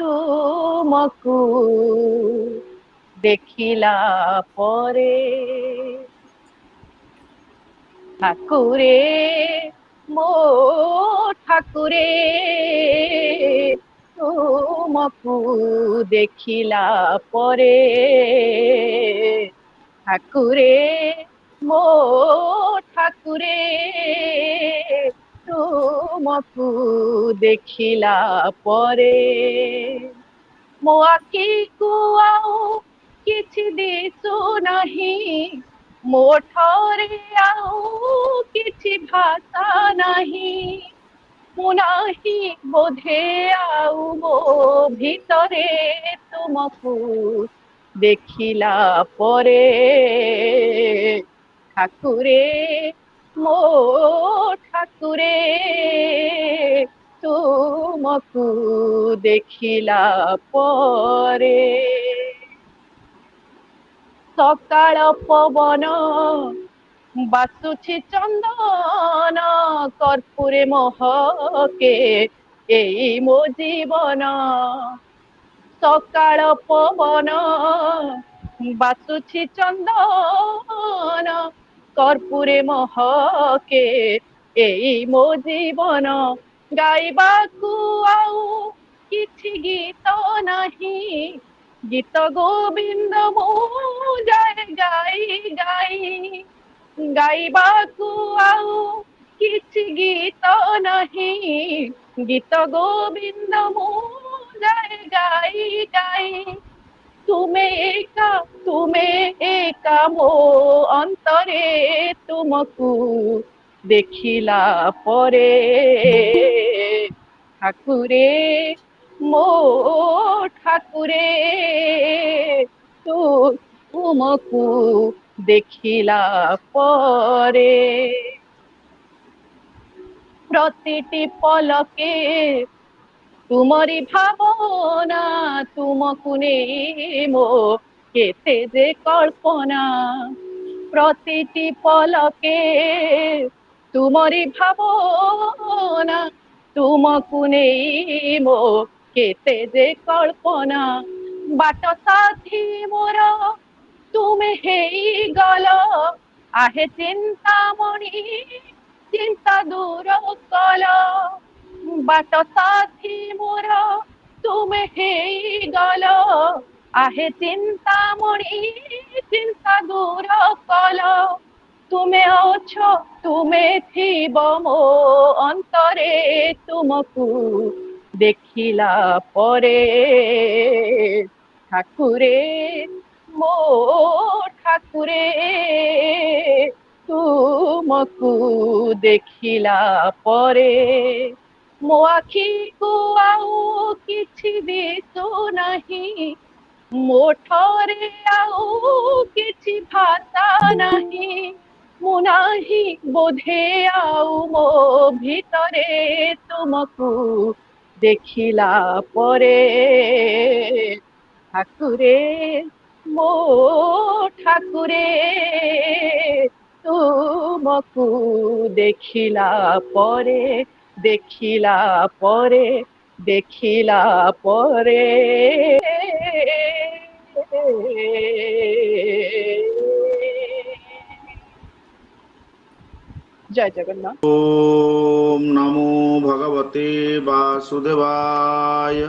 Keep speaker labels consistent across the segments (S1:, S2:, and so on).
S1: तुमको देखिला परे ठाकुरे मो ठाकुरे तुमको देखिला परे ठाकुरे मो ठाकुरे तुमको देखिला परे मो आखि को आउ किछि दिसु नहीं मो ठरे आउ किछि भाषा नहीं मु नाही बोधे आउ मो भितरे तुमको देखिला परे ठाकुरे मो ठाकुरे तुमको देखिला परे सकाळ पवन बासुछि चंदन कर्पूरे महके एई मो जीवन सकाळ पवन बासुछि चंदन कर्पूरे महके एई मो जीवन गाइबाकू आउ किछि गीत नहीं गीत गोविंद मो जाए गाई गाई गाइबाकू आउ किछि गीत नहीं गीत गोविंद मो जाए गाई गाई तुम्हें एका मो अंतरे तुमको देखिला परे ठाकुरे मो ठाकुरे तुमको देखिला परे प्रतिटी पलके तुमरी भावना तुमको नहीं मो केते जे कल्पना प्रतिटी पलके तुमरी भावना तुमको नहीं मो केते जे कल्पना बाट साथी मोर तुमे हेई गल आहे चिंतामणि चिंता दूर कल बाट साथी मोर तुमे हेई गल आहे चिंतामणि चिंता दूर कल तुमे अछो तुमे थिब मो अंतरे तुमको देखिला परे ठाकुरे मो ठाकुरे तुमको देखिला परे मो आखि को आउ किछि दिसु नहीं मो ठरे आउ किछि भाषा नहीं मु नाही बोधे आउ मो भितरे तुमको देखिला परे ठाकुरे मो ठाकुरे तुमको देखिला परे देखिला परे देखिला परे जय जगन्नाथ।
S2: ओम नमो भगवते वासुदेवाय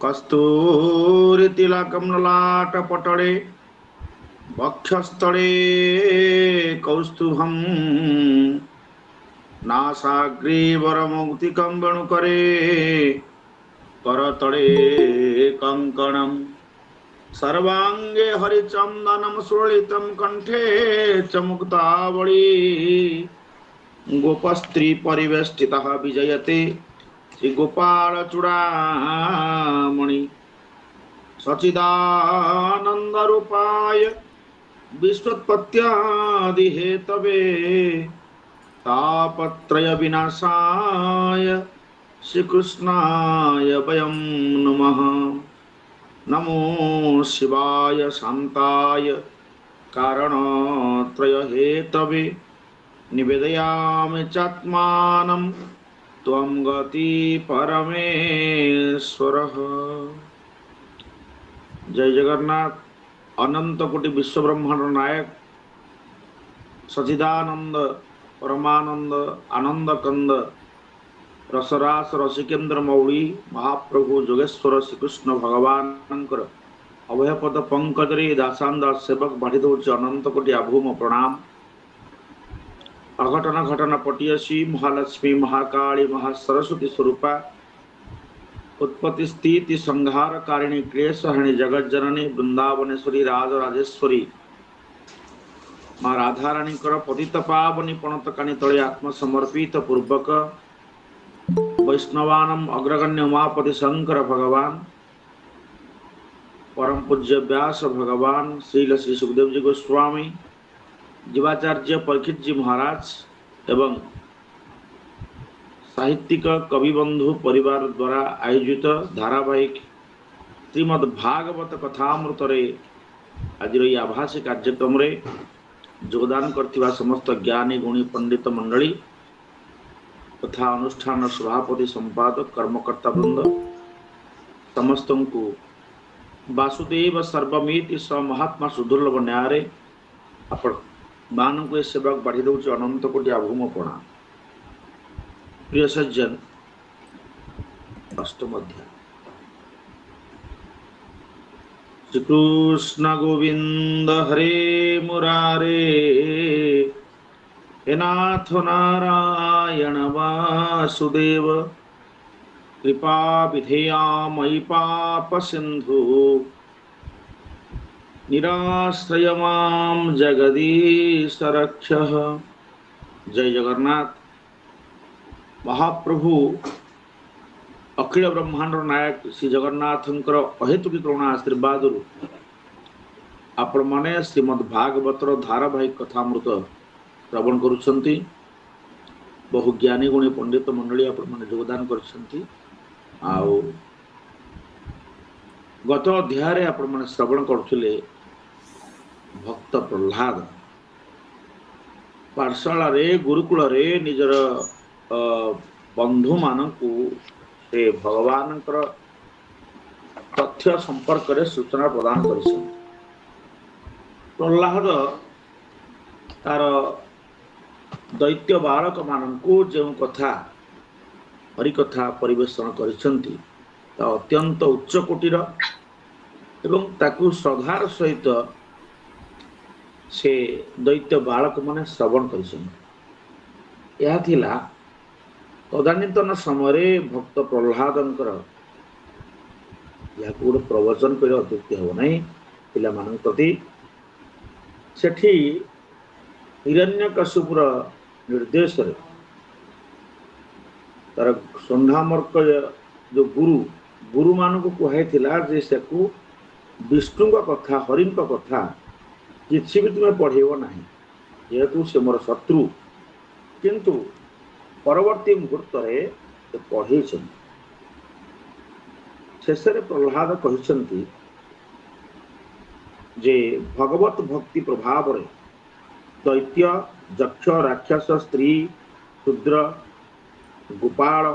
S2: कस्तूरी तिलकं ललाटपटले वक्षस्थले कौस्तुभं नासाग्रीवरमौक्तिकं वेणुकरे करतले कंकणं सर्वांगे हरिचंदनं सुललितं कंठे च मुक्तावली गोपस्त्री परिवेष्टितः विजयते श्री गोपाल चूड़ामणि सच्चिदानंद रूपाय विश्वोत्पत्त्यादि हेतवे तापत्रय विनाशाय श्री कृष्णाय वयं नमः। नमो शिवाय शांताय कारणत्रय हेतवे निवेदयामि चात्मानं त्वं गति परमेश्वरः। जय जगन्नाथ। अनंत कोटि विश्व ब्रह्मांड नायक सचिदानंद परमानंद आनंद कंद रसरास रसिकेन्द्र मौली महाप्रभु जोगेश्वर श्रीकृष्ण भगवान अभयपद पंकजरे दासानदास सेवक बाढ़ी दौर अनंत कोटि आभूम प्रणाम। अघटन घटन पटियसी महालक्ष्मी महाकाली महासरस्वती स्वरूपा उत्पत्ति स्थिति संहार कारिणी क्लेशहरिणी जगज्जननी वृंदावनेश्वरी राजराजेश्वरी माँ राधाराणी पतित पावनी पणतकानी तले आत्मसमर्पित पूर्वक वैष्णवानम अग्रगण्य उमापति शंकर भगवान परम पूज्य व्यास भगवान श्रील श्री सुखदेव जी गोस्वामी जीवाचार्य परीक्षित जी महाराज एवं साहित्यिक कवि बंधु परिवार द्वारा आयोजित धारावाहिक श्रीमद् भागवत कथामृत आज आभासी कार्यक्रम योगदान करथिबा समस्त ज्ञानी गुणी पंडित मंडली तथा अनुष्ठान सभापति संपादक कर्मकर्ता वृंद समस्त को वासुदेव सर्वमिति स महात्मा सुदुर्लभ न्याय आपण मान को सेवा बढ़ी दौर अनंत कोटि आभूम प्रणाम। प्रिय सज्जन अष्टम अध्याय श्रीकृष्ण गोविंद हरे मुरारे हे नाथ नारायण वासुदेव कृपा विधेया मयि पाप सिंधु निराश्रय मां जगदीश रक्ष। जय जगन्नाथ। महाप्रभु अखिल ब्रह्मांड नायक श्री जगन्नाथंकर अहेतुक करुणा आशीर्वाद आपण माने श्रीमद् भागवतर धारावाहिक कथामृत श्रवण करुछंती। बहु ज्ञानी गुणी पंडित मंडली आपण माने योगदान करछंती। आउ गत अध्याय आपण माने श्रवण करथुले भक्त प्रह्लाद पाठशाला रे गुरुकुल रे निजर बंधु मानकु से भगवान तथ्य संपर्क रे सूचना प्रदान करिसन। प्रह्लाद तार दैत्य बालक मानकु जो कथा हरिकथा परिवेषण करिसंती ता अत्यंत उच्च कोटिर एवं ताकु श्रद्धार सहित से दैत्य बालक माने श्रवण करिसन। यह थिला तदानीतन समय भक्त प्रह्लादंकर या गोटे प्रवचन कर अत्युक्ति हम ना पिला प्रति सेठी हिरण्यकशिपुर निर्देश तार संधामर्क जो गुरु मान को कहुला से विष्णु कथा हरि कथा किसी भी तुम्हें पढ़ेब ना जेहेतु से मोर शत्रु किंतु परवर्ती मुहूर्त पढ़े शेष प्रह्लाद कहते जे भगवत भक्ति प्रभाव रे दैत्य यक्ष राक्षस स्त्री शूद्र गोपाल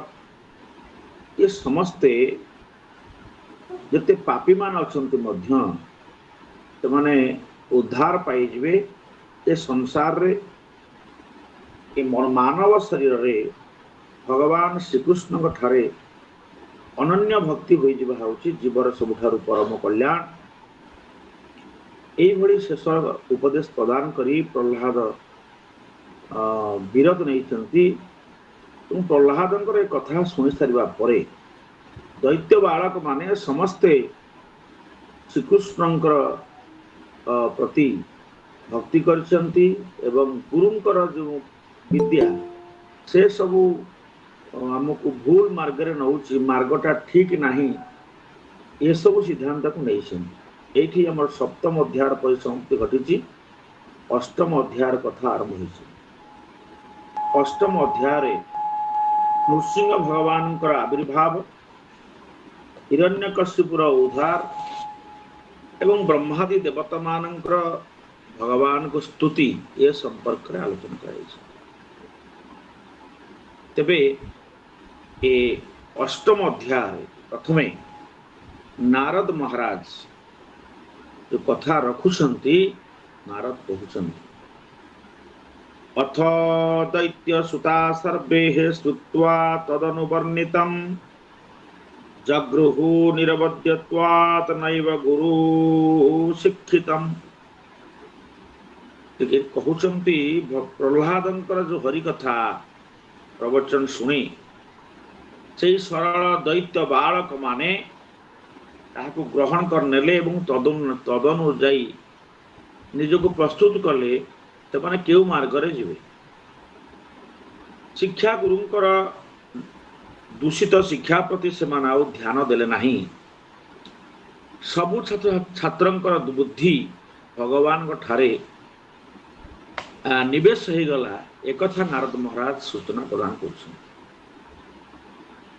S2: ये समस्ते जिते पापी मान अच्छे उद्धार पाइबे ए संसार रे ए मानव शरीर रे भगवान श्रीकृष्ण ठारे अनन्य भक्ति हो जीवर सबुठारु परम कल्याण। यही शेष उपदेश प्रदान करी प्रह्लाद विरत नहीं। प्रह्लाद कथा शुणी सारा पर दैत्य बालक माने समस्ते श्रीकृष्ण प्रति भक्ति करछंती एवं गुरुंकर जो विद्या से सबू आमको भूल मार्ग रे नौची मार्गटा ठीक नहीं ये सब सिद्धांत को नहीं। ये आम सप्तम अध्याय परिसमाप्ति घटी अष्टम अध्याय कथा आरंभ हो। अष्टम अध्याय नृसिंह भगवान आविर्भाव हिरण्यकशिपुर उद्धार एवं ब्रह्मादि देवता मान भगवान को स्तुति ये संपर्क में आलोचना कर। ए अष्टम अध्याय प्रथमे नारद महाराज जो कथा रखुछंती नारद कहउछंती अथ दैत्य सुता सर्वे श्रुत्वा तदनुवर्णितम् जगृहु निरवध्यत्वात् नैव गुरु शिक्षितम्। कहउछंती प्रह्लादंकर जो हरि कथा प्रवचन शुणी से सरल दैत्य बालक माने ताहाको ग्रहण करनेले एवं तदनुजाई निजको प्रस्तुत कले से केउ मार्ग रे जिवे। शिक्षा गुरुंकर दूषित शिक्षा प्रति से ध्यान देले नहीं। सबु छात्रंकर बुद्धि भगवान को ठारे निवेश हो गला एक कथा नारद महाराज सूचना प्रदान कर।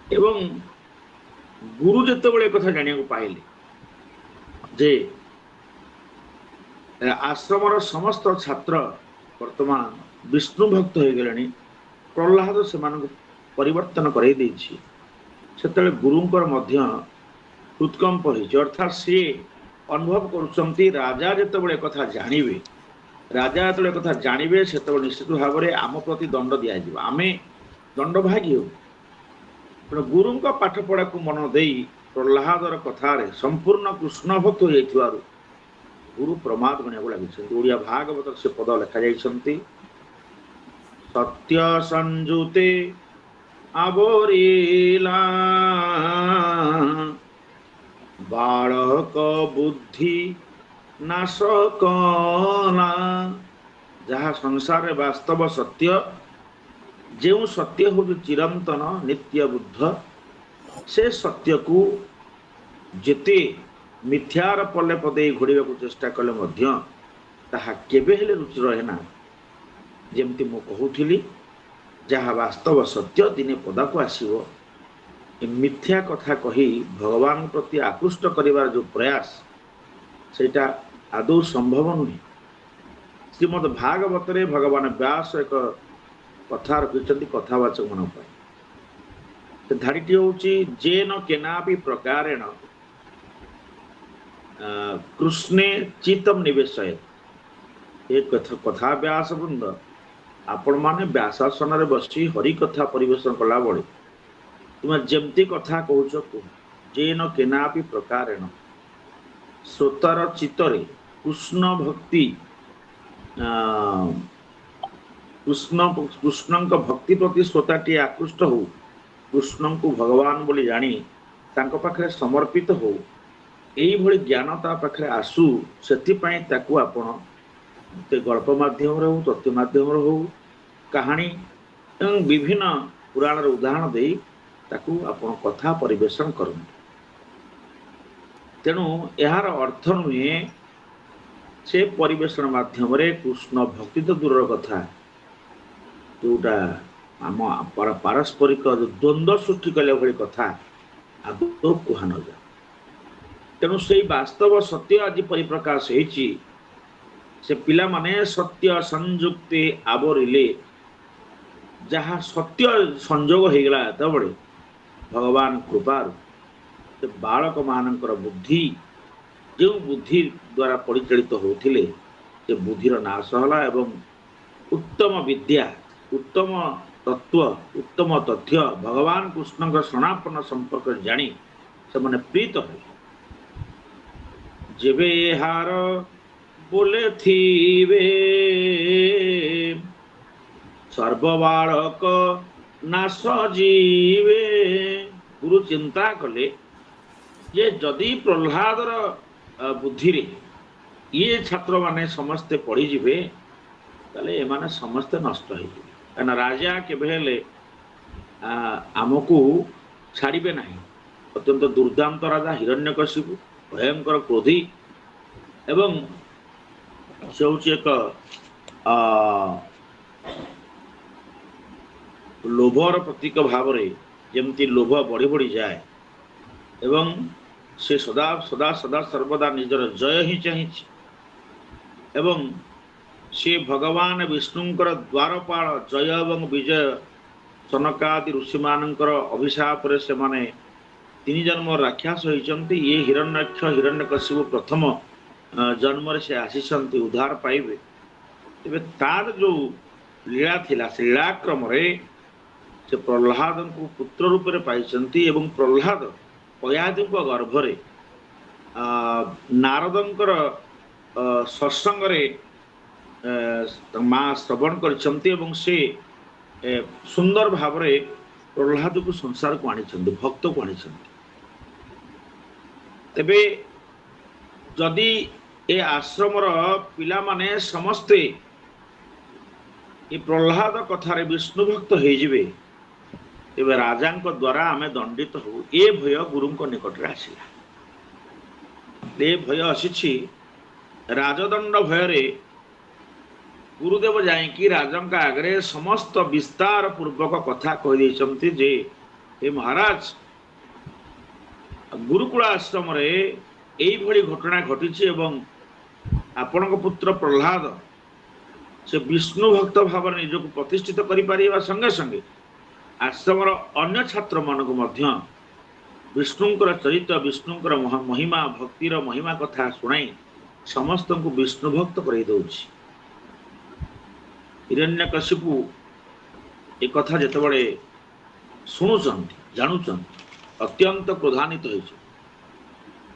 S2: एवं गुरु जिते कथा जानिया को पाइले जे आश्रमर समस्त छात्र वर्तमान विष्णु भक्त हो गले। प्रह्लाद से परिवर्तन कराई देछि। सेतले गुरुंकर मध्य उत्कंप होइछि। अर्थात सी अनुभव करुछंती राजा जेतेबेले कथा जानिबे राजा जेतेबेले कथा जानिबे सेतेबेले निश्चित भाव में आम प्रति दंड दिया जिवो। आमे दंड भागी हो। गुरुंक पाठ पढ़ा को मन देई प्रह्लादर कथारे संपूर्ण कृष्ण भक्त हो जाइथिबारु गुरु प्रमाद बनिया लगी। ओडिया भागवत से पद लिखा जाइछंती सत्य संजुते आबोरीला बालक बुद्धि नाश कला। जहाँ संसार में वास्तव सत्य जो सत्य हो चिरंतन नित्य बुद्ध से सत्य को जेते मिथ्यार पल्ले पदे घोड़ा को चेष्टा कले मध्य ताहा केबे हेले रुचि रहे ना। जेमती मु कहूथिली जहाँ वास्तव सत्य दिने पदा को आसीबो मिथ्या कथा कही भगवान प्रति आकृष्ट करिवार जो प्रयास सेटा आदौ संभव नुहे। श्रीमद् भागवत रे भगवान व्यास एक कथा रखिछंती कथावाचक मन पाए। धाड़ीटी होउची जेन केनापि प्रकारेण कृष्णे चित्तम निवेशयेत्। एक कथा व्यास वृंद आपण माने व्यासासन रे बसी हरि कथा परिवेशन कला बळे तुम जेमती कथा कहूछ जेन केनापि प्रकारेण श्रोतार चित्तरे कृष्ण भक्ति कृष्ण भक्ति प्रति श्रोताटी आकृष्ट हो कृष्ण को भगवान बोली जानी तांको पाखरे समर्पित हो यही भली ज्ञान ता पाखरे आसू सेथिपाई ताकू आपण ते गल्प माध्यम रे हो तथ्य माध्यम रे हो कहानी एवं विभिन्न पुराण रे उदाहरण देई ताकू आपण कथा परिवेशन करन। तेणु यार अर्थ नुहे से परिवेशन माध्यम रे कृष्ण भक्ति तो दूर कथा जोटा आम पारस्परिक द्वंद्व सृष्टि कले भली कथा आदौ कुहा न जा। तेणु से वास्तव सत्य आज परिप्रकाश होइछि। से पिला माने सत्य संयुक्ते आवरिले जहाँ सत्य संजोग हो गला तबले भगवान कृपार से बालक मानकर बुद्धि जो बुद्धि द्वारा परिचालित होथिले से बुद्धिर नाश होला एवं उत्तम विद्या उत्तम तत्व उत्तम तथ्य भगवान कृष्ण सनापन संपर्क जानी से माने प्रीत हो जेबे हार बोले थीवे सर्वबालक नाश जीवे। गुरु चिंता कले ये जदि प्रह्लादर बुद्धि रे ये छात्र माने समस्ते पढ़ी जिवे ताले एमाने समस्ते नष्ट हो कना राजा केबेले आमको छाड़िबे नहीं। अत्यंत दुर्दांत राजा हिरण्यकशिपु भयंकर क्रोधी एवं से हूँ एक लोभर प्रतीक भाव रे जमती लोभ बढ़ी बढ़ी जाए एवं से सदा सदा सदा सर्वदा निजर जय ही चाहिए एवं से भगवान विष्णुंकर द्वारपाल जय एवं विजय ସନକାଦି ଋଷିମାନଙ୍କର ଅଭିଶାପରେ ସେମାନେ 3 ଜନ୍ମ ରାକ୍ଷସ ହୋଇଛନ୍ତି। ଇଏ ହିରଣ୍ୟାକ୍ଷ ହିରଣ୍ୟକଶିପୁ ପ୍ରଥମ ଜନ୍ମରେ ସେ ଆସିଛନ୍ତି ଉଦ୍ଧାର ପାଇବେ। ତେବେ ତାର ଯୋଉ ଲୀଳା ଥିଲା ସେ ଲୀଳାକ୍ରମରେ ସେ ପ୍ରହ୍ଲାଦଙ୍କୁ ପୁତ୍ର ରୂପରେ ପାଇଛନ୍ତି ଏବଂ ପ୍ରହ୍ଲାଦ ଅୟାଦିଙ୍କ ଗର୍ଭରେ ନାରଦଙ୍କର ସତ୍ସଙ୍ଗରେ ମା ଶ୍ରବଣ କରିଛନ୍ତି ଏବଂ ସେ ସୁନ୍ଦର ଭାବରେ ପ୍ରହ୍ଲାଦକୁ ସଂସାରକୁ ଆଣିଛନ୍ତି, ଭକ୍ତକୁ ଆଣିଛନ୍ତି। ତେବେ ଯଦି ଏ ଆଶ୍ରମର ପିଲାମାନେ ସମସ୍ତେ ଏ ପ୍ରହ୍ଲାଦ କଥାରେ ବିଷ୍ଣୁ ଭକ୍ତ ହେଇଯିବେ ତେବେ ରାଜାଙ୍କ ଦ୍ୱାରା ଆମେ ଦଣ୍ଡିତ ହଉ, ଏ ଭୟ ଗୁରୁଙ୍କ ନିକଟରେ ଆସିଲା। ଏ ଭୟ ଆସିଛି। ରାଜଦଣ୍ଡ ଭୟରେ ଗୁରୁଦେବ ଯାଇକି ରାଜାଙ୍କ ଆଗରେ ସମସ୍ତ ବିସ୍ତାର ପୂର୍ବକ କଥା କହିଦେଇଛନ୍ତି ଯେ ହେ ମହାରାଜ, ଗୁରୁକୁଳ ଆଶ୍ରମରେ ଏଇଭଳି ଘଟଣା ଘଟିଛି ଏବଂ ଆପଣଙ୍କ ପୁତ୍ର ପ୍ରହ୍ଲାଦ ସେ ବିଷ୍ଣୁ ଭକ୍ତ ଭାବରେ ନିଜକୁ ପ୍ରତିଷ୍ଠିତ କରିପାରିବା ସଙ୍ଗେ ସଙ୍ଗେ ଆଶ୍ରମର ଅନ୍ୟ ଛାତ୍ରମାନଙ୍କୁ ମଧ୍ୟ ବିଷ୍ଣୁଙ୍କର ଚରିତ୍ର, ବିଷ୍ଣୁଙ୍କର ମହିମା, ଭକ୍ତିର ମହିମା କଥା ଶୁଣାଇ ସମସ୍ତଙ୍କୁ ବିଷ୍ଣୁ ଭକ୍ତ କରାଇ ଦେଉଛି। ହିରଣ୍ୟକଶିପୁ ଏ କଥା ଯେତେବେଳେ ଶୁଣୁଛନ୍ତି, ଜାଣୁଛନ୍ତି, ଅତ୍ୟନ୍ତ କ୍ରୋଧାନ୍ୱିତ ହୋଇଛନ୍ତି।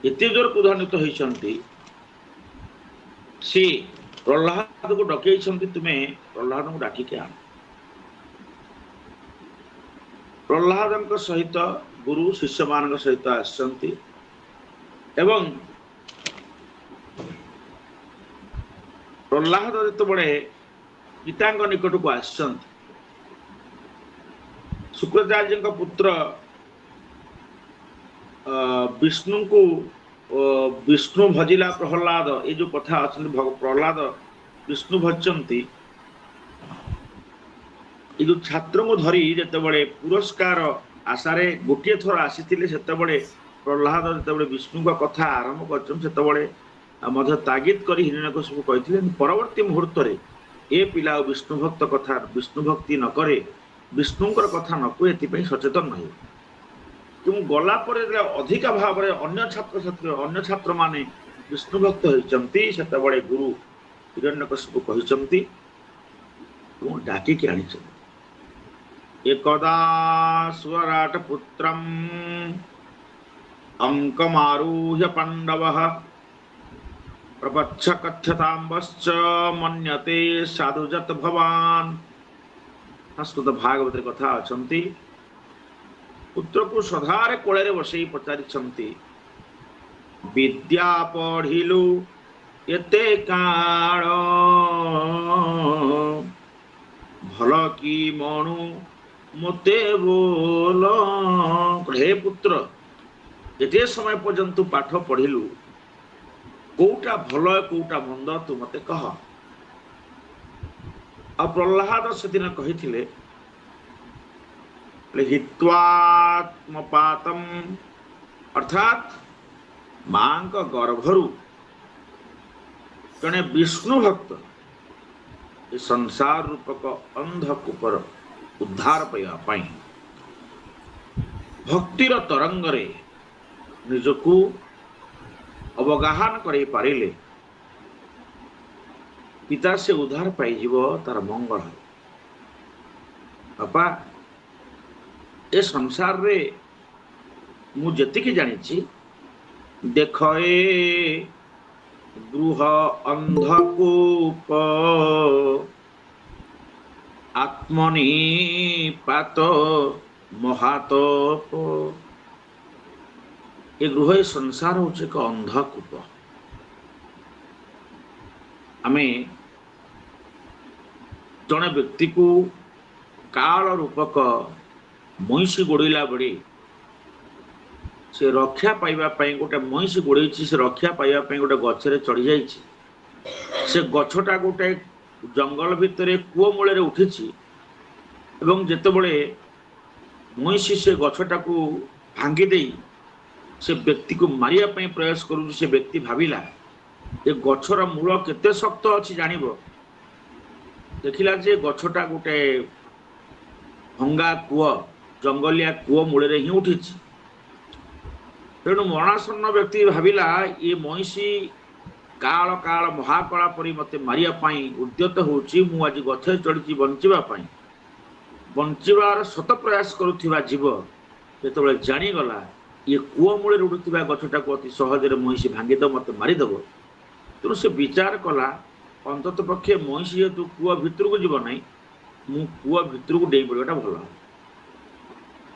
S2: ଏତେ ଜୋର କ୍ରୋଧାନ୍ୱିତ ହୋଇଛନ୍ତି ସେ ପ୍ରହ୍ଲାଦକୁ ଡକେଇଛନ୍ତି, ତୁମେ ପ୍ରହ୍ଲାଦଙ୍କୁ ଡାକିକି ଆଣ। ପ୍ରହ୍ଲାଦଙ୍କ ସହିତ ଗୁରୁ ଶିଷ୍ୟମାନଙ୍କ ସହିତ ଆସିଛନ୍ତି ଏବଂ ପ୍ରହ୍ଲାଦ ଯେତେବେଳେ ପିତାଙ୍କ ନିକଟକୁ ଆସିଛନ୍ତି, ଶୁକ୍ରାଚାର୍ଯ୍ୟଙ୍କ ପୁତ୍ର ବିଷ୍ଣୁଙ୍କୁ ବିଷ୍ଣୁ ଭଜିଲା ପ୍ରହ୍ଲାଦ, ଏ ଯୋଉ କଥା ଅଛନ୍ତି, ପ୍ରହ୍ଲାଦ ବିଷ୍ଣୁ ଭଜିଛନ୍ତି। ଏ ଯୋଉ ଛାତ୍ରଙ୍କୁ ଧରି ଯେତେବେଳେ ପୁରସ୍କାର ଆଶାରେ ଗୋଟିଏ ଥର ଆସିଥିଲେ, ସେତେବେଳେ ପ୍ରହ୍ଲାଦ ଯେତେବେଳେ ବିଷ୍ଣୁଙ୍କ କଥା ଆରମ୍ଭ କରିଛନ୍ତି, ସେତେବେଳେ ମଧ୍ୟ ତାଗିଦ କରି ହିରଣ୍ୟକଶିପୁଙ୍କୁ କହିଥିଲେ ପରବର୍ତ୍ତୀ ମୁହୂର୍ତ୍ତରେ ଏ ପିଲା ଆଉ ବିଷ୍ଣୁ ଭକ୍ତ କଥା, ବିଷ୍ଣୁ ଭକ୍ତି ନ କରେ, ବିଷ୍ଣୁଙ୍କର କଥା ନ କୁହେ, ଏଥିପାଇଁ ସଚେତନ ରହିବ। କିନ୍ତୁ ଗଲା ପରେ ଅଧିକା ଭାବରେ ଅନ୍ୟ ଛାତ୍ରମାନେ ବିଷ୍ଣୁ ଭକ୍ତ ହୋଇଛନ୍ତି, ସେତେବେଳେ ଗୁରୁ ହିରଣ୍ୟକଶିପୁ କହିଛନ୍ତି ମୁଁ ଡାକିକି ଆଣିଛନ୍ତି। ଏକଦା ସ୍ୱରାଟ ପୁତ୍ରମ୍ ଅଙ୍କମାରୁହ୍ୟ ପାଣ୍ଡବଃ ପ୍ରପଚ୍ଛ କଥ୍ୟତାମ୍ବଶ୍ଚ ମନ୍ୟତେ ସାଧୁଜତ ଭବାନ୍। ସଂସ୍କୃତ ଭାଗବତରେ କଥା ଅଛନ୍ତି। ପୁତ୍ରକୁ ସଧାରେ କୋଳରେ ବସେଇ ପଚାରିଛନ୍ତି, ବିଦ୍ୟା ପଢିଲୁ ଏତେ କାଳ, ଭଲ କି ମଣୁ ମୋତେ ବୋଲ। ହେ ପୁତ୍ର, ଏତେ ସମୟ ପର୍ଯ୍ୟନ୍ତ ପାଠ ପଢିଲୁ, କୋଉଟା ଭଲ କୋଉଟା ମନ୍ଦ ତୁ ମତେ କହ। ଆଉ ପ୍ରହ୍ଲାଦ ସେଦିନ କହିଥିଲେ ହିତ୍ୱାତ୍ମପାତମ୍, ଅର୍ଥାତ୍ ମାଙ୍କ ଗର୍ଭରୁ ଜଣେ ବିଷ୍ଣୁ ଭକ୍ତ ଏ ସଂସାର ରୂପକ ଅନ୍ଧକୂପର ଉଦ୍ଧାର ପାଇବା ପାଇଁ ଭକ୍ତିର ତରଙ୍ଗରେ ନିଜକୁ ଅବଗାହନ କରାଇ ପାରିଲେ ପିତା ସେ ଉଦ୍ଧାର ପାଇଯିବ, ତାର ମଙ୍ଗଳ ହେବ। ବାପା, ଏ ସଂସାରରେ ମୁଁ ଯେତିକି ଜାଣିଛି, ଦେଖ ଏ ଗୃହ ଅନ୍ଧକୂପ ଆତ୍ମନିପାତ ମହାତପ। ଏ ଗୃହ, ଏ ସଂସାର ହେଉଛି ଏକ ଅନ୍ଧକୂପ। ଆମେ ଜଣେ ବ୍ୟକ୍ତିକୁ କାଳ ରୂପକ ମଇଁଷି ଗୋଡ଼େଇଲା ବେଳେ ସେ ରକ୍ଷା ପାଇବା ପାଇଁ, ଗୋଟେ ମଇଁଷି ଗୋଡ଼େଇଛି, ସେ ରକ୍ଷା ପାଇବା ପାଇଁ ଗୋଟେ ଗଛରେ ଚଢ଼ି ଯାଇଛି। ସେ ଗଛଟା ଗୋଟେ ଜଙ୍ଗଲ ଭିତରେ କୂଅ ମୂଳରେ ଉଠିଛି ଏବଂ ଯେତେବେଳେ ମଇଁଷି ସେ ଗଛଟାକୁ ଭାଙ୍ଗି ଦେଇ ସେ ବ୍ୟକ୍ତିକୁ ମାରିବା ପାଇଁ ପ୍ରୟାସ କରୁଛି, ସେ ବ୍ୟକ୍ତି ଭାବିଲା ଏ ଗଛର ମୂଳ କେତେ ଶକ୍ତ ଅଛି ଜାଣିବ। ଦେଖିଲା ଯେ ଗଛଟା ଗୋଟେ भंगा कूଅ जंगलिया कूଅ मूल ही उठी तेणु मरणासन्न व्यक्ति भाविला ये महिषी काल काल महाकला परी मते मारिया पाई उद्यत होउची मु आज गछे चढ़ी बंचिबा पाई बंचिबार शत प्रयास करुथिबा जीव जेतबेले जानिगला ये कूଅ मूल उड़ुथिबा गछटा को अति सहजरे महिषी भांगीद मते मारिदेव तेणु से विचार कला अंतत पक्षे महिषी जेतु कूଅ भितर को जीव नहीं मु कूଅ भितर को डेई पड़ाटा भल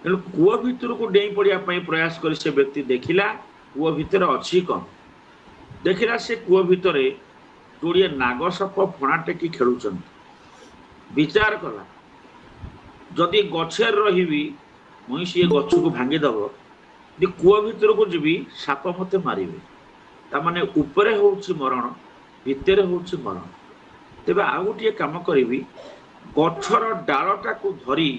S2: तेणु कूଅ भितर को डेई पड़िया प्रयास कर से व्यक्ति देखिला कूଅ भितर अच्छी कौन देखिला से कूଅ भितर जोड़िए नागसप फणा टेकी खेलुं विचार कला जदि गछेर रही महिषी ये गछ को भांगीदेव यदि कूଅ भितर को जीवी साप मते मारिबे तामाने उपरे होउछि मरण भितर होउछि मरण तेबे आ गोटे काम करी गछर डालटा को धरी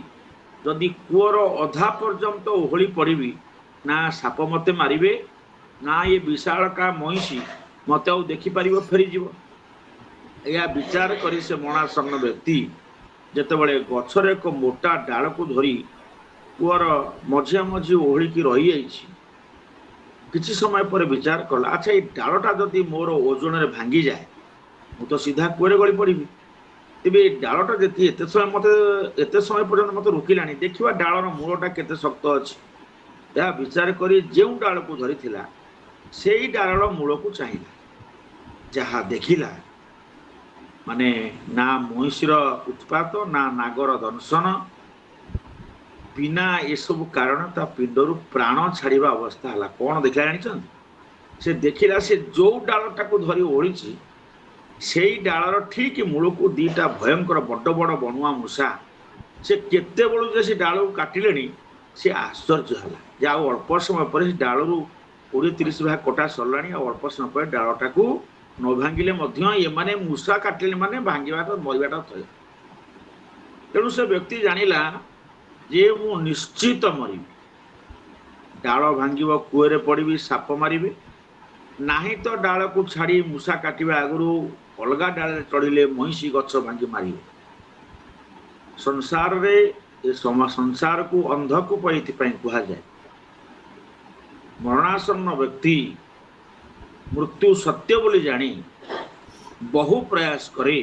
S2: जदि कूअर अधा पर्यंत ओहली पड़ी ना साप मते मारिबे ना ये विशालका महिषी मत आउ देखिपार फेरीज या विचार करी से मरणासन्न व्यक्ति जेतेबेले गछर एक मोटा डाल को धरी कूअर मझिया मझी ओहलिकी रही जाइछि किछि समय पर विचार कला अच्छा ये डालटा जदि मोर ओजन रे भांगी जाए मु तो सीधा कूअरे गली पड़ी तेरे डालटा जी एत समय पर्यटन मत रोकला देखा डालर मूलटा केते शक्त अच्छी यह विचार कर जो डाल को धरी से डालर मूल को चाहिए जहाँ देखिला माने ना महिषीर उत्पात ना नागर दंशन बिना ये सब कारण ता पिंडर प्राण छाड़ा अवस्था है कौन देखला जान से देखिला से जो डालटा को धरी ओढ़ी से डालर ठीक मूल को दीटा भयंकर बड़ बड़ बणुआ मूषा से केते बड़ू से डाल को काटिले से आश्चर्य है जे आ अल्प समय पर डालू 20-30 भाग कटा सरला अल्प समय पर डालटा को न भांगिले ये माने मूषा काटिले माने भांगवा मरवाटा थे तेणु से व्यक्ति जानिला जे मु निश्चित मरी डाल भांग कूए पड़ी साप मारे नाही तो डाल को छाड़ी मूषा काटिबा आगु अलगा डाल चढ़िले महिषी गछ भांगी मारे संसार रे संसार को अंधकूप ये कह जाए मरणासन्न व्यक्ति मृत्यु सत्य बोली जानी बहु प्रयास करे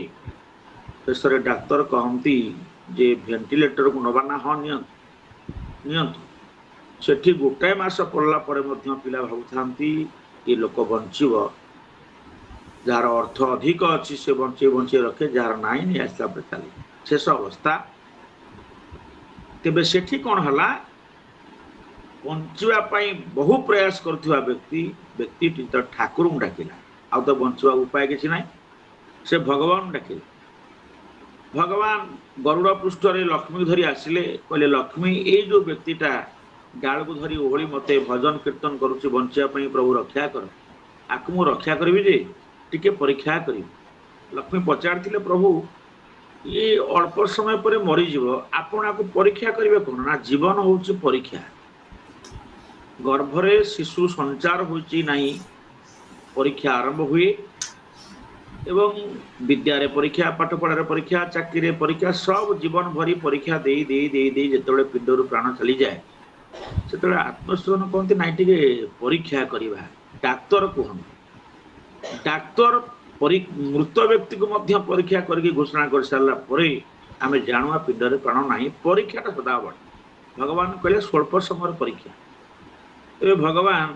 S2: शेष डाक्तर कहती जे वेंटिलेटर को नबाना हाँ नियंतु सेठी गोटाए मास पड़ला पिला भावुंती ये लोक बंचब जार अर्थ अधिक अच्छी से बंचे बंचे रखे जार नाई नहीं आसला चली शेष अवस्था तेबे सेठी कौन हला बंचापी बहु प्रयास करुवा व्यक्ति तो ठाकुर को डाकिला आ तो बंचवा उपाय किसी ना से भगवान डाकिले भगवान गरुड़ पृष्ठ लक्ष्मी धरी आसिले कहले लक्ष्मी ये जो व्यक्तिटा डाल को धरी ओहली मते भजन कीर्तन करुच्ची बंचापी प्रभु रक्षा कर आकु मु रक्षा करी जे टिके परीक्षा करी लक्ष्मी पचारथिले प्रभु ये अल्प समय पर मरीज आपण आपको परीक्षा करेंगे कौन ना जीवन हूँ परीक्षा गर्भरे शिशु संचार होची नहीं परीक्षा आरंभ हुए एवं विद्यारे परीक्षा पाठपढ़ार परीक्षा चाकरी परीक्षा सब जीवन भरी परीक्षा दे दे दे दे जिते पिंडर प्राण चली जाए से आत्मस्वरण कहते ना टे परीक्षा करवा डाक्तर कहते डाक्तर मृत व्यक्ति को मध्य परीक्षा करके घोषणा कर सारा आम जाणुआ पिंडर प्राण ना परीक्षाटा सदा बढ़े भगवान कहले स्वल्प समय परीक्षा ए भगवान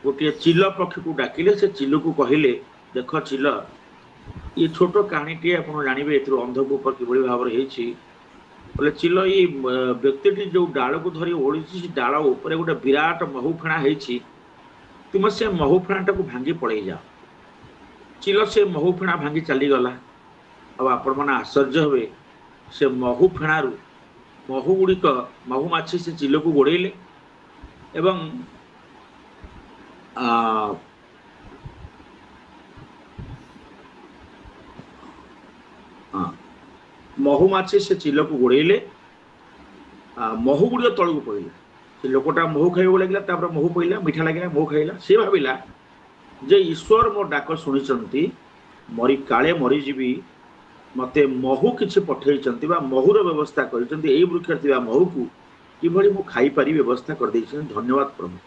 S2: गोटे चिल पक्षी को डाकिले से चिल को कहले देख चिल ये छोट कहानीटी आप जानवे ए अंधकूप किभली भाव बोले चिल ये व्यक्ति जो डाल को धरी ओढ़ी से डाल उपर गोटे विराट महू फेणा होती तुम से महू फेणाटा को भांगी पड़े जाओ चिल से महू फेणा भांगी चलीगला अब आपण मैंने आश्चर्य हुए से महू फेणारू महू गुड़िक महू माछी से चिल को गोड़ेले एवं महू माछी से चिल को गोड़ेले महू गुड़ तल को पड़ा से लोकटा महू खाइब लगे महू पड़ा मीठा लगे महू खाइला सी भाविला जे ईश्वर मो डाक शुणी मरी काले मरीजी मते महू किछि पठेइचंती बा महुर व्यवस्था करिचंती एई वृक्ष थिबा महू को किभଳି मु खाई पारि व्यवस्था कर दैछन धन्यवाद प्रभु।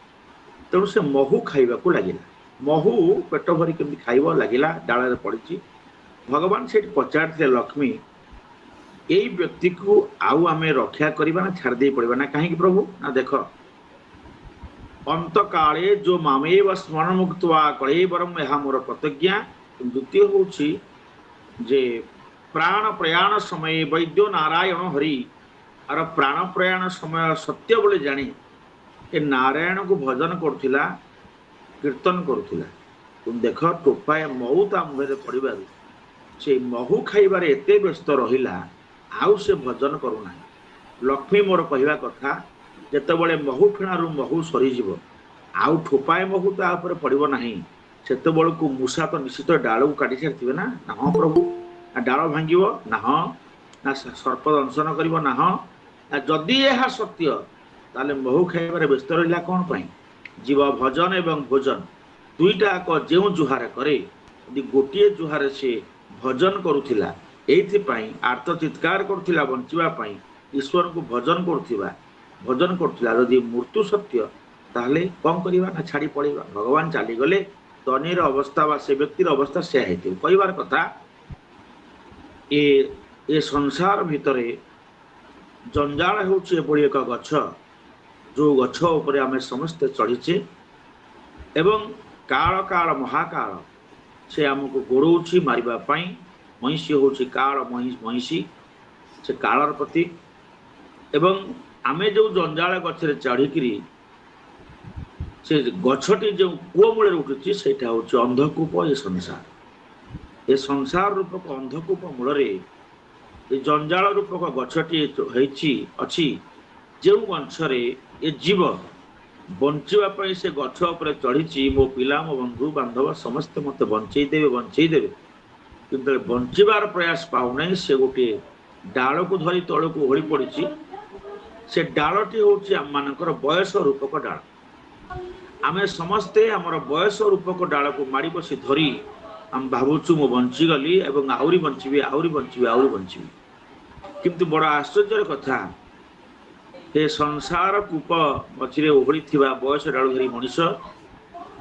S2: तेणु से महू खाइबा को लागिला महू पेट भरी केमि खाइबो लागिला डाଳରେ पड़िछि। भगवान से पचारथिले लक्ष्मी एई व्यक्ति को आउ आमे रक्षा करबा ना छाड़ दे पड़बा ना काहे कि प्रभु ना देख अंत काले जो मामेव स्मरण मुक्तवा कलेवरम यह मोर प्रतिज्ञा। द्वितीय होछि जे प्राण प्रयाण समय वैद्य नारायण हरि आर प्राण प्रयाण समय सत्य बोले जानी ए नारायण को भजन करुला कीर्तन करुला। तुम देख टोपाए महू ता मुहरे पड़े से महू खाइबार एत व्यस्त रहिला आउ से भजन करूना। लक्ष्मी मोर कहवा कथा जेतेबेले महू फेणारू महू सरीजिव आउ ठोपाए महू ता ऊपर पड़िबो नाही सेतेबेल को मूषा तो निश्चित डाल को काटी सारी ना हाँ प्रभु ना डाल भांगिब ना हाँ ना सर्प दंशन कर ना हाँ ना जदि यह सत्य ताले महू खाइबार व्यस्त रहिला कौन पाई। जीव भजन एवं भोजन दुईटा जो जुहार करे यदि गोटे जुहार से भजन करुला एइथिपाई आर्त चित्कार करुला बंचिबा पाई ईश्वर को भजन करुला यदि मृत्यु सत्य ताहले कौन करवा ना छाड़ी पड़ेगा। भगवान चलीगले तनिर अवस्था बा से व्यक्तिर अवस्था से कहबार कथा ए संसार भितर जंजाल होउछि एभଳି एक गछ जो गछ उपरे आमे समस्ते चढ़ीचे एवं काल काल महाकाल से आमको गोड़ौछि मारिबा पाई। महिषी होउछि काल महिषी से कालर प्रतीक एवं आमे जो जंजाल गछरे चढ़िकी से गछटी जो कूଅ मूल उठुची सेटा होउछि अंधकूप। ये संसार रूपक अंधकूप मूल जंजाल रूपक गछटी अच्छी जो गछरे ये जीव बंचापी से गछ उपर चढ़ी मो पिला मो बंधु बांधव समस्ते मत बंचेदेवे किंतु बंचार प्रयास पाऊना से गोटे डाल को धरी तल को ओढ़ी पड़ी से डालटी हूँ आम मानकर बयस रूपक डाल। आमे समस्ते आमर बयस रूपक डाल को माड़ी बसी धरी आम भावुचु मो बंचीगली एवं आहरी बंची आहरी बंची किंतु बड़ आश्चर्य कथा हे संसार कूप मझे ओहड़ी बयस डाल धरी मनीष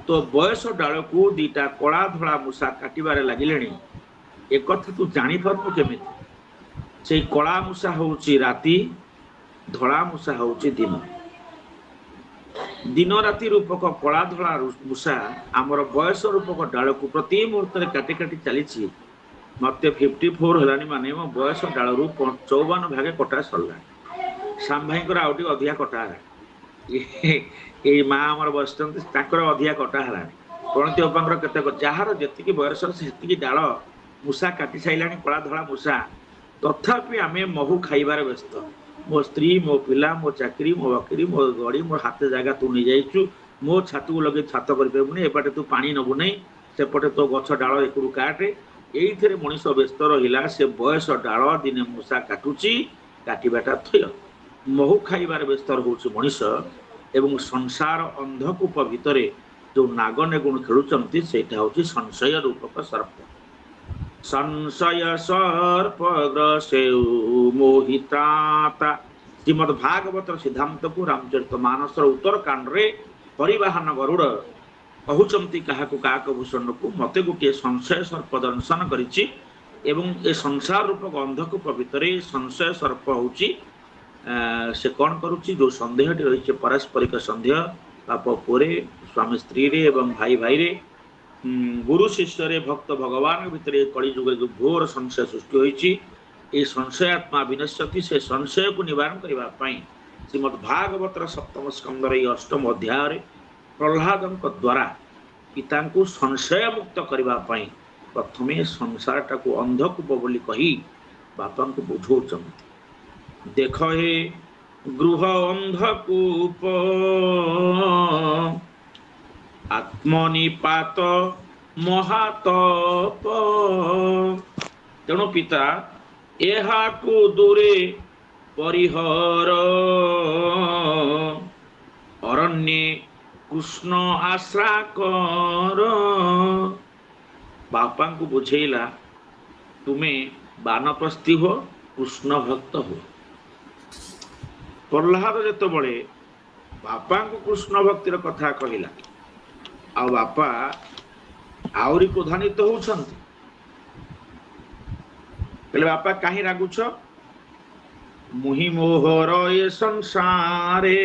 S2: तो बयस डाल को दीटा कला धड़ा मूषा काटबार लगिले एक तू जापरु केमी से कला मूषा हूँ राति धड़ा मूषा हूँ दिन दिन राति रूपक कला धड़ा मूषा आमर बयस रूपक डाल को प्रति मुहूर्त काटी काटी चली मत 54 है माने मो बयस डाल 54 भागे कटा सरला श्याम भाई आउट अधिका कटा ये माँ आमर बस अधिका कटा है प्रणति अपांर केत जार जी बयस से डाल मूषा काटी सारा कला धड़ा मूषा तथापि आम महू खाइबार व्यस्त मो स्त्री मो पिला मो चाकरी मो बकरी मो गड़ी मो हाथ जगह तू नहीं जाइचु मो छात को लगे छात करनी एपटे तू पानी नबु नहीं सेपटे तो गछ डाल एक काटे ये मनीष व्यस्त रहा से बयस डाल दिने मूषा काटुची काटवाटा थय महू खाइबार व्यस्त हूँ मनीष एवं संसार अंधकूप भितर जो नागनेगुण खेलुंट से हूँ संशय रूपक सर्प संशय सर्प ग्रसेउ मोहित्राता। श्रीमद भागवत सिद्धांत को रामचरित मानस उत्तर कांड रे परिवाहन गरुड़ कहउचंती काहाकु काकभूषण को मते गोटे संशय सर्प दंशन करिछि एवं ए संसार रूपक अंधकूप भितर संशय सर्प होउछि से कौन करुच्ची जो सन्देहटी रही पारस्परिक सन्देह बाप पुरे स्वामी स्त्री रे एवं भाई भाई रे गुरु शिष्य रे भक्त भगवान भितर कलिजुग जो घोर संशय सृष्टि होइछि ए संशय आत्मा विनश्यति से संशय को निवारण करने श्रीमद भागवत सप्तम स्कंदर अष्टम अध्याय प्रह्लाद द्वारा पिता को संशय मुक्त करने प्रथमे संसारटा को अंधकूप बोली कही बापा को बुझाऊँ देख हे गृह अंधकूप आत्मनिपात महातप तेणु पिता एहा को दूरे परिहर अरण्ये कृष्ण आश्रा कर बापा को बुझेला तुम्हें ବାନପ୍ରସ୍ଥି ହୁଅ, କୃଷ୍ଣ ଭକ୍ତ ହୁଅ। ପ୍ରହ୍ଲାଦ ଯେତେବେଳେ ବାପାଙ୍କୁ କୃଷ୍ଣ ଭକ୍ତିର କଥା କହିଲା, ଆଉ ବାପା ଆହୁରି କ୍ରୋଧାନ୍ୱିତ ହଉଛନ୍ତି। କହିଲେ ବାପା କାହିଁ ରାଗୁଛ? ମୁହିଁ ମୋହର ଏ ସଂସାରେ,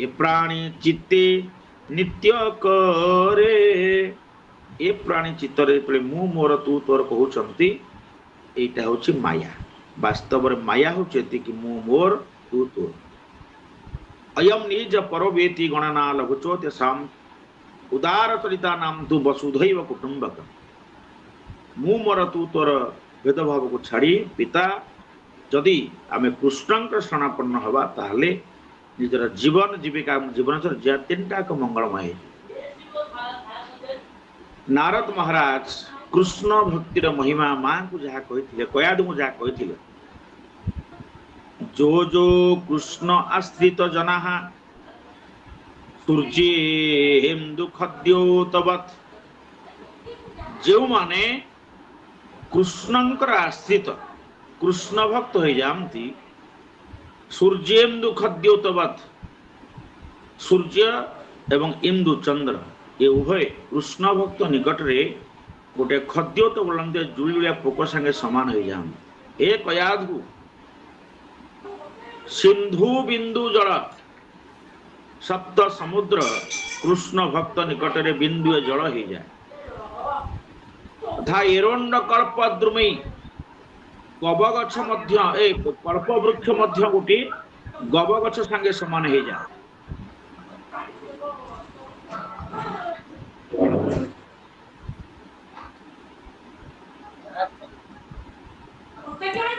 S2: ଏ ପ୍ରାଣୀ ଚିତ୍ତେ ନିତ୍ୟ କରେ। ଏ ପ୍ରାଣୀ ଚିତ୍ତରେ ଯେତେବେଳେ ମୁଁ ମୋର ତୁ ତୋର କହୁଛନ୍ତି, এইটা হচ্ছে মায়া। বাস্তବରେ ମାୟା ହଉଛି ଏତିକି, ମୁଁ ମୋର ତୁ ତୋର। ଅୟମ୍ ନିଜ ପରବେତି ଗଣନା ଲଘୁଚୋ ତେଷାମ୍ ଉଦାର ଚରିତା ନାମ ତୁ ବସୁଧୈବ କୁଟୁମ୍ବକ। ମୁଁ ମୋର ତୁ ତୋର ଭେଦଭାବକୁ ଛାଡ଼ି ପିତା, ଯଦି ଆମେ କୃଷ୍ଣଙ୍କର ଶରଣାପନ୍ନ ହେବା ତାହେଲେ ନିଜର ଜୀବନ ଜୀବିକା ଜୀବନଚର୍ଯ୍ୟା ତିନିଟାକ ମଙ୍ଗଳମୟ। ନାରଦ ମହାରାଜ କୃଷ୍ଣ ଭକ୍ତିର ମହିମା ମାଙ୍କୁ ଯାହା କହିଥିଲେ, କୟାଦୁଙ୍କୁ ଯାହା କହିଥିଲେ, ଯୋ ଯୋ କୃଷ୍ଣ ଆଶ୍ରିତ ଜନାହା ସୂର୍ଯ୍ୟ ହେନ୍ଦୁ ଖଦ୍ୟୋତବତ୍। ଯେଉଁମାନେ କୃଷ୍ଣଙ୍କର ଆଶ୍ରିତ, କୃଷ୍ଣ ଭକ୍ତ ହୋଇଯାଆନ୍ତି, ସୂର୍ଯ୍ୟେନ୍ଦୁ ଖଦ୍ୟୋତବତ୍, ସୂର୍ଯ୍ୟ ଏବଂ ଇନ୍ଦୁ ଚନ୍ଦ୍ର ଏ ଉଭୟ କୃଷ୍ଣ ଭକ୍ତ ନିକଟରେ ଗୋଟେ ଖଦ୍ୟୋତ ବୋଲନ୍ତି ଜୁଳିଗୁଳିଆ ପୋକ ସାଙ୍ଗେ ସମାନ ହୋଇଯାଆନ୍ତି। ଏ କୟାଧୁ ସିନ୍ଧୁ ବିନ୍ଦୁ ଜଳ, ସପ୍ତ ସମୁଦ୍ର କୃଷ୍ଣ ଭକ୍ତ ନିକଟରେ ବିନ୍ଦୁଏ ଜଳ ହେଇଯାଏ। ତଥା ଏରୋଣ୍ଡ କଳ୍ପ ଦ୍ରୁମୀ, ଗବ ଗଛ ମଧ୍ୟ, ଏ କଳ୍ପ ବୃକ୍ଷ ମଧ୍ୟ ଗୋଟିଏ ଗବ ଗଛ ସାଙ୍ଗେ ସମାନ ହେଇଯାଏ।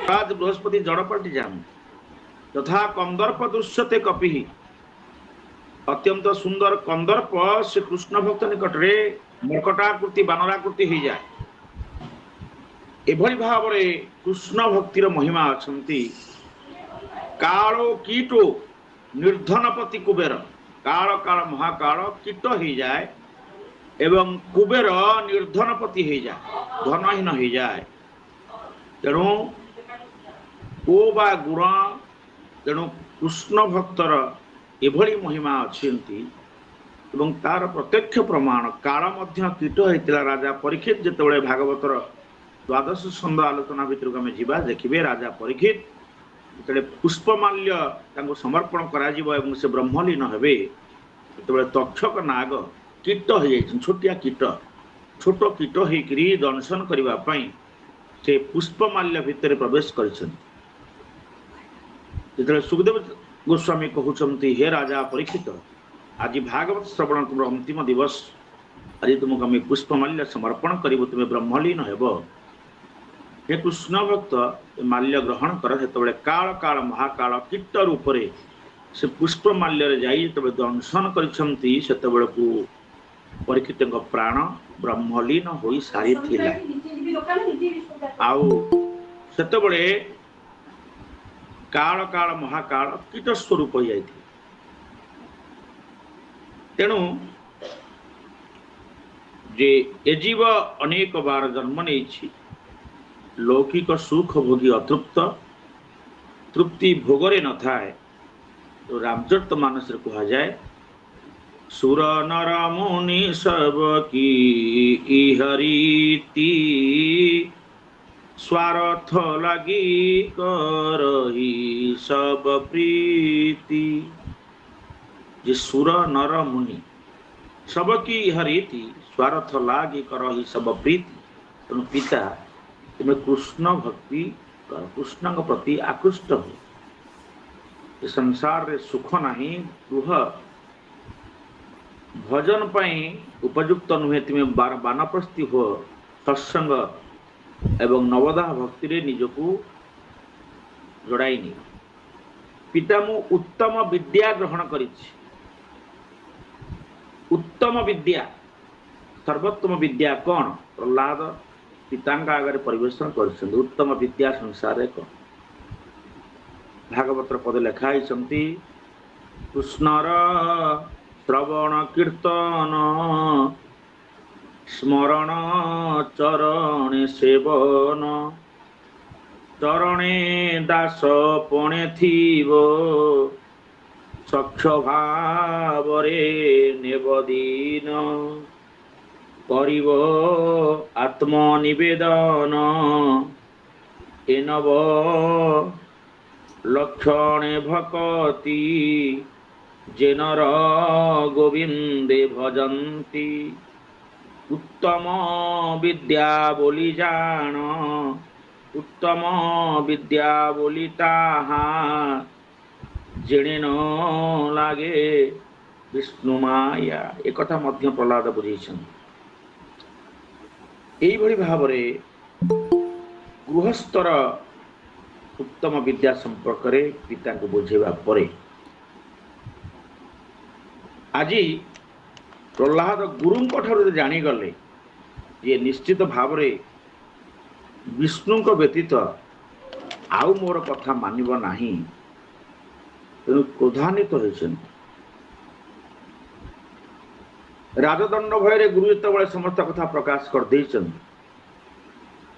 S2: রাজ বৃহস্পতি জড় পাল্টি যান। তথা কন্দর্প দৃশ্যতে কপি, অত্যন্ত সুন্দর কন্দর্প সে কৃষ্ণ ভক্ত নিকটরে মর্কটাকৃতি বানরাকৃতি হয়ে যায়। এভাবে ভাবে কৃষ্ণ ভক্তির মহিমা অছন্তি। কাল কীট নির্ধনপতি কুবের, কাল কাল মহাকাল কীট হয়ে যায় এবং কুবের নির্ধনপতি হয়ে যায়, ধনহীন হয়ে যায়। তেণু ଓ ବା ଗୁଣ, ତେଣୁ କୃଷ୍ଣ ଭକ୍ତର ଏଭଳି ମହିମା ଅଛନ୍ତି ଏବଂ ତାର ପ୍ରତ୍ୟକ୍ଷ ପ୍ରମାଣ କାଳ ମଧ୍ୟ କୀଟ ହେଇଥିଲା। ରାଜା ପରୀକ୍ଷିତ ଯେତେବେଳେ ଭାଗବତର ଦ୍ୱାଦଶ ସ୍କନ୍ଧ ଆଲୋଚନା ଭିତରକୁ ଆମେ ଯିବା, ଦେଖିବେ ରାଜା ପରୀକ୍ଷିତ ଯେତେବେଳେ ପୁଷ୍ପମାଲ୍ୟ ତାଙ୍କୁ ସମର୍ପଣ କରାଯିବ ଏବଂ ସେ ବ୍ରହ୍ମଲୀନ ହେବେ, ସେତେବେଳେ ତକ୍ଷକ ନାଗ କୀଟ ହେଇଯାଇଛନ୍ତି, ଛୋଟିଆ କୀଟ, ଛୋଟ କୀଟ ହେଇକରି ଦଂଶନ କରିବା ପାଇଁ ସେ ପୁଷ୍ପମାଲ୍ୟ ଭିତରେ ପ୍ରବେଶ କରିଛନ୍ତି। ଯେତେବେଳେ ସୁଖଦେବ ଗୋସ୍ୱାମୀ କହୁଛନ୍ତି, ହେ ରାଜା ପରୀକ୍ଷିତ, ଆଜି ଭାଗବତ ଶ୍ରବଣ ତୁମର ଅନ୍ତିମ ଦିବସ, ଆଜି ତୁମକୁ ଆମେ ପୁଷ୍ପମାଲ୍ୟ ସମର୍ପଣ କରିବୁ, ତୁମେ ବ୍ରହ୍ମଲୀନ ହେବ। ହେ କୃଷ୍ଣ ଭକ୍ତ, ଏ ମାଲ୍ୟ ଗ୍ରହଣ କର। ସେତେବେଳେ କାଳ କାଳ ମହାକାଳ କୀଟ ରୂପରେ ସେ ପୁଷ୍ପମାଲ୍ୟରେ ଯାଇ ଯେତେବେଳେ ଦଂଶନ କରିଛନ୍ତି, ସେତେବେଳକୁ ପରୀକ୍ଷିତଙ୍କ ପ୍ରାଣ ବ୍ରହ୍ମଲୀନ ହୋଇ ସାରିଥିଲା। ଆଉ ସେତେବେଳେ କାଳ କାଳ ମହାକାଳ କୀଟ ସ୍ୱରୂପ ହୋଇଯାଇଥିଲା। ତେଣୁ ଯେ ଏ ଜୀବ ଅନେକ ବାର ଜନ୍ମ ନେଇଛି, ଲୌକିକ ସୁଖ ଭୋଗୀ ଅତୃପ୍ତ, ତୃପ୍ତି ଭୋଗରେ ନଥାଏ। ରାମଚରିତ ମାନସରେ କୁହାଯାଏ, ସୁର ନର ମୁନି ସବ କି ହରିତି, ସ୍ୱାର୍ଥ ଲାଗି କରହି ସବ ପ୍ରୀତି। যে সুর নর মুনি সব কি হরিতি, স্বার্থ লাগি করহি সব প্রীতি। তেଣୁ ପିତା ତୁମେ କୃଷ୍ଣ ଭକ୍ତି କର, କୃଷ୍ଣଙ୍କ ପ୍ରତି ଆକୃଷ୍ଟ ହୁଅ। ଏ ସଂସାରରେ ସୁଖ ନାହିଁ, ଗୃହ ଭଜନ ପାଇଁ ଉପଯୁକ୍ତ ନୁହେଁ। ତୁମେ ବାନପ୍ରସ୍ଥି ହୁଅ, ସତ୍ସଙ୍ଗ ଏବଂ ନବଦାହ ଭକ୍ତିରେ ନିଜକୁ ଯୋଡ଼ାଇ ନିଅ। ପିତା, ମୁଁ ଉତ୍ତମ ବିଦ୍ୟା ଗ୍ରହଣ କରିଛି। ଉତ୍ତମ ବିଦ୍ୟା, ସର୍ବୋତ୍ତମ ବିଦ୍ୟା କ'ଣ? ପ୍ରହ୍ଲାଦ ପିତାଙ୍କ ଆଗରେ ପରିବେଷଣ କରିଛନ୍ତି। ଉତ୍ତମ ବିଦ୍ୟା ସଂସାରରେ କ'ଣ? ଭାଗବତର ପଦ ଲେଖା ହେଇଛନ୍ତି, କୃଷ୍ଣର ଶ୍ରବଣ କୀର୍ତ୍ତନ स्मरण चरणे सेवन चरणे दास पणे थिबो सक्ष भावरे निवेदन करिब आत्मनिवेदन एनव लक्षणे भक्ति जेनर गोविंदे भजन्ति उत्तम विद्या बोली जान उत्तम विद्या बोली ताहा जेणे न लागे विष्णु माया एक कथा मध्य प्रहलाद बुझेछन। एई भली भावरे गृहस्थर उत्तम विद्या संपर्क रे पिता को बुझेबा परे आज प्रहलाद गुरु ठार जानी गले ये निश्चित भावरे विष्णु व्यतीत आउ मोर कथा मानिब नाही तेणु क्रोधान्वित होइछन। राजदंड भय गुरु जिते समस्त कथा प्रकाश कर देइछन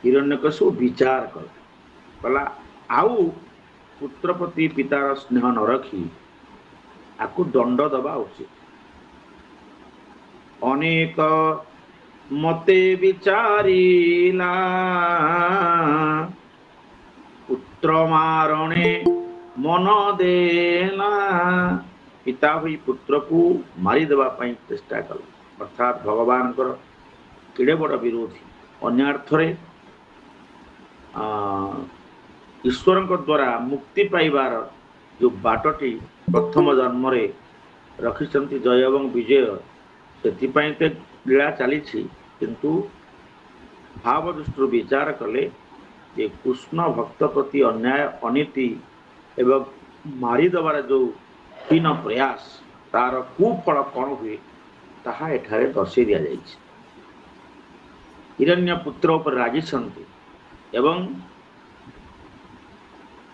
S2: हिरण्यकशिपु विचार कला आउ पुत्र प्रति पितार स्नेह न रखी आकु दंड दबा उचित। अनेक मते विचारिला पुत्र मारणे मन देला पिता हुई पुत्र को मारी देवा पई चेष्टा कल अर्थात भगवान केड़े बड़ विरोधी अन्य अर्थरे ईश्वर द्वारा मुक्ति पाइबार जो बाटटी प्रथम जन्म रे रखिछंती जय एवं विजय सेतिपाई ते लीला चली किंतु भाव दृष्टि विचार कले जे कृष्ण भक्त प्रति अन्याय अनीति एवं मारिदेवार जो हीन प्रयास तार कुफल कौन हुए ताहा एठारे दर्शे दिया जाइछि। हिरण्य पुत्र उपर राजी छंती एवं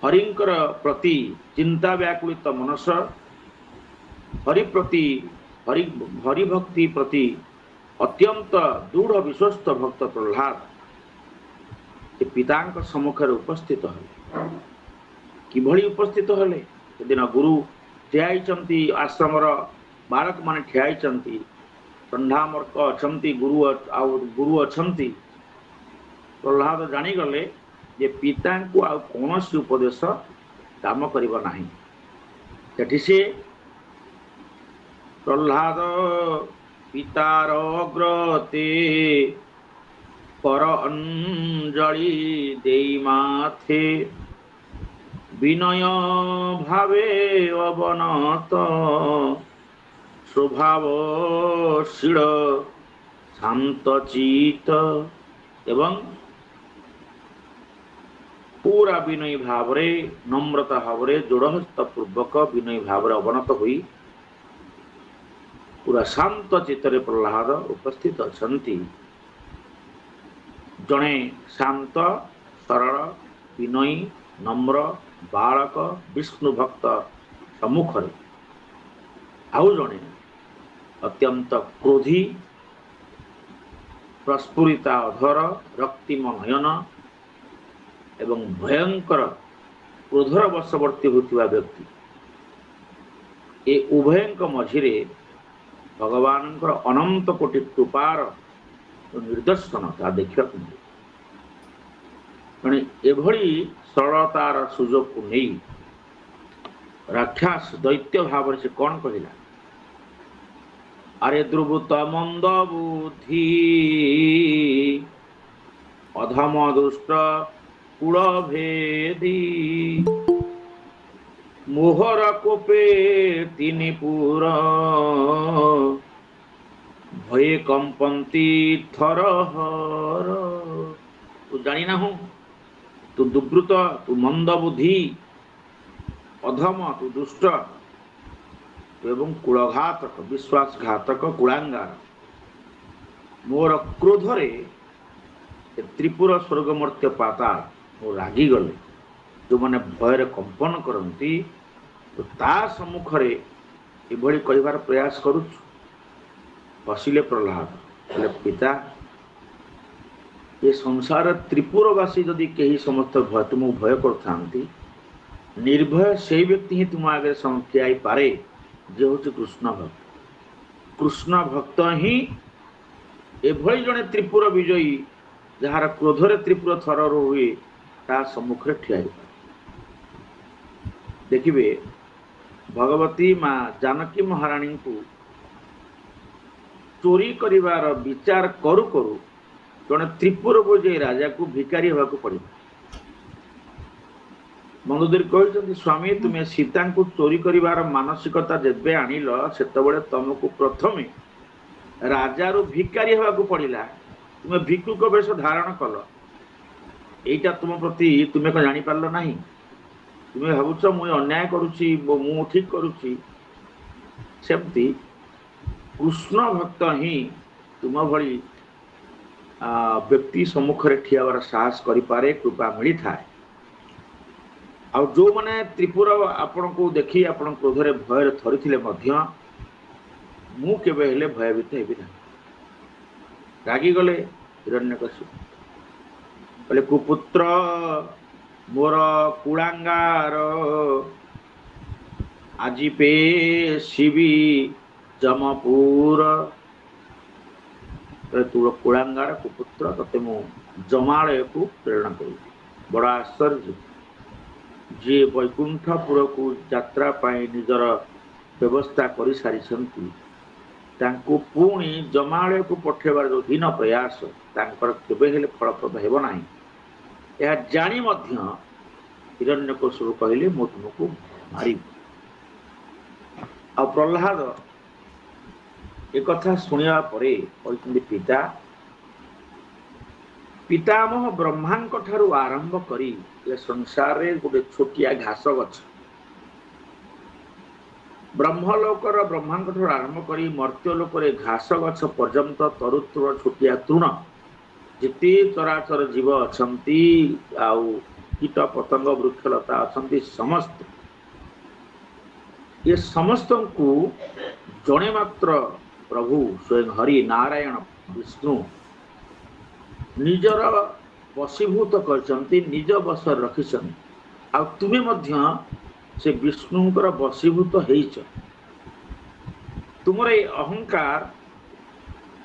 S2: हरिंकर प्रति चिंता व्याकुलित मनस हरि प्रति हरि भक्ति प्रति अत्यंत दृढ़ विश्वस्त भक्त प्रहलाद पिता सम्मुखें उपस्थित हले किभली उपस्थित हले सेदिन गुरु ठियाइचंती आश्रमर बालक माने ठियाइचंती चंडामर्क अछंती गुरु अछंती प्रहलाद जानीगले जे पिता को आ कौनसी उपदेश काम करिब नाही सेठी से प्रहलाद पितार अग्रते कर अंजलि देई माथे विनय भावे अवनत स्वभावशील शांत चित एवं पूरा विनय भावरे नम्रता भावरे जोड़हस्त पूर्वक विनय भावरे अवनत हुई पूरा शांत चित्तरे प्रहलाद उपस्थित अछंती। जड़े शांत सरल विनयी नम्र बालक विष्णु भक्त सम्मुख आउ जड़े अत्यंत क्रोधी प्रस्फुरिता अधर रक्तिम नयन एवं भयंकर क्रोधर वशवर्ती होता व्यक्ति ए उभयंक मझिरे भगवान अनंत कोटि कृपार निर्दर्शन ता देखा मिले एभली सरलतार सुजोग को नहीं राक्षस दैत्य भाव से कौन कहला अरे द्रुवृत मंद बुद्धि अधम दुष्ट कुल भेदी मोहर कोपे तिनि पुर भये कंपंती थर हर तू जानी ना हूँ तू दुर्वृत तू मंद बुद्धि अधम तू दुष्ट एवं कुलघातक विश्वासघातक कुलांगार मोर क्रोधरे त्रिपुर स्वर्गमर्त्य पाताल मो रागी गले जो मैंने भयर कंपन करती तो ता सम्मुख एभली कहबार प्रयास करुछु हसिले प्रहलाद बोले पिता ये संसार त्रिपुरवासी जदि कहीं समस्त भय तुमको भय कर निर्भय से व्यक्ति ही तुम आगे ठिया पारे जे हूँ कृष्ण भक्त। कृष्ण भक्त ही एभली जड़े त्रिपुर विजयी जार क्रोधरे त्रिपुर थर हुए ता सम्मुख ठिया देखिए भगवती माँ जानकी महाराणी को चोरी करिवार विचार करू करू जड़े त्रिपुर विजयी राजा को भिकारी होगा पड़ा। मंदोदरी कहते स्वामी तुम्हें सीता को चोरी करिवार मानसिकता जेबे आनिल सेतबेले तुमको प्रथमे राजा रू भिकारी होगा पड़ा। तुम्हें भिक्षुक वेश धारण कल एटा तुम प्रति तुम्हें कौन जानी पारल ना तुम्हें भावुच मुझे अन्याय करुच्ची मु ठीक करुच्ची सेमती कृष्ण भक्त ही तुम भली व्यक्ति सम्मुख ठियाबार साहस करें कृपा मिली थाए। आ जो मैंने त्रिपुर आपण को देखी आपण क्रोधरे भय थरी मु केबे हेले भयभीत हेबी ना रागी गले हिरण्यकशिपु बोले कुपुत्र मोर कुलांगार आजी पे शिवी जमपुर तू कुलांगार कुपुत्र तते मु जमालय को प्रेरणा करी बड़ा आश्चर्य जे वैकुंठपुर को यात्रा पाई निजर व्यवस्था कर सारी तांको पुणी जमालय को पठेबार जो हीन प्रयास केबे हेले फलप्रद हेब नाही यह जानी मध्य हिरण्यकशिपु कहले मु तुमको मारी। आ प्रह्लाद एक कथा सुनिया परे पिता पितामह ब्रह्मांक ठारू आरंभ करी ये संसार रे गोटे छोटिया घास गछ ब्रह्मलोकर ब्रह्मांक ठारू आरंभ करी मर्त्यलोक घास गछ पर्यंत तरुतुर छोटिया तृण जिते चराचर जीव अछंती आउ कीट पतंग वृक्षलता अछंती समस्त ये समस्त को जड़े मात्र प्रभु स्वयं हरि नारायण विष्णु निजर वशीभूत करचंती निज बस रखिछन आ तुमे मध्य से विष्णुंकर वशीभूत हेइछ। तुमर ए अहंकार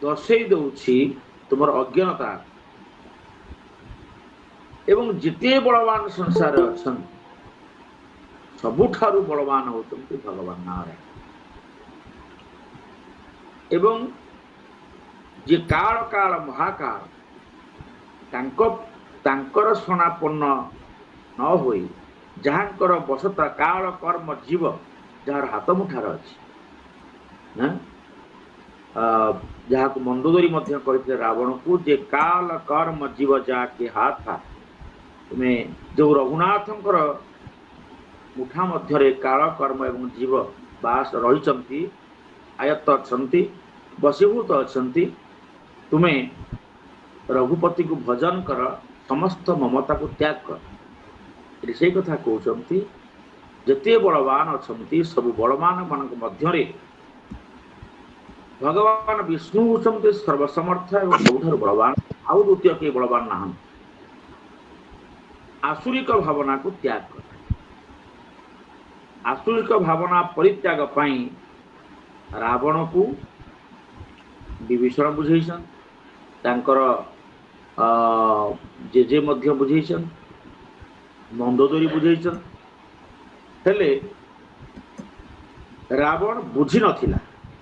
S2: दर्शई दउछि तुमर अज्ञानता एवं जिते बलवान संसार अछन सबुठारु बलवान होचंती भगवान नारायण एवं जे काल काल महाकाल तांकर सनापन्न न होई जहाँकर बसता काल कर्म जीव जार हाथ मुठार अच्छी जहाँ को मंदोदरी कहते रावण को जे काल कर्म जीव जाके हाथ था तुम्हें जो रघुनाथंकर मुठा मध्य काल कर्म एवं जीव बास रही आयत्त अच्छी वशीभूत अच्छी तुम्हें रघुपति को भजन कर समस्त ममता को त्याग कर से कथा कहते जते बलवान अच्छा सब बलवान मान मध्य भगवान विष्णु होती सर्वसमर्थ एवं सबुठ बलवान आउ द्वितीय के बलवान ना आसुरिक भावना को त्याग कर आसुरिक भावना परित्याग पाई रावण को विभीषण बुझेसन तांकर जेजे मध्य बुझेसन मंदोदरी बुझेसन हेले रावण बुझी नथिला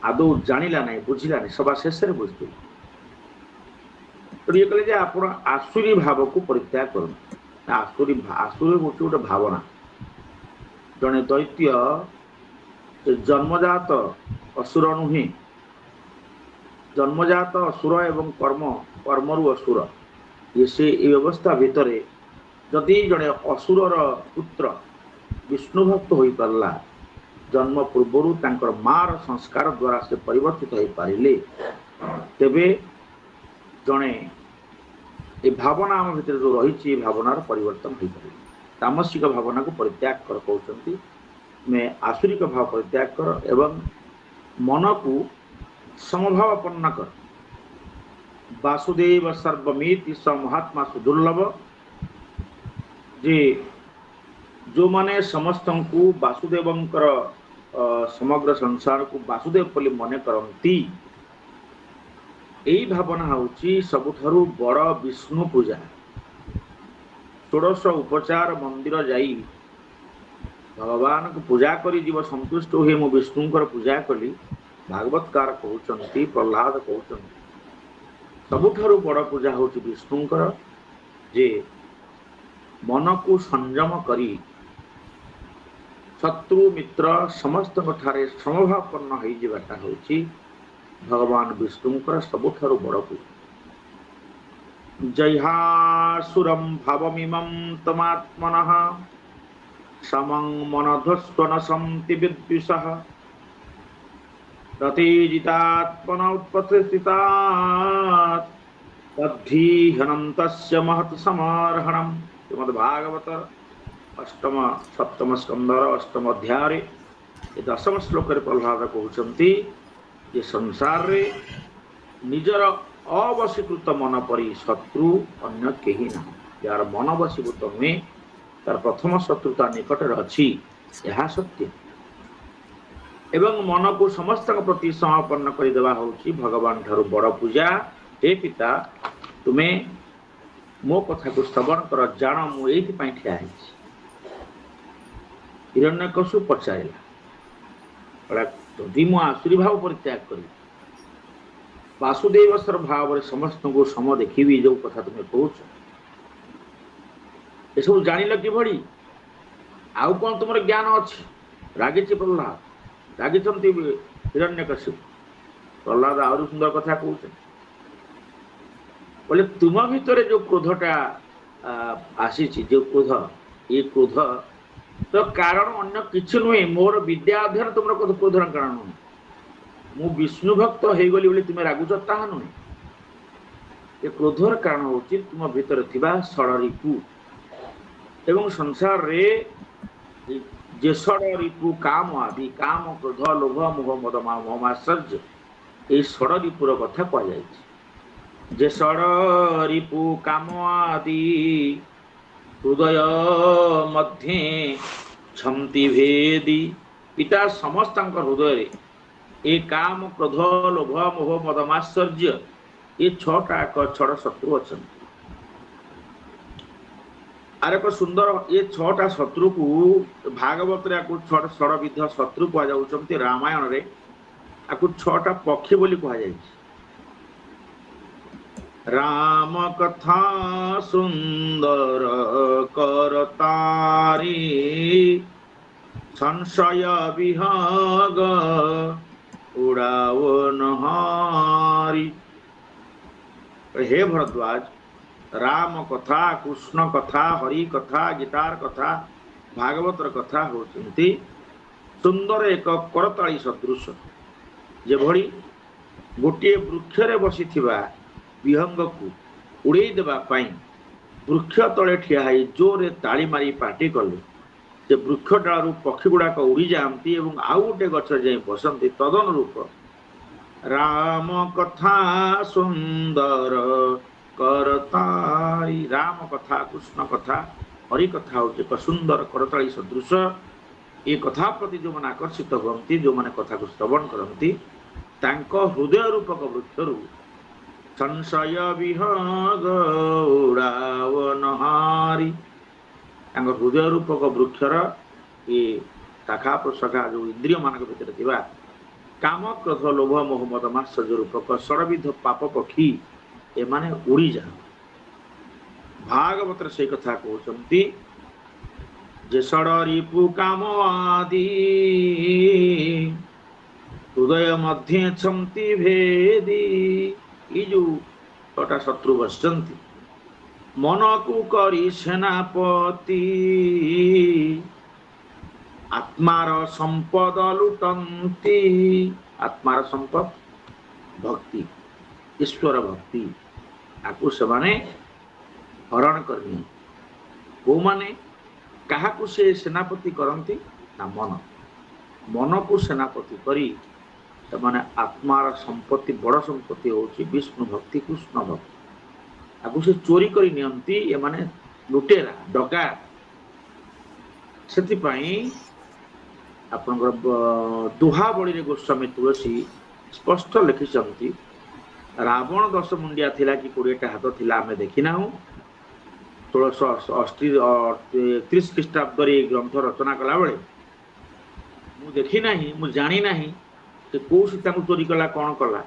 S2: आदौ जानिला नहीं बुझिला नहीं सभा शेष में बुझे तो ये कहले आप आसुरी भाव को परित्याग कर आसुरी आसुरी गोटे गोटे भावना जड़े दैत्य जन्मजात असुर नुहे जन्मजात असुर एवं कर्म कर्मरु असुर ये से व्यवस्था भितर जदि जड़े असुरर पुत्र विष्णु भक्त हो पारला जन्म पूर्वर तांकर मार संस्कार द्वारा से परिवर्तित हो पारे तेबे जड़े ये भावना आम भीतर जो रही भावनार परिवर्तन हो पारे तामसिक भावना को परित्याग कर कहते मैं आसुरिक भाव परित्याग कर एवं मन को समभावापन्न कर वासुदेव सर्वमिति स महात्मा सुदुर्लभ जे जो माने समस्त को वासुदेवंकर समग्र संसार को वासुदेव बोली मन करती यही भावना होची सबुठारु बड़ विष्णु पूजा। षोडश उपचार मंदिर जाई भगवान को पूजा करी जीव संतुष्ट हुए मु विष्णुंकर पूजा कली भागवतकार कहउचंती प्रहलाद कहउचंती सबुठारु बड़ पूजा होची विष्णुंकर जे मन को संयम करी शत्रु मित्र समस्त ठारे समभावपन्न हो जाता होची भगवान विष्णुंकर सबुठारु बड़ पूजा। जयहासुरं भावमिमं तमात्मनः समं मनध्वस्त्वन संति विद्विषः रतिजितात्मन उत्पत्तिस्थितात् तद्धीहनन्तस्य महत् समार्हणम्। श्रीमद्भागवत अष्टम सप्तम स्कंदर अष्टम अध्याय दशम श्लोक प्रहलाद कहते ये संसार रे निजर अवशीकृत मन परी शत्रु अन्य केही ना यार मन वशीभूत हुए तार प्रथम शत्रुता निकट अच्छी यह सत्य एवं मन को समस्त प्रति समर्पण करदेवा हूँ भगवान ठारू बड़ पूजा। हे पिता तुम्हें मो कथा को श्रवण कर जान मुझे ठिया हिरण्यकशु पचारा जदि मु आसुरी भाव परित्याग करी वासुदेवस्वर भाव समस्त को सम देखी जो कथा तुम्हें कौच ये सब जानिल कि आउ कौन तुम ज्ञान अच्छी रागी प्रहलाद रागी हिरण्यकशु प्रहलाद आहरी सुंदर कथा कहते बोले तुम भितर जो क्रोधटा आसी जो क्रोध ये क्रोध तो कारण अन्य किछु नुहे मोर विद्या अध्ययन तुम क्रोधर कारण नुहे मु विष्णु भक्त हो गली बोली तुम रागुच ताहा नुहे ये क्रोधर कारण हूँ तुम भितर थिबा षडरिपु एवं संसार रे जे षडरिपु काम आदि काम क्रोध लोभ मोह मद मात्सर्य ये षडरिपुर कथा कह जे षडरिपु काम आदि हृदय मध्य क्षमति भेदी पिता समस्त हृदय ए काम क्रोध लोभ मोह मद मात्सर्य ये छटा छड़ शत्रु अच्छा आर एक सुंदर ये छटा शत्रु को भागवत षड़ विध शत्रु कहुँच रामायण रे आपको छटा पक्षी बोली कहुई राम कथा सुंदर करतारी संशय विहग उड़ाव नहारी। हे भरद्वाज राम कथा कृष्ण कथा हरि कथा गीतार कथा भागवतर कथा होती सुंदर एक करताली सदृश जेभली गोटे वृक्षरे बसी विहंग को उड़े देवाई वृक्ष तले ठिया जोरे ताली मारी पार्टी कले से वृक्ष डालू पक्षी गुड़ाक उड़ी जाती आउ गोटे गच जाए बसती तदनुरूप राम कथा सुंदर करतारी राम कथा कृष्ण कथा हरि कथा हूँ एक सुंदर करताली सदृश ये कथा प्रति जो मैंने आकर्षित हुए जो मैंने कथा को श्रवण करती हृदय रूपक वृक्षरु संशय विहग उड़ावनहारी हृदय रूपक वृक्षर ये शाखा प्रशाखा जो इंद्रिय मान भर थिबा काम क्रोध लोभ मोह मद मात्सर्य रूपक षडविध पाप पक्षी ए माने उड़ी जा भागवत से कथा कहते जे षडरिपु काम आदि हृदय मध्य क्षमति भेदी ये जो छटा शत्रु बसचंती मन को करी सेनापति आत्मार संपद लुटंती आत्मार संपद भक्ति ईश्वर भक्ति आपको से हरण करनी को माने क्या से सेनापति करती ना मन मन को सेनापति करी माने आत्मार संपत्ति बड़ संपत्ति होची विष्णु भक्ति कृष्ण भक्ति आगु से चोरी करी नियंती ये माने लुटेरा डकायत से आपनकर दुहावली रे गोस्वामी तुलसी स्पष्ट लिखिसंती रावण 10 मुंडिया थिला कि 20 टा हाथ थिला आमे देखिना 1630 ख्रीष्टाब्द रे ग्रंथ रचना कला बेले मु देखि नाही मु जानि नाही से को सीता को चोरी कला कौन कला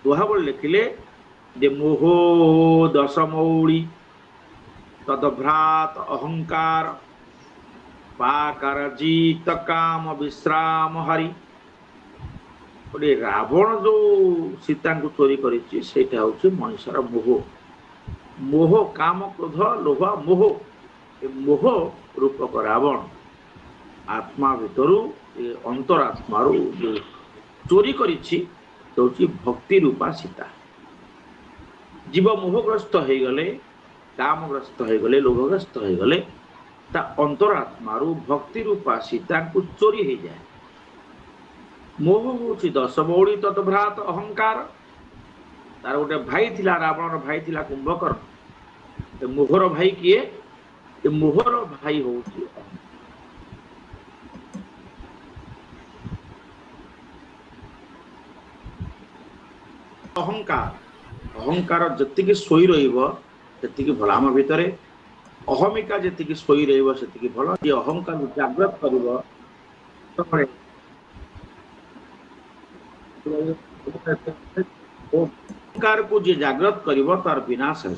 S2: दुहावली लिखिले जे मोह 10 मौली तदभ्रात अहंकार पाकर जीत काम विश्राम हरि बोले रावण जो सीता को चोरी करिछि सेटा होछि मनुष्यर मोह मोह काम क्रोध लोभ मोह ए मोह रूपक रावण आत्मा भितरु ए अंतरात्मा रो जो चोरी करिछि होछि भक्ति रूपा सीता जीव मोहग्रस्त हो गले कामग्रस्त हो गले लोभग्रस्त हो गले ता अंतरात्मा भक्ति रूपा सीता को चोरी हो जाए मोह होची 10 मौली तदभ्रात अहंकार तार गोटे भाई थिला रावण भाई थिला कुंभकर्ण मोहर भाई किए मोहर भाई होची अहंकार अहंकार जतिक सोई रहिबो सेतिक भला आम भितरे अहमिका जतिक सोई रहिबो सेतिक भला ये अहंकार जागृत करिवो अहंकार को जे जागृत करिवो तार विनाश है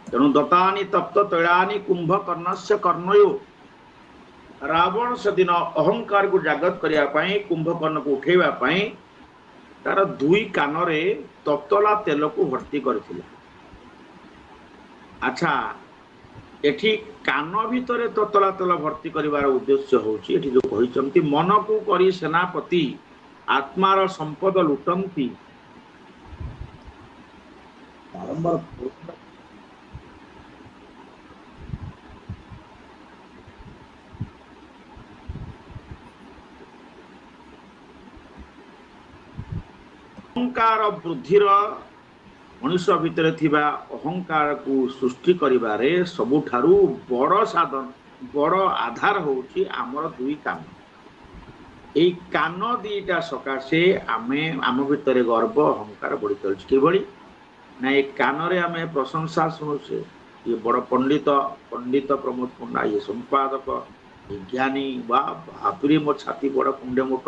S2: तेणु दत्तानि तप्त तैलानि कुंभकर्णस्य कर्णयो रावण सेदिन अहंकार को जागृत करिया पई कुंभकर्ण को उठेबा पई तार दुई कान रे तप्तला तेल को भर्ती करथिला अच्छा एठी कान भितरे तप्तला तेल भर्ती करिवार उद्देश्य होची एठी जो कहिसंती मन को करी सेनापति आत्मार संपद लुटंती बारंबार अहंकार वृद्धिर मनुष्य भितर थिबा अहंकार को सृष्टि करिबारे सबुठारु बड़ साधन बड़ आधार होची आमर दुई कान एई कान दीटा सकाशे आमे आम भितर गर्व अहंकार बढ़ी चलछि किभଳି ना ए कान रे आमे प्रशंसा सुनुछे ये बड़ पंडित पंडित प्रमोद पंडा ये संपादक ज्ञानी बा बापरे मो छाती बड़ कुंडे मोट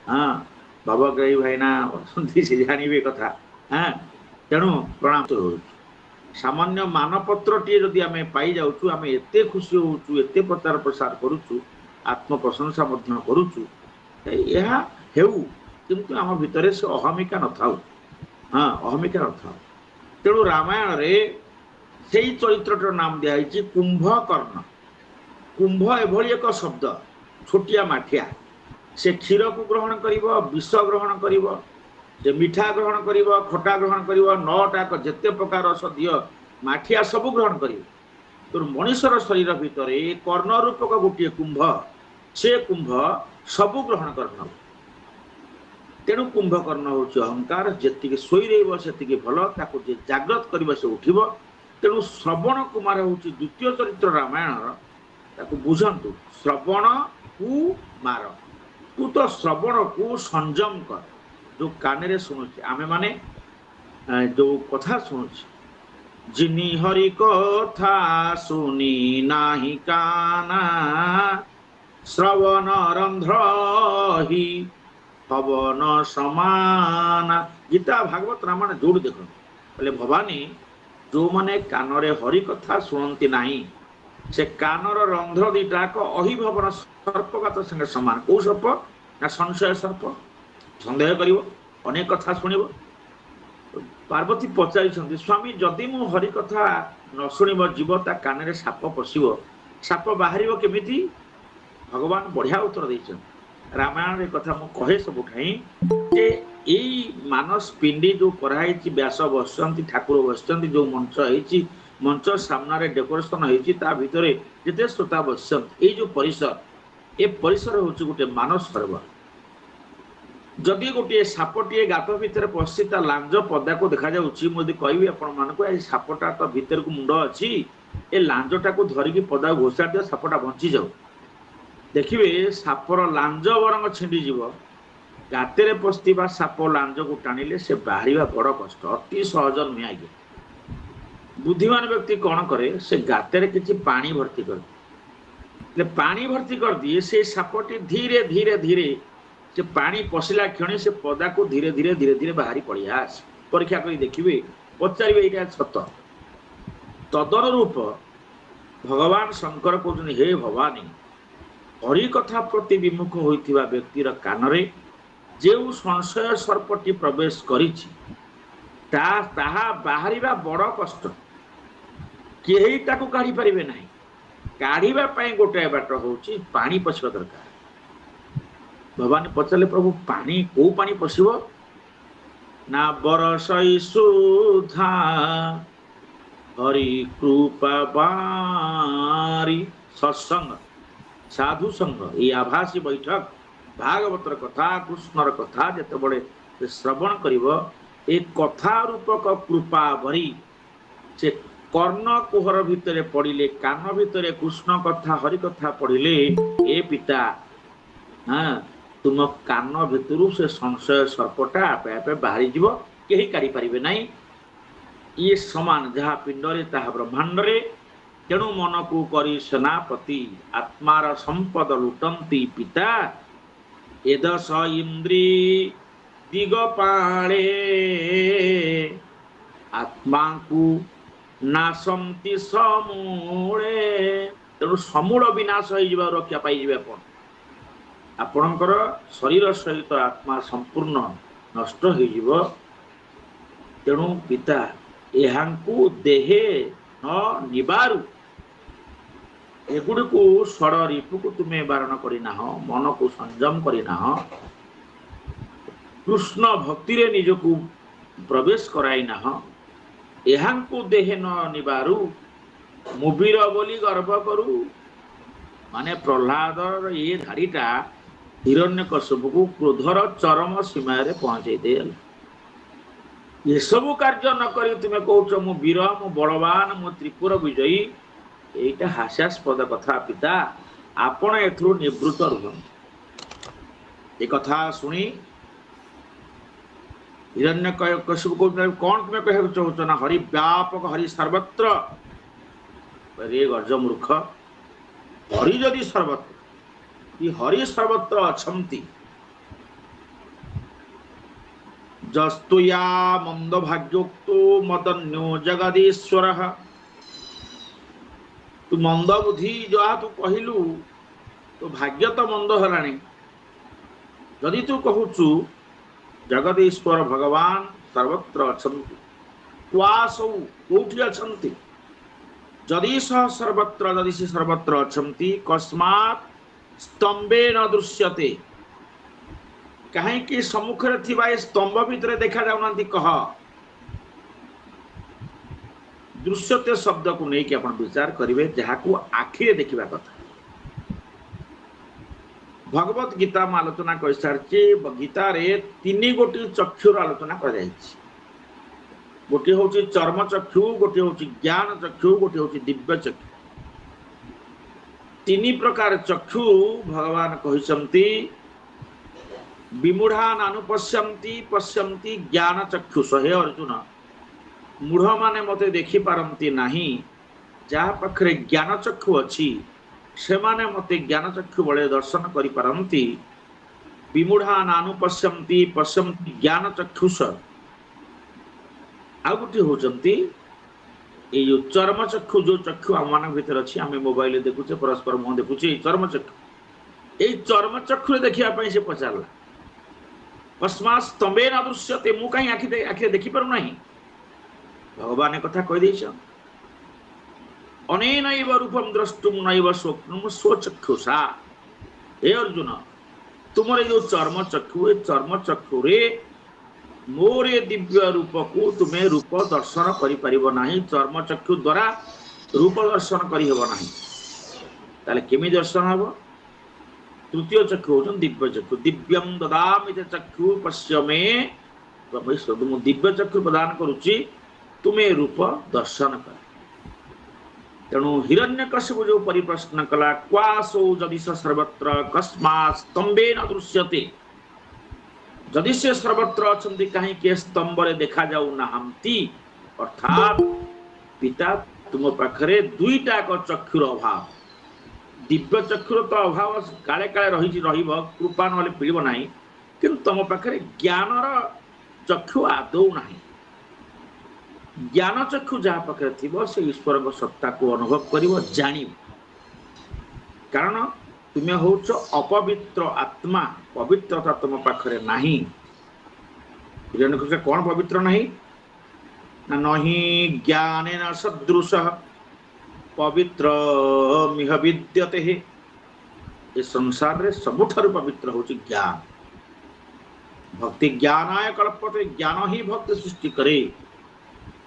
S2: हाँ बाबा गई भाईना से जानवे कथा हाँ तेणु प्रणाम तो सामान्य मानपत्र टी जदि आम पाई जाऊँ आम एत खुशी होचु एत प्रचार प्रसार करुचु आत्म प्रशंसा करुचु यह हेउ किंतु आम भितर से अहमिका न थाउ हाँ अहमिका न थाउ तेणु रामायण रे सेई चरित्रटर नाम दिया कुंभकर्ण कुंभ एभली एक शब्द छोटिया माठिया से क्षीर को ग्रहण करिवो विष ग्रहण करिवो जे मिठा ग्रहण करिवो खटा ग्रहण करिवो 9टा जेते प्रकार रस दियो माठिया सब ग्रहण करिवो तो मनुष्यर शरीर भितर कर्ण रूपक गोटे कुंभ से कुंभ सब ग्रहण करन तेणु कुंभकर्ण होची अहंकार जेतिके सोई रहइबो सेतिके भल ताको जे जागृत करिबो से उठिबो तेणु श्रवण कुमार होची द्वितीय चरित्र रामायण ताको बुझंतु श्रवण कुमार तू तो श्रवण को संयम कर जो कान शुणुचे आमे माने जो कथा शुणुचे जिनी हरि कथा सुनी नाही काना श्रवण रंध्र ही पवन समान गीता भागवत रामायण जोड़ देख बोले भवानी जो माने कान हरि कथा शुणती नाही से कानर रंध्र दीटाक अहिभवन सर्पघात संगे समान कौ सर्प ना संशय सर्प सन्देह करिवो अनेक कथा शुणिबो पार्वती पचारि स्वामी जदि मु हरि कथा न शुणिबो जीव ता कान रे साप पशिबो साप बाहरिबो केमिति भगवान बढ़िया उत्तर दैछन रामायण रे कथा मु कहे सब ठाई जे एई मानस पिंडी जो कराइछि व्यास बसंती ठाकुर बसंती जो मंच हेछि मंच सामने डेकोरेशन होती भितर जिते श्रोता बसंत ये जो परिसर ए परिसर हूँ गोटे मानस सरोवर जदि गोटे सापटे गात भितर पशि ता लांज पदा को देखा जाउछि मोदी कहबी आपण मानको ए सापटा तो भीतर को मुंड अछि ए लांजटा को धरिकी पदा घोषा दियो सापटा बंची जाऊ देखिबे सापर लांज बरंग छिंडी जीव गातेरे पस्तिबा साप लांज को टाणिले से बाहरिबा बड़ कष्ट अति सहज नुहे आगे बुद्धिमान व्यक्ति कौन करे से गातेरे किछि पानी भर्ती कर पानी भर्ती कर दिए से सापटी धीरे धीरे धीरे से पानी पशिला क्षण से पदा को धीरे धीरे धीरे धीरे बाहरी पड़िया परीक्षा कर देखिए पचारे यहाँ सत तदनुरूप भगवान शंकर कहते हे भवानी हरि कथा प्रति विमुख होइथिबा व्यक्तिर कानरे जेउ संशय सर्पटी प्रवेश करिछि ताहा बाहरिबा बड़ कष्ट केही ताकू काढ़ी परिबे नाही काढ़ीबा पई गोटे बाट होउछि पानी पछिबा दरकार भगवान पचारे प्रभु पानी को पानी पशिबो ना बरसई सुधा हरि कृपा बारी सत्संग साधु संग ये आभासी बैठक भागवतर कथा कृष्णर कथा जिते बड़े श्रवण करिवो ए कथा रूपक कृपा भरी से कर्ण कुहर भितरे पड़िले कान भितरे कृष्ण कथा हरि कथा पड़िले ए पिता हाँ तुम कान भितरु से संशय सर्पटा आपे आपे बाहरी जीव केही काढ़ी पारिबे नाही ये समान जहाँ पिंडरे ताहा ब्रह्मांडरे तेणु मन को करी सेनापति आत्मार संपद लुटंती पिता एदस इंद्री दिगपाळे आत्मा को नासंती समूले तेणु समूल विनाश हो रक्षा पाई आपणकर शरीर सहित आत्मा संपूर्ण नष्ट हो तेणु पिता यहांकु देहे न निबारु एगुड़ को षड़ रिपु को तुम्हें बारण करना मन को संयम करना कृष्ण भक्ति रे निज को प्रवेश कराइना यहांकु देहे न निबारु मुबीर बोली गर्व करू माने प्रहलाद ये धाड़ीटा हिरण्यकश्यप को क्रोधर चरम सीमा रे पहुंचे दे ये सब कार्य न करी तुम्हें कौच मु वीर मु बलवान मु त्रिपुर विजयी एटा हास्यास्पद कथा पिता आपण एथु निवृत्त रुहन ए कथा सुनी हिरण्यकश्यप को कौन तुम्हें कह चाहूच ना हरि व्यापक हरि सर्वत्र रे गर्ज मूर्ख हरि जदि सर्वत्र हरि सर्वत्र अछंती जस्तुया मंद भाग्योक्तो मदन्यो जगदीश्वर तू मंद बुद्धि जहा तू कहलु तो भाग्य तो मंद हलाणी जदि तू कहूचु जगदीश्वर भगवान सर्वत्र अछंती क्वासौ कोठी अछंती जदि सह सर्वत्र जदि से सर्वत्र अछंती कस्मात् स्तंभे न दृश्यते कहीं सम्मुखें थिबा स्तंभ भितर देखा जाऊना कह दृश्यते शब्द को लेकिन आप विचार करेंगे जहाँ को आखिरे देखा कथा भगवत गीता में आलोचना कर सारी गीता रे 3 गोटी चक्षुर आलोचना कर गोटे हूँ चर्म चक्षु गोटे हूँ ज्ञान चक्षु गोटे हूँ दिव्य चक्षु 3 प्रकार चक्षु भगवान कहते विमूढ़ा नानुपश्यन्ति पश्यन्ति ज्ञान चक्षुष हे अर्जुन मूढ़ माने मते देखि पारंती नाही जहा पाखरे ज्ञान चक्षु अछि से माने मते ज्ञान चक्षु बळे दर्शन करि पारंती विमूढ़ा नानुपश्यन्ति पश्यन्ति ज्ञान चक्षुष आ गुटी होचंती ए जो चर्म चक्षु जो चक्षु आम मान भीतर अछि आमे मोबाइल देखुचे परस्पर मुह देखुचे चर्म चक्षु ए चर्म चक्षु देखिया पई से पचारला कस्मात् स्तंभे न दृश्यते मु कहीं आखिरे देखि पारु नाही भगवान कथा कह देछ अनेनैव रूपम द्रष्टुम नैव स्वप्नम स्वचक्षुषा हे अर्जुन तुमरे जो चर्म चक्षु रे मोरे दिव्य रूप को तुम्हें रूप दर्शन करि परिबो नाही चर्म चक्षु द्वारा रूप दर्शन करि हेबो नाही ताले केमि दर्शन हबो तृतीय चक्षु होचन दिव्य चक्षु दिव्यम ददामि ते चक्षु पश्य मे परमेश्वर तुम दिव्य चक्षु प्रदान करुच्ची तुम्हें रूप दर्शन कर तेणु हिरण्यकशिपु जो परिप्रश्न कला क्वासो जदि सर्वत्र कस्मा स्तंभे न दृश्यते जदि से सर्वत्र अछंती कहीं के स्तंभ रे देखा जाऊ नाहंती अर्थात पिता तुम पाखरे दुईटा को चक्षुर अभाव दिव्य चक्षुर तो अभाव काले काले रही कृपा ना मिल ना कि तुम पाखे ज्ञानर चक्षु आदौ ना ज्ञान चक्षु जहाँ पाखे थी से ईश्वर सत्ता को अनुभव कर जान कारण तुम्हें होच अपवित्र आत्मा पवित्रता तुम पाखे ना कौन पवित्र नहीं ना नहीं ज्ञान न सदृश पवित्र मिह विद्यते ये संसार रे सबुठारु पवित्र होची ज्ञान भक्ति ज्ञानाय कल्पते ज्ञान ही भक्ति सृष्टि करे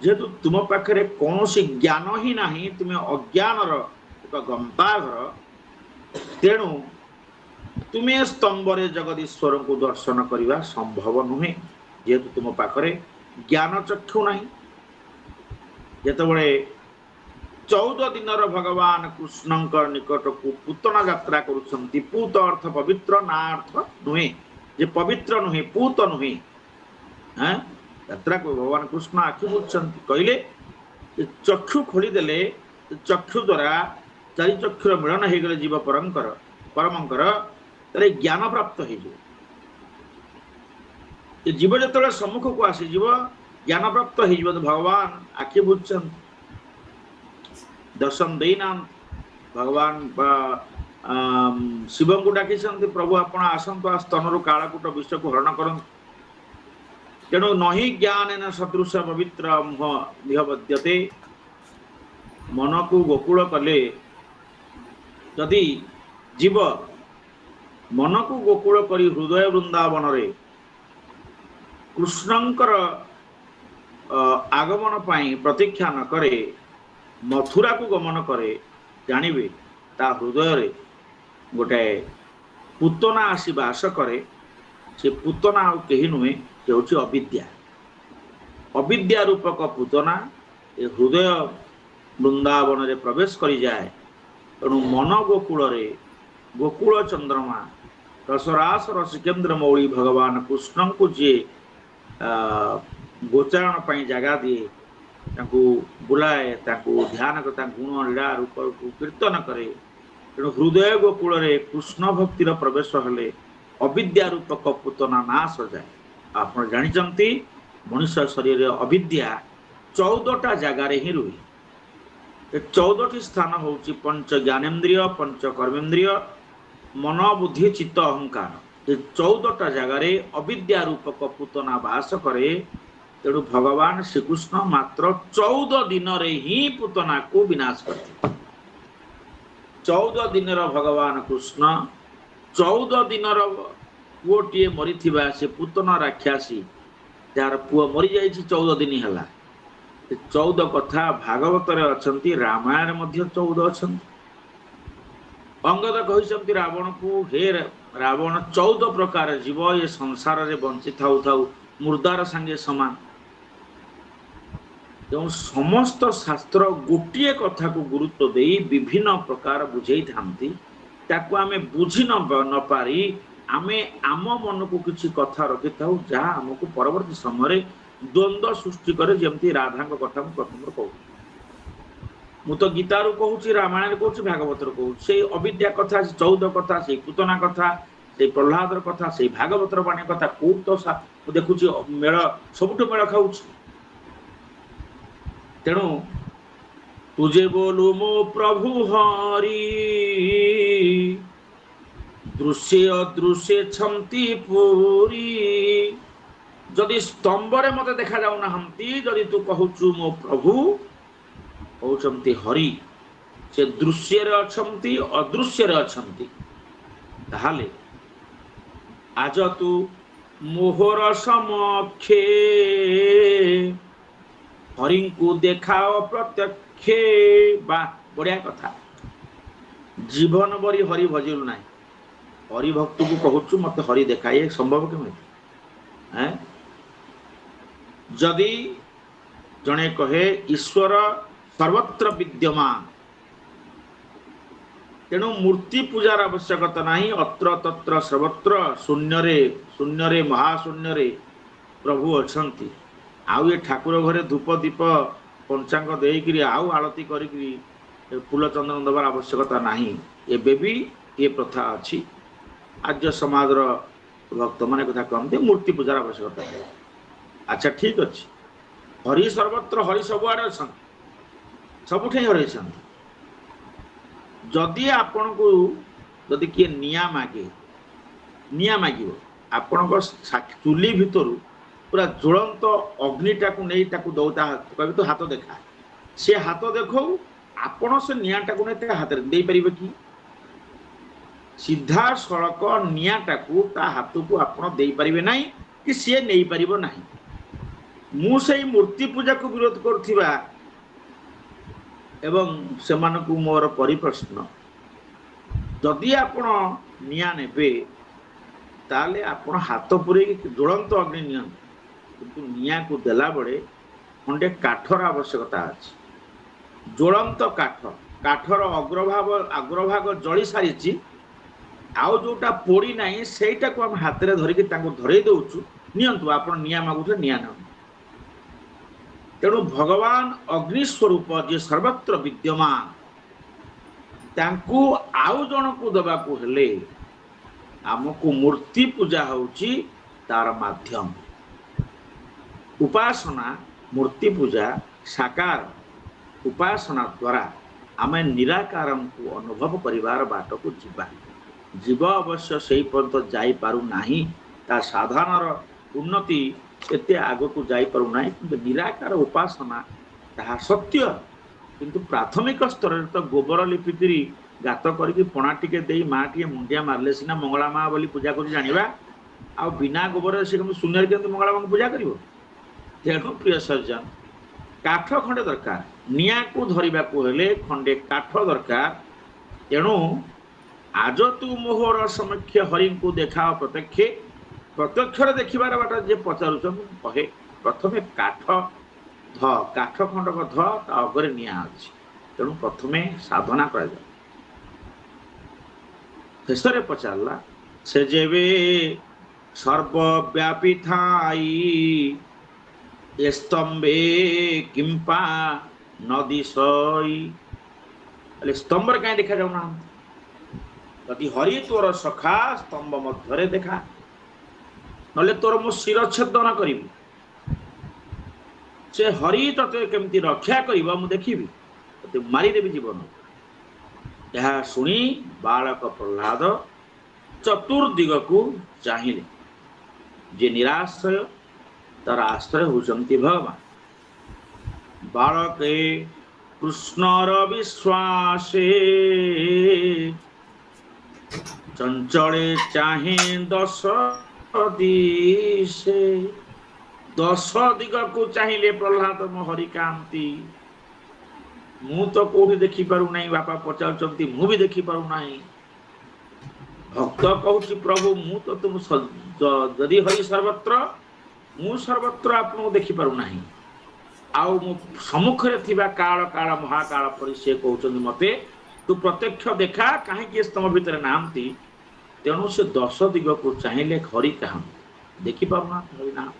S2: जेहेतु तुम पाखे कौन ज्ञान ही नहीं तुम्हें अज्ञानर एक गंताघर तेणु तुम्हें स्तंभ रे जगदीश्वर को दर्शन करने संभव नुहे जेहेतु तुम पाखे ज्ञान चक्षु नहीं जेतबळे 14 दिन भगवान कृष्ण निकट को पूतना यात्रा करुछंती पूत अर्थ पवित्र ना अर्थ नुहे जे पवित्र नुहे पूत नुहे हाँ यात्रा को भगवान कृष्ण आखि बुझुछंती कहले चक्षु खोली देले चक्षु द्वारा चारि चक्षुर मिलन हो गले जीव परमंकर तरे ज्ञान प्राप्त हो जीव जो सम्मुख को आसीज ज्ञान प्राप्त हो भगवान आखि बुझुछंती दर्शन देना भगवान शिव को डाकी प्रभु आपण आसतु आ स्तन कालकूट विश्व को हरण कर तेणु नही ज्ञान न सदृश पवित्र निहबद्यते मन को गोकुल कले जदि जीव मन को गोकुल करी हृदय वृंदावन रे कृष्णंकर आगमन पाई प्रतीक्षा न करे मथुरा को गमन करे जानिबे ता हृदय रे गोटे पूतना आसी बास करे से पूतना आ कहीं नुहे से हूँ अविद्या अविद्या रूपक पूतना ए हृदय वृंदावन रे प्रवेश करी जाए तेणु मन गोकुल रे गोकुल चंद्रमा रसरास रसिकेन्द्र मौली भगवान कृष्ण को जी गोचारण पाई जगह दिए बुलाए ध्यान करता गुण लीला रूप को कीर्तन करे तेणु हृदय गोकुल रे कृष्ण भक्तिर प्रवेश हेले अविद्या रूपक पूतना नाश जाए आप जानते मनुष्य शरीर अविद्या 14टा जगार ही रुहे 14टी स्थान हूँ पंच ज्ञानेन्द्रिय पंच कर्मेन्द्रिय मन बुद्धि चित्त अहंकार 14टा जगार अविद्या रूपक पूतना बास करे तेणु भगवान श्रीकृष्ण मात्र 14 दिन रे ही पूतना को विनाश करते 14 दिन भगवान कृष्ण 14 दिन पुओटे मरी से पूतना राक्षसी जार पुओ मरी जाइए 14 दिन है 14 कथा भागवत अच्छा रामायण 14 अच्छा अंगद कहते रावण को हे रावण 14 प्रकार जीव ये संसार रे बंची थाउ थाउ मुर्दार संगे समान जो समस्त शास्त्र गोटे कथा को गुरुत्व दे विभिन्न प्रकार बुझे ताकू आमे बुझी न पारी आमे आम मन को किसी कथा रखि था जहाँ आमको परवर्ती समय द्वंद्व सृष्टि करे जमती राधा कथा प्रथम कहूँ मु तो गीतार कहूँ रामायण कहूँ भागवत कहूँ से अविद्या कथा 14 कथा से पूतना कथा से प्रहलादर कथा से भागवतर बाणी कथा कौ तो देखुची मेल सबुठ मेल खाऊ तेणु तुझे बोलू मो प्रभु हरि दृश्य अदृश्य छंती पूरी जदि स्तंभ रे मते देखा जाऊ नाहंती जदि तू कहूचु मो प्रभु होचंती हरि से दृश्य रे अछंती अदृश्य रे अछंती ताहाले आज तू मोहर समक्षे हरि को देखाओ प्रत्यक्षे बा बढ़िया कथा जीवन बरी हरि भजिलु ना हरि भक्त को कहूँ मत हरि देखा, ये संभव केमी? जदि जड़े कहे ईश्वर सर्वत्र विद्यमान, तेणु मूर्ति पूजार आवश्यकता नहीं। अत्र तत्र सर्वत्र शून्य महाशून्य प्रभु अछंती। आउ ये ठाकुर घरे धूप दीप पंचांग देकरी आउ आरती करी फूल चंदन देवार आवश्यकता नहीं। एबे भी ये प्रथा अच्छी। आज समाज भक्त मान कथा कहते मूर्ति पूजार आवश्यकता है। अच्छा ठीक अच्छे, हरि सर्वत्र, हरि सबुआड़े अच्छा, सबुठे हरि। जदि आपण को जदि किए निया मागे आपण चुली भितर पूरा ज्वलंत अग्निटा को नहीं दौता कह तो हाथ देखा, से हाथ देखो आपण से निआटा को नहीं हाथ दे पारे कि? सीधा सड़क निआटा को ता हाथ को आपण दे पारे नहीं कि सी नहीं पारिबो नहीं। मु से मूर्ति पूजा को विरोध करथिबा एवं सेमानकु मोर परिप्रश्न, जदि आपण निया नेबे ताले आपण हाथ पुरे ज्वलंत अग्नि नियन, किंतु निया को देला बड़े खंडे काठर आवश्यकता अछि। ज्वलंत काठर अग्रभाग जली सारी, आउ जोटा पोड़ी नहीं सेटा को हम हाथ रे धरिक धरई दउछु, नियंतु आपण निया मागुथे निया न। तेणु भगवान अग्नि स्वरूप जे सर्वत्र विद्यमान, तांकु आउ जन को दबा को हेले आमको मूर्ति पूजा होची तार माध्यम। उपासना मूर्ति पूजा साकार उपासना द्वारा आमे निराकार को अनुभव करिवार बाट को जीव अवश्य से पर्यंत जाई पारु नाही। ता साधनार उन्नति एते आग को जाई पारु नाही, किंतु निराकार उपासना ताहा सत्य। किंतु प्राथमिक स्तर तो गोबर लिपिकरी गात करके पणा टिके देई माँ टे मुंडिया मारले सिना मंगला माँ बोली पूजा कर जानिबा। आ बिना गोबर से शून्य के मंगला माँ पूजा करिवो। तेणु प्रिय सज्जन, काठ खंडे दरकार, निया को धरिबा को हेले खंडे काठ दरकार। तेणु आज तू मोहर समक्ष हरि को देखा प्रत्यक्ष देखिबार बाट जे पचारुछ कहे प्रथमे काठ खंडक अगरे निया अछि। तेणु प्रथमे साधना करा जाय। शेषरे पचारला से जेबे सर्वव्यापी थाई स्तंभे किंपा नदी सई। स्तंभ कहीं देखा जाऊना, यदि हरि तोर सखा स्तंभ मध्य देखा, नले तोर मो शिर छेदन करी से हरि तते केमती रक्षा करिबा मु देखिबी, तते मारी देबी जीवन। यह सुनी बालक प्रहलाद चतुर्दिग को चाहिए। जे निराश्रय तार आश्रय होचंती भगवान। बालके कृष्णर विश्वासे चंचले चाहे दश दिशे। दश दिग को चाहिए प्रहलाद हरि कांति। मु तो कोठी देखि पारु नहीं, बापा पचारुचंती मु भी देखि पारु नहीं। भक्त कहूची प्रभु मु तो तुम जदि हरि सर्वत्र, मु सर्वत्र आपको देखि पारु नहीं। आउ मु सम्मुखरे थिबा काल काल महाकाल परि से कहउचंती मते तू प्रत्यक्ष देखा काहे स्तंभ भितर नामती। तेणु से दश दिग को चाहिए हरि कहा देखि पारुना हरि नाम,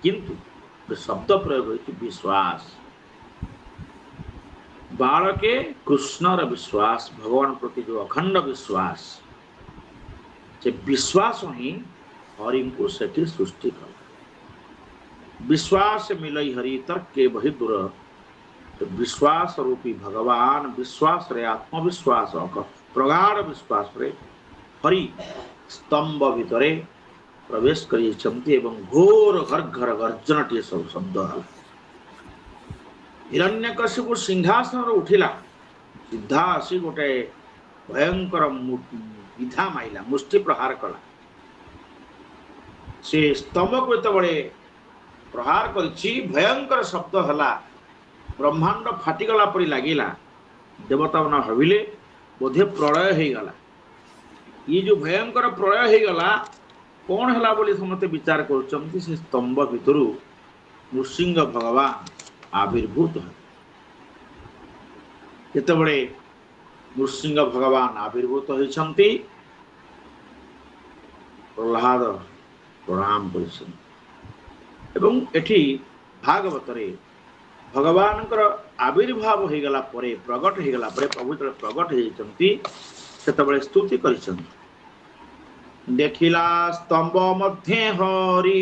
S2: किंतु शब्द प्रयोग होती विश्वास। बालके कृष्णर विश्वास, भगवान प्रति जो अखंड विश्वास, से विश्वास ही हरि को सेठी सृष्टि कर। विश्वास मिलई हरि तर्क के बहि दूर। तो विश्वास रूपी भगवान विश्वास रे आत्मविश्वास प्रगाढ़ विश्वास रे हरि स्तंभ भितरे प्रवेश करिसेंती एवं घोर घर गर्जन टी सब शब्द हल। हिरण्यकशिपु सिंहासन उठिला, सीधा आसी गोटे भयंकर विधा माइला, मुष्टि प्रहार कला। से स्तंभ को एतबळे प्रहार करछि, भयंकर शब्द हला, ब्रह्मांड फाटिगला परि लागिला। देवता मन भाविले बोधे प्रलय हो गला। ये जो भयंकर प्रलय हो गला कौन है बोली समस्त विचार कर स्तंभ भितर नृसिंह भगवान आविर्भूत है केतबळे नृसिंह भगवान आविर्भूत होती प्रहलाद प्रणाम कर भागवत भगवान आविर्भाव हो गला प्रगट हो गला प्रभु जो प्रगट होते स्तुति कर देखिला स्तंभ मध्य हरि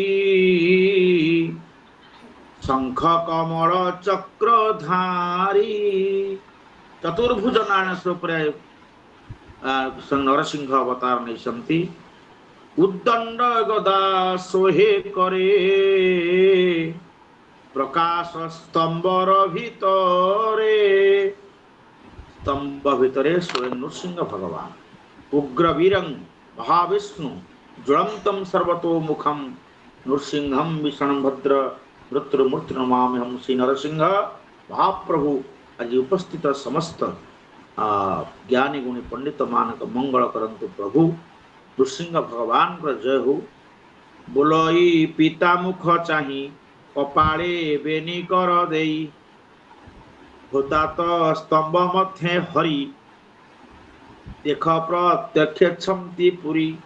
S2: शंख कमल चक्रधारी चतुर्भुज नारायण स्वरूप नरसिंह अवतार नहीं उद्दंड गदा सोहे करे प्रकाश स्तंभर भितरे स्तंभ भितरे स्वयं नृसिंह भगवान उग्र वीरं महाविष्णु ज्वलंतम सर्वतोमुखम नृसिंहम विष्णु भद्र मृत्युमूर्ति नमाम्यहम श्री नरसिंह महाप्रभु आज उपस्थित समस्त ज्ञानी गुणी पंडित मानक मंगल करंतु प्रभु नृसिंह भगवान का जय हो बोलई पिता मुख चाही कपाळे बेनी कर देई होता तो स्तंभ मध्य हरि देख प्रत्यक्ष पुरी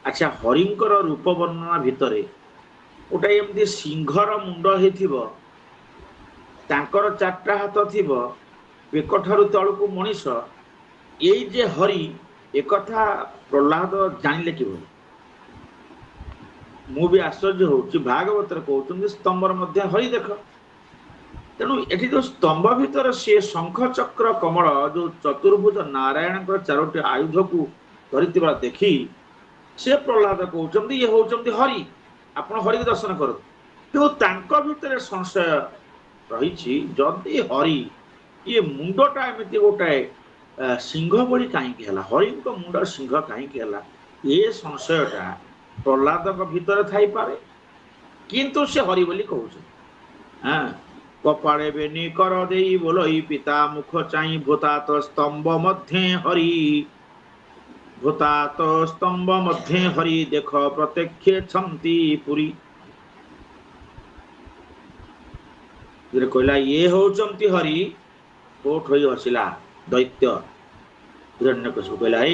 S2: अच्छा हरिंकर रूप वर्णना भितर गोटे एमती सिंहर मुंड हो चार्टा हाथ थी बेक ठारू तलू मनीष ये हरि एक प्रहलाद जानिले कि मु भी आश्चर्य होची भागवत कहते स्तंभर मध्य हरि देख तेणु ये जो स्तंभ भितर सी शंख चक्र कमल जो चतुर्भुज नारायण चारोटी आयुध को धरी देखी से प्रहलाद कहते ये होती हरि आप हरि को दर्शन कर भितर संशय रही जदि हरि ये मुंडटा एमती गोटाए सिंह भली कहीं हरि मुंड सिंह कहीं ये संशयटा प्रहलाद भितर थी पारे किंतु से हरि बोली कहूँ कपाळे बेनी कर देई बोलई पिता मुख चाई भूतात स्तंभ मध्य हरि भूतात स्तंभ मध्य हरि देख प्रत्यक्ष पुरी कहला ये होचंती हरि कोठ होई हसिला दैत्य हिरण्यकशिपु कहला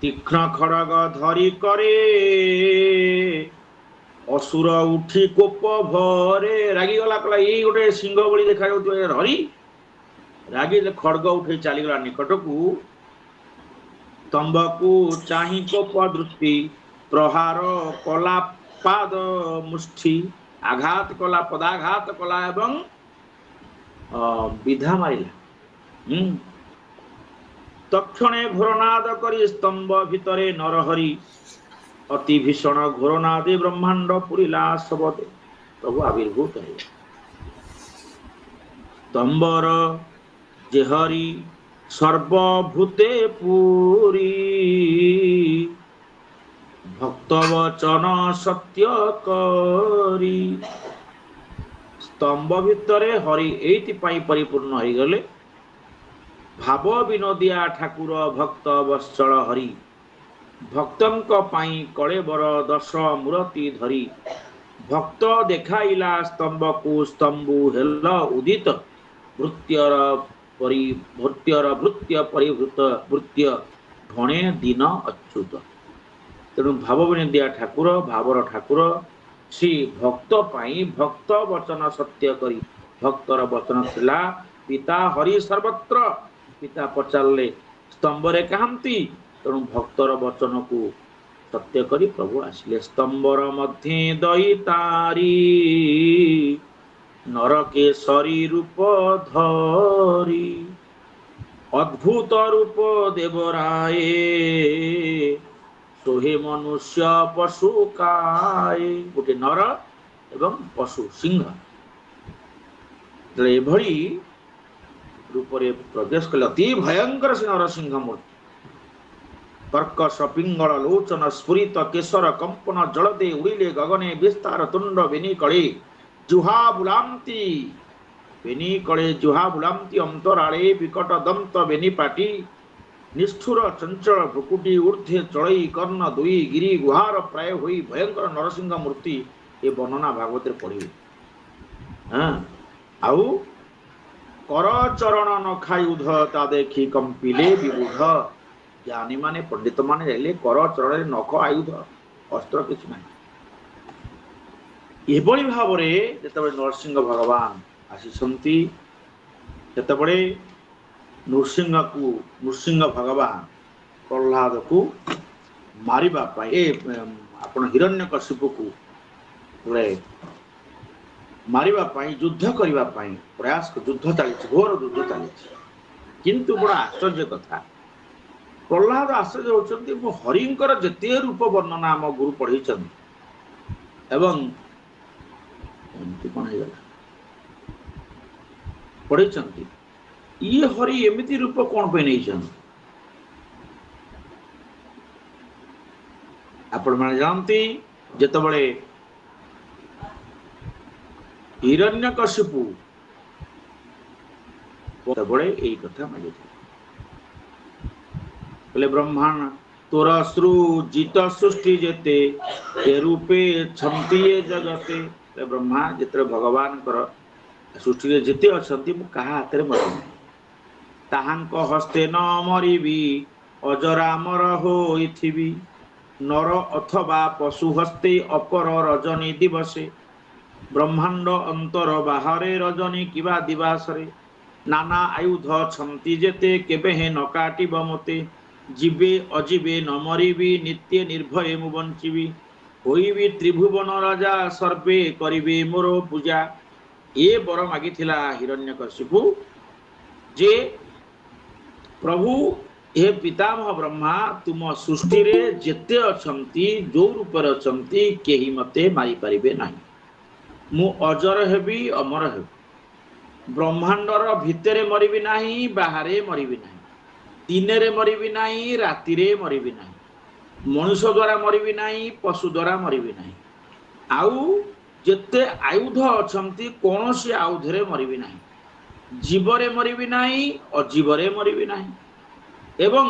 S2: तीक्ष्ण खड़ग धरी करे असुर उठी कोप भरे रागी गला कहला ये गोटे सिंह भली देखा हरि रागी खड़ग उठे चलीगला निकट को स्तंभ को चाही कोप दृष्टि प्रहार कला पाद मुष्टि आघात कला पदाघात कला एवं विधा मारिला तक्षणे घोरनाद करी स्तंभ भितरे नरहरि अति भीषण घोरनादे ब्रह्मांड पुरीला सबदे प्रभु आविर्भूत है स्तंभर जे हरि सर्वभूते पूरी भक्त वचन सत्य करी स्तंभ भितरे हरि एति परिपूर्ण हो गले भाव विनोदिया ठाकुर भक्त वत्सल हरि भक्तंक पाई कलेबर दश मूर्ति धरी भक्त देखाइला स्तंभ को स्तंभु हेल उदित भृत्यर भृत्य परिभृत भृत्य घणे दिन अच्युत तेणु भाव विनोदिया ठाकुर भावर ठाकुर श्री भक्त पाई भक्त वचन सत्य करी भक्तर वचन थिला पिता हरि सर्वत्र पिता पचारे स्तंभरे कहती तेणु भक्तर वचन को सत्य करी प्रभु आसिले स्तंभर मध्य दईतारी नरकेशरी रूप धरी अद्भुत रूप देवराय सोहे मनुष्य पशु काय गोटे नर एवं पशु सिंह एभली रूपरे प्रवेश कले अति भयंकर से नरसिंह मूर्ति कर्कश पिंगल लोचन स्फुरित केशर कंपन जलदे उड़िले गगने विस्तार तुंड बेनी कळे जुहा बुलांती बेनी कळे जुहा बुलांती अंतराळे विकट दंत बेनी पाटी निष्ठुर चंचल भ्रुकुटी ऊर्ध्वे चढ़ई कर्ण दुई गिरी गुहार प्राय हुई भयंकर नरसिंह मूर्ति ये वर्णना भागवत पढ़े। हाँ आउ कर चरण न खाई उध ता देखी कंपिले विबुध। ज्ञानी माने पंडित माने जाइले कर चरण नख आयुध अस्त्र किछ ना। एभली भाव में जिते नरसिंह भगवान आसीचंती सेतबे नृसिंह भगवान प्रहलाद को मारिबा पाए आपण हिरण्यकशिपु को मारिबा पाई युद्ध करिबा पाई प्रयास युद्ध चली घोर युद्ध चली। किंतु बड़ा आश्चर्य कथा प्रहलाद आश्चर्य होचंती मो हरिंकर जते रूप वर्णना आम गुरु पढ़ी एवं एमती कौन है पढ़ी ये हरि एमती रूप कौन पे नहीं आपण माने जानती जेतबळे हिरण्यकशिपु तबळे एई कथा मागे बोले ब्रह्मांड तोर सृजित सृष्टि जेते ए रूपे छंती ए जगते। ब्रह्मा जेते भगवान कर सृष्टि रे जेते अछंती मु कहा हाथ रे मरन ताहांक हस्ते न मरिबी अजरामर होइथिबी नर अथवा पशु हस्ते अपर रजनी दिवसे ब्रह्मांड अंतर बाहरे रजनी किबा दिवासरे नाना आयुध छंती जेते केबे हे न काटिब मते जीवे अजीवे न मरिबी नित्य निर्भय मु बंचिबी होइबी त्रिभुवन राजा सर्वे करिबे मोर पूजा। ये बर मागिथिला हिरण्यकशिपु जे प्रभु हे पितामह ब्रह्मा तुम सृष्टि रे जेते अछंती जो रूप रे अछंती केही मते मारी परिबे नाही मु अजर हेबी अमर हेबी ब्रह्मांडर भितरे मरिबी नाही बाहरे मरिबी नाही दिने रे मरिबी नाही राति रे मरिबी नाही मनुष्य द्वारा मरिबी नाही पशु द्वारा मरिबी नाही आउ जेते आयुध अछंती कोनोसी आयुध रे मरिबी नाही जीवरे मरिबी नाही अजीवरे मरिबी नाही एवं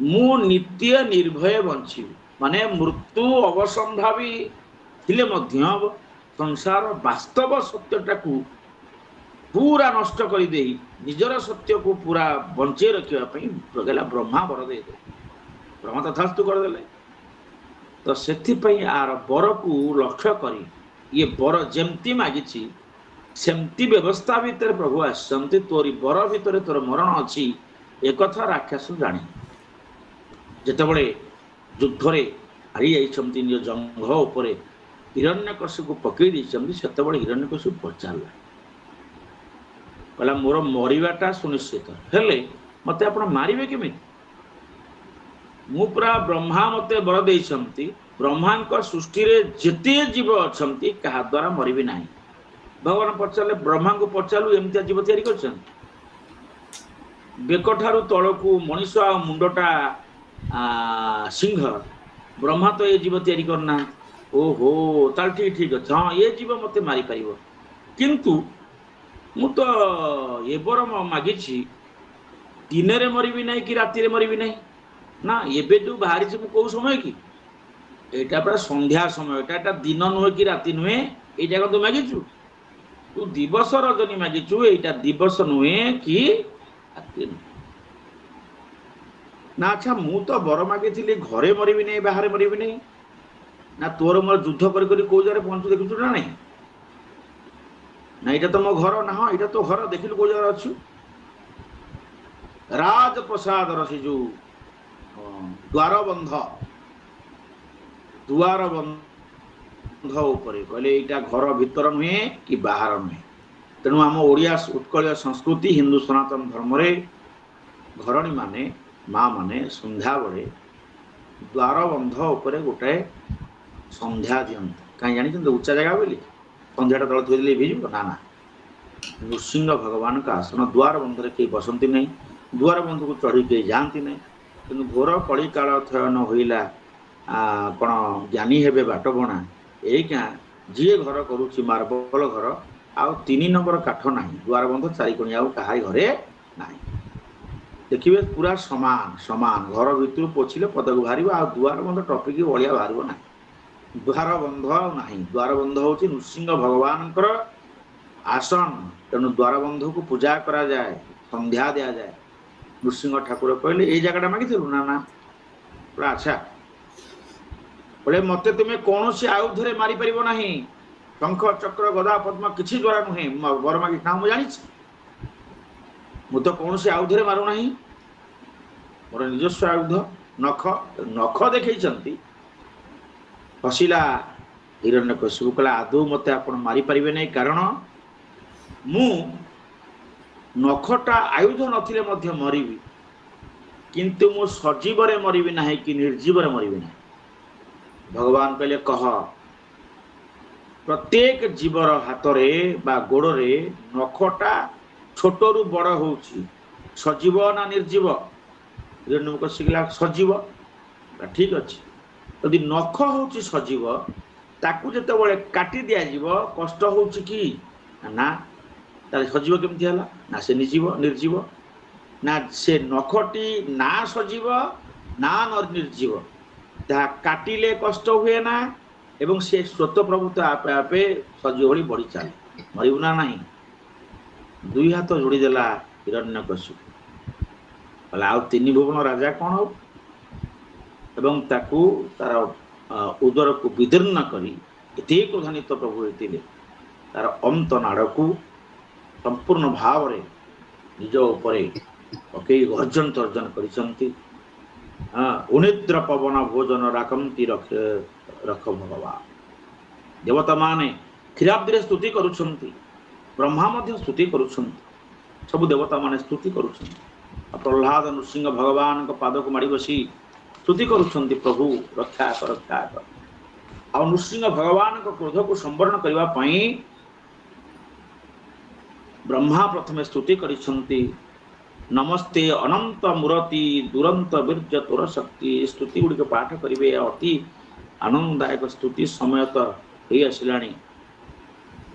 S2: मु नित्य निर्भय बंची माने मृत्यु अवसंभावी थिले मध्य संसार वास्तव सत्यटा को पूरा नष्ट कर दे निजर सत्य को पूरा बंचे रखिया गला ब्रह्मा वर दे ब्रह्मा तथास्तु करदेले। तो से आर बर को लक्ष्य करी ये बर जमती मागिची सेमती व्यवस्था भितर प्रभु आसंती तोरी बर भितर तोर मरण अच्छी एक राक्षस जानी जितेबले युद्ध रे हारी जाइछंती निज जंघ उपरे हिरण्यकशिपु पकई देइछंती सेतेबले हिरण्यकशिपु पचारला कहला मोर मरिबाटा सुनिश्चित हेले मते आपण मारिबे केमिति मु पूरा ब्रह्मा मते बर देइछंती ब्रह्मांक सृष्टि रे जेते जीव अछंती कहा द्वारा मरिबी नाही। भगवान पचारले ब्रह्मा को पचारलु एमतिया जीव तयारी करछन बेकठारू तलकू मनीष आ मुंडटा सिंह ब्रह्मा तो ये जीव तैयारी करना ओहो ताल ठीक ठीक अच्छे हाँ ये जीव मते मारी पारिबो किंतु मु तो ये बर मागी दिन रे मरिबी नहीं कि राति रे मरिबी नहीं ना एबे जो बाहरी मु कौ समय कि एटा पूरा संध्या समय एटा दिन नुहे कि राति नुहे ये जगह तू मागिचु तू दिवस रजनी मागिचु एटा दिवस नुहे कि ना। अच्छा मु तो बर मागी घरे मरिबी नहीं बाहर मरिबी नहीं ना तोर मोर युद्ध करी कौ जगह पहुंचु देखु ना नहीं ना ये तो मो घर ना हाँ ये तो घर देखिलु कौ जगह अच्छु राजप्रसाद रसी जो द्वार बंध उपरे कहले यहाँ घर भीतर नुहे कि बाहर नुहे तेणु आम ओडिया उत्कल संस्कृति हिंदू सनातन धर्म रे घरणी माने माँ माने संध्या बेले द्वार बंध उपरे गोटाए संध्या दियंत कहीं जानी उच्चा जगह बोली संध्याटा तल थोड़ी भिज ना ना नृसिंह भगवान का आसन द्वार बंध में कहीं बसती नहीं द्वार बंध को चढ़ी कहीं जाती नहीं कि घोर कली काल थयन होइला कौन ज्ञानी हेबे बाटबणा यही जी घर करुच्ची मार्बल घर आउ 3 नंबर काठ ना द्वार बंध 4 कोणी आउ कहा घरे ना देखिए पूरा समान समान घर भितर पोछिले पदक बाहर आ दुआर बंध टपिक बलिया बाहर ना द्वार बंध ना द्वार बंध हूँ नृसिंह भगवान आसन तेणु द्वार बंध को पूजा करा जाए संध्या दि जाए नृसिंह ठाकुर कहले ये जगह मागिलु ना ना अच्छा बोले मत तुम्हें कौन सी आयुधे मारी पार ना शंख चक्र गदा पद्म किसी द्वारा नुहे वर मागी ना मुझे जानी मु तो कौन सी आयुधे मारूना मोर निजस्व आयुध नख नख देखई हसिला हिरण्यकशिपु कहला आदौ मत आप मारी पारे नहीं कारण मु नखटा आयुध नथिले मध्य मरिबी किंतु मु सजीवरे मरिबी नाही कि निर्जीवरे मरिबी नाही। भगवान कहले कह प्रत्येक जीवर हाथरे बा गोड़े नखटा छोटरू बड़ होउची सजीव ना निर्जीव हिरण्यकशिला सजीव ठीक अच्छे यदि नख होउची सजीव ताकू जेतेबेले काटी दिया जीव कष्ट होउची कि ना ताले सजीव केमती हला ना से निर्जीव ना से नखटी ना सजीव ना निर्जीव ता काटिले कष्ट हुए ना एवं से स्वत प्रभुत्व आपे आपे सजीव भली बढ़ी चले मरिबु ना नहीं। दुई हाथ जोड़ीदेला हिरण्यकशिपु कहला आउ तीन भुवन राजा कौन हो एवं ताकू तार उदर को विदीर्ण करी एते क्रोधान्वित प्रभु होते तार अंत नाड़ को संपूर्ण भाव रे निज उपरे पकई गर्जन तर्जन करिसंती। उनिद्र पवन भोजन राकंती रख भगवान देवता माने क्षीराब्दी स्तुति करुछंती ब्रह्मा मध्य स्तुति करुछंती सब देवता माने स्तुति करुछंती प्रह्लाद नृसिंह भगवान को पाद को माड़ी बसी स्तुति करुछंती प्रभु रक्षा कर आ नृसिंह भगवान को क्रोध को संवरण करबा पई ब्रह्मा प्रथमे स्तुति करिसंती नमस्ते अनंत मूर्ति दुरंत वीर्य तोर शक्ति स्तुति गुड़ी पाठ करेंगे अति आनंददायक स्तुति समय तो हो आसलानी।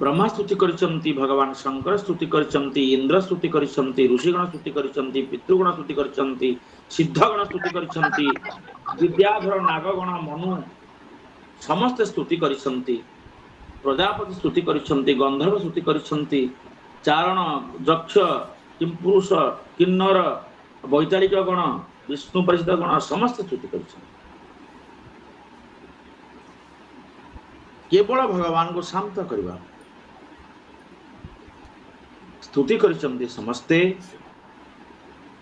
S2: ब्रह्मा स्तुति करिसंती भगवान शंकर स्तुति करिसंती इंद्र स्तुति करिसंती ऋषिगण स्तुति करिसंती पितृगण स्तुति करिसंती सिद्धगण स्तुति करिसंती विद्याधर नागगण मनु समस्त स्तुति करिसंती प्रजापति स्तुति करिसंती गंधर्व स्तुति करिसंती चारण यक्ष किंपुरुष किन्नर वैतालिक गण विष्णु परिषद गण समस्त स्तुति करिसंती केवल भगवान को शांत करवा स्तुति करिसंती समस्ते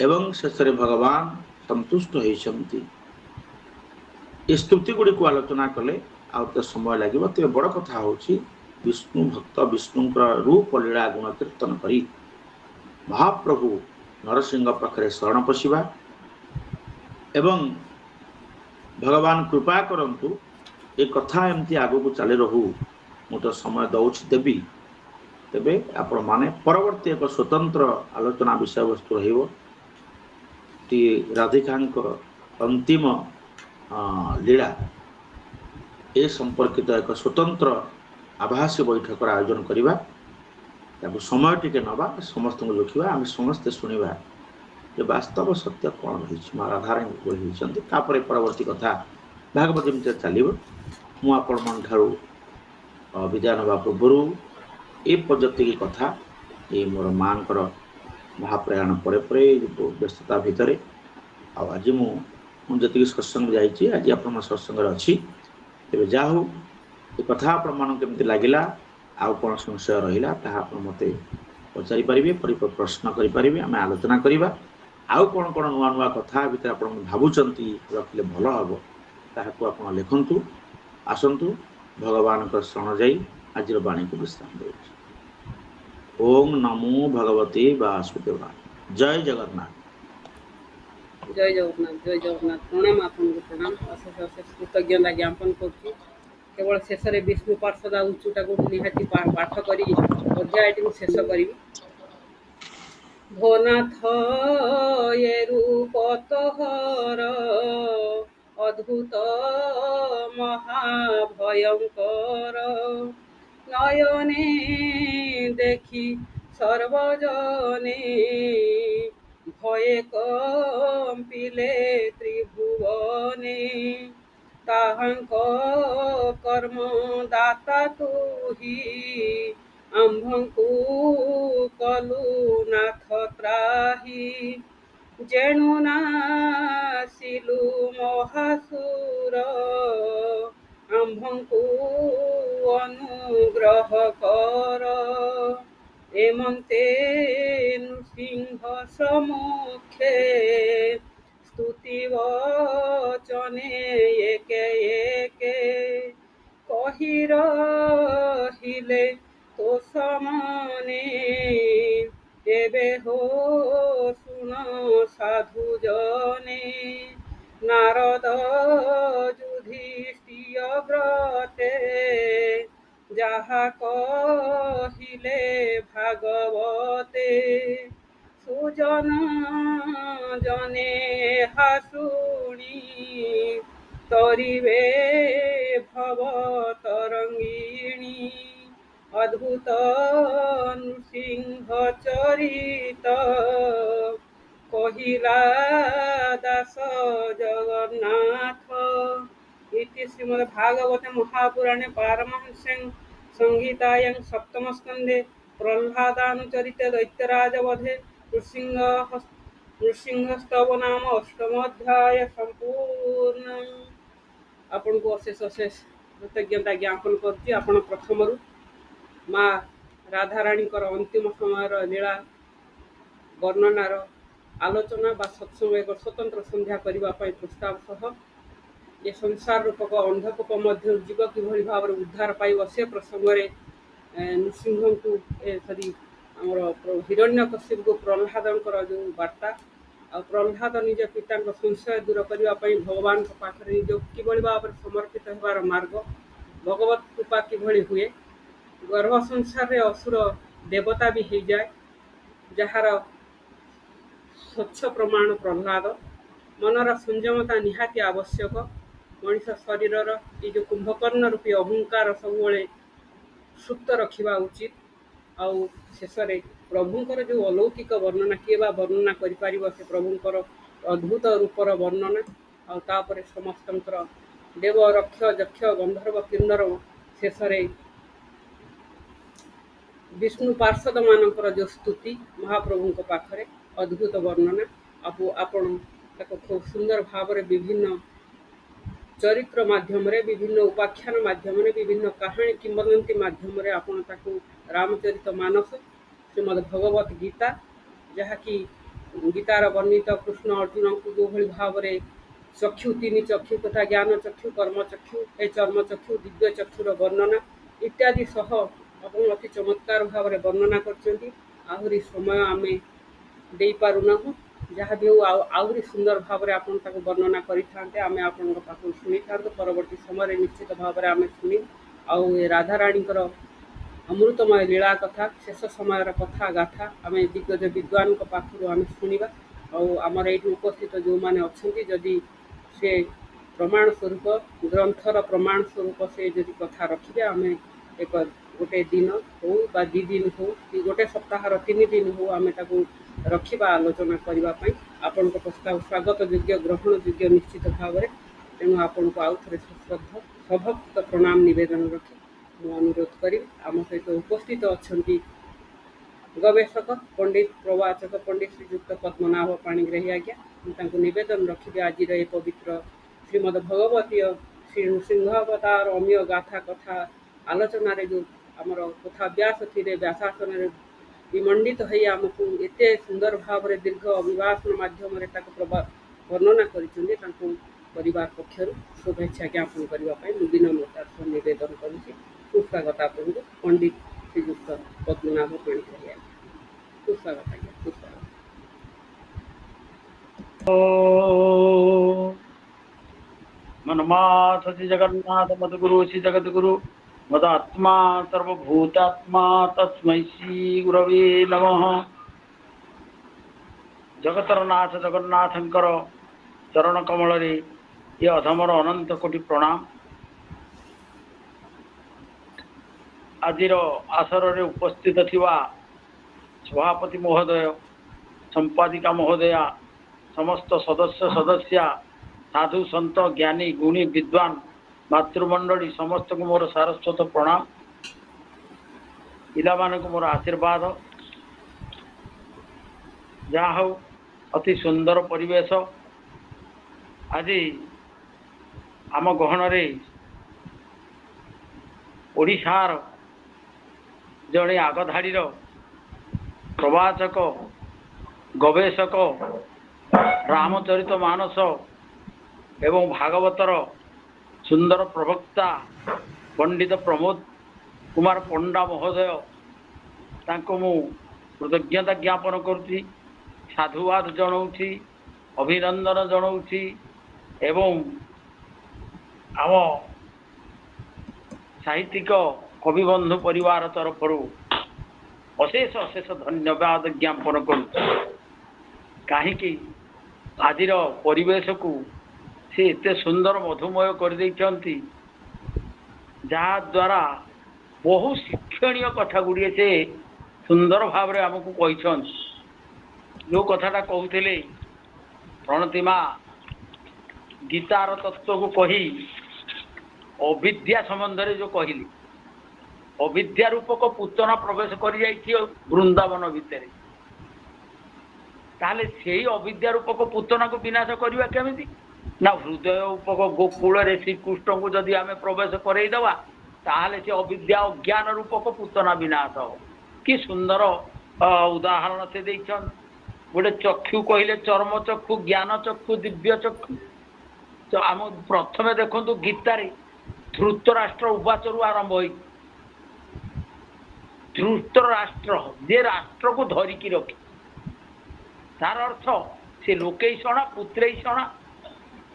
S2: एवं शेष भगवान संतुष्ट होइसंती। ये स्तुति गुड़ी को आलोचना कले आते समय लगे तेज बड़ कथा हूँ विष्णु भक्त विष्णु रूप लीला गुण कीर्तन करी महाप्रभु नरसिंह पाखे शरण पशिबा एवं भगवान कृपा करंतु ये कथा एमती आगु को चली रहू मु तो समय दौछि देवी तेबे आपण माने परवर्ती एक स्वतंत्र आलोचना विषय वस्तु रहिबो राधिका अंतिम लीला ए संपर्कित एक स्वतंत्र आभासी बैठक आयोजन करवा समय टिके नवा समस्त को लिखा आम समस्ते शुणा जे वास्तव सत्य कौन रही माँ राधाराणी तापर परवर्ती कथा भागवत जमी चलो मुझे विदाय ना पूर्व ए पर्यंत की कथा ये मोर माँ महाप्रयाण पर व्यस्तता भितर आज मुझे सत्संग जाइए आज आप सत्संग अच्छी तेज जा हो ये कथा आपमती लगे आउ कौन संशय रहा मत पचारि पारे प्रश्न करें आम आलोचना करवा आउ कौन कौन नुआ नुआ कथा भर आप भावुंट रखिले भल हम ताकू आप लिखु आसतु भगवान शरण जाई आज वाणी को विश्राम दे। ओम नमो भगवते वासुदेवाय। जय जगन्नाथ।
S3: जय जगन्नाथ जय जगन्नाथ। प्रणाम आपन को प्रणाम अशेष अशेष कृतज्ञता ज्ञापन कर केवल शेष में विष्णु पार्षद उच्चटा को निहाती पाठ करी अध्याय शेष करी भोनाथ ये रूप तोहर अद्भुत महाभयंकर नयने देखी सर्वजने भये कम्पिले त्रिभुवने ताहांक कर्म दाता तुही आम्भंकु कलु नाथ त्राही जेणु नासिलु महासुर आम्भंकु अनुग्रह कर एमंते नृसिंह सम्मुखे स्तुति वचने एके एके कहि रहिले तो समाने एबे हो सुन साधु जने नारद युधिष्ठिर व्रते যাহা কহিলে ভাগবতে সুজন জনে হাসুনি তরিবে ভব তরঙ্গিণী অদ্ভুত নৃসিংহ চরিত কহিলা দাস জগন্নাথ इति श्रीमद्भागवते महापुराणे पारमहंस्यां संहितायां सप्तमस्कन्धे प्रह्लादानुचरिते दैत्यराजवधे नृसिंहस्तव नाम अष्टमोध्याय संपूर्ण। आपण को अशेष अशेष कृतज्ञता ज्ञापन करछि। आपण प्रथमरु माँ राधाराणी अंतिम समय लीला वर्णनार आलोचना बा सत्संग एक स्वतंत्र संध्या करने प्रस्ताव सह ये संसार रूपक अंधकूप मध्य जीव किभली भाव उद्धार पाइब से प्रसंग में नृसिंह को सरी आमर हिरण्यकश्यप को प्रह्लाद जो वार्ता आ प्रह्लाद निज पिता संशय दूर करने भगवान पाखे निज किभली भाव समर्पित होवार मार्ग भगवत कृपा किभली हुए गर्भ संसार रे असुर देवता भी हो जाए जार स्वच्छ प्रमाण प्रह्लाद मनर संयमता निहाती आवश्यक मनीष शरीर ये जो कुंभकर्ण रूपी अहंकार सब सुप्त रखा उचित आउ शेष प्रभुंर जो अलौकिक वर्णना किए वर्णना कर से प्रभुंर अद्भुत रूपर वर्णना आउे समस्त देव रक्ष यक्ष गंधर्व किन्नर शेष विष्णु पार्षद मानकर जो स्तुति महाप्रभु पाखरे अद्भुत वर्णना आपण खूब सुंदर भाव विभिन्न चरित्र माध्यम विभिन्न उपाख्यान माध्यम विभिन्न कहानी किंवदंती माध्यम आपण रामचरित मानस श्रीमद् भगवत गीता जहाँकि गीतार वर्णित कृष्ण अर्जुन को जो भली भाव चक्षु तीन चक्षु तथा ज्ञान चक्षु कर्म चक्षु ए चर्म चक्षु दिव्य चक्षुर वर्णना इत्यादि सह अपन अति चमत्कार भाव वर्णना करछंती। आहुरी समय आमे देई पारुना जहाँ भी आहरी सुंदर भाव में आपन ताको वर्णना करें आम आपण पाखु शुणी था परवर्ती समय निश्चित भाव में आम शुणी आउ राधाराणी अमृतमय लीला कथा शेष समय कथा गाथा आम दिग्गज विद्वान पाखु आम शुणा आमर ये उपस्थित जो मैंने अच्छा जदि से प्रमाण स्वरूप ग्रंथर प्रमाण स्वरूप से जदि कथा रखिए आम एक गोटे दिन हो बा दी दिन हो कि गोटे सप्ताह 3 दिन हो आम रखा आलोचना करने आपण प्रस्ताव स्वागत योग्य ग्रहण योग्य निश्चित भाव में तेणु आपण को आउ थे सश्रद्धा सभक्त प्रणाम नवेदन रखी मु अनुरोध करी आम सहित उपस्थित अच्छा गवेषक पंडित प्रवाचक पंडित श्रीयुक्त पद्मनाभ पाणिग्राही आज्ञा मुझे नवेदन रखी आज ये पवित्र श्रीमद् भगवती श्री नृसिंहावतार अमीय गाथा कथा आलोचना जो आमर कथा व्यास थी व्यासासन विमंडित हो आमको एत सुंदर भाव में दीर्घ अभिभाषण मध्यम वर्णना परिवार पक्षर शुभेच्छा ज्ञापन करने विनम्रतार सह नवेदन करुँची। सुस्वागत आपको पंडित श्रीयुक्त पद्मनाभ पाणिग्राही सुस्वागत आज्ञा सुस्वागत।
S2: मनमाथ श्री जगन्नाथ मदगुरु श्री जगद्गुरु मदात्मा सर्वभूतात्मा तस्मै श्री गुरवे नमः। जगतर नाथ जगन्नाथंकर चरण कमल रे ये अधमर अनंत कोटि प्रणाम। आजिर आसर रे उपस्थित थिवा सभापति महोदय
S4: संपादिका महोदया, समस्त सदस्य सदस्या, साधु संत ज्ञानी गुणी विद्वान मातृमंडली समस्त को मोर सारस्वत प्रणाम। पिला मान को मोर आशीर्वाद। जहा हो अति सुंदर परिवेश आज आम गहन ओडिशार जड़े आगधाड़ी प्रवाचक गवेषक रामचरित मानस एवं भागवतर सुंदर प्रवक्ता पंडित प्रमोद कुमार पंडा महोदय तांको मु कृतज्ञता ज्ञापन करुच्ची, साधुवाद जनाऊँची, अभिनंदन जनाऊँची एवं आम साहित्यिक कविबंधु परिवार तरफ अशेष अशेष धन्यवाद ज्ञापन करुच्ची। कहीं आज परिवेश को से एते सुंदर मधुमय कर देइछंती, जहा द्वारा बहु शिक्षणीय कथा गुड़िए से सुंदर भाव रे हमको कहिछन। जो कथाटा कहूले प्रणतिमा गीतार तत्व को कही अविद्या संबंध रे जो कहली, अविद्या रूपक पूतना प्रवेश कर जाइछि वृंदावन भितर, ताले सेही अविद्या रूपक पूतना को विनाश करवा केमिति ना हृदय रूपक गोकुल रे श्रीकृष्ण को जदि आम प्रवेश करईदवा ताहले से अविद्या अज्ञान रूपक पूतना विनाश हो। कि सुंदर उदाहरण से देइछन। गोटे चक्षु कहले चर्म चक्षु, ज्ञान चक्षु, दिव्य चक्षु। तो आम प्रथमे देखु गीतार धृतराष्ट्र उवाचरू आरंभ हो। धृतराष्ट्र जे राष्ट्र को धरिकी रखे, तार अर्थ से लोकेशणा पुत्रेषणा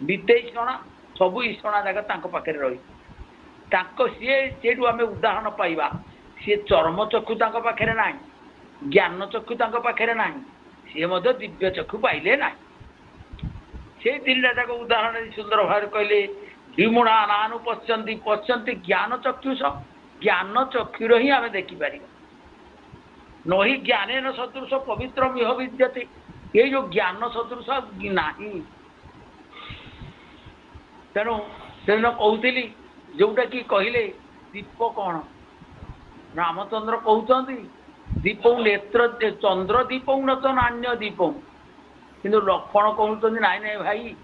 S4: विदेशणा सबू ईषणा जाक तांको पाखे रही। तांको सीठू आम उदाहरण पाइबा, सी चर्म चक्षु तांको पाखे ना, ज्ञान चक्षु तांको पाखे ना, सी मध्य दिव्य चक्षु पाइले ना। से तीन जाक उदाहरण सुंदर भाव कहले विमुणा नानु पश्यंती पश्यंती ज्ञान चक्षुष, ज्ञान चक्षुर ही आम देखिपर न ही ज्ञान सदृश पवित्र मिह विद्यते। ये जो ज्ञान सदृश नहीं, तेणु से कहती जोटा कि कहले दीप कौन रामचंद्र कहते दीप नेत्र चंद्र दीप न तो नान्य दीप, किंतु लक्ष्मण कहते नाई नाई भाई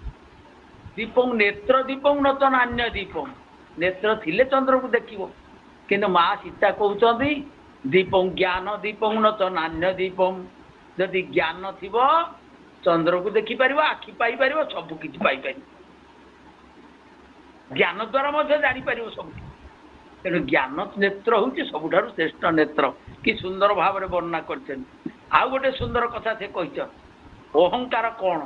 S4: दीप नेत्र दीप न तो नान्य दीप, नेत्र थिले चंद्र को देखिब, किंतु माँ सीता कहते दीप ज्ञान दीप न तो नान्य दीप। जदि ज्ञान थिब चंद्र को देखिपर, आखि पाइपर, सबू कि पाइपर, ज्ञान द्वारा मध्य जापर सब। तेणु ज्ञान नेत्र हूँ सबुठार श्रेष्ठ नेत्र। कि सुंदर भाव में वर्णना कर। आउ गोटे सुंदर कथा से कही अहंकार कौन,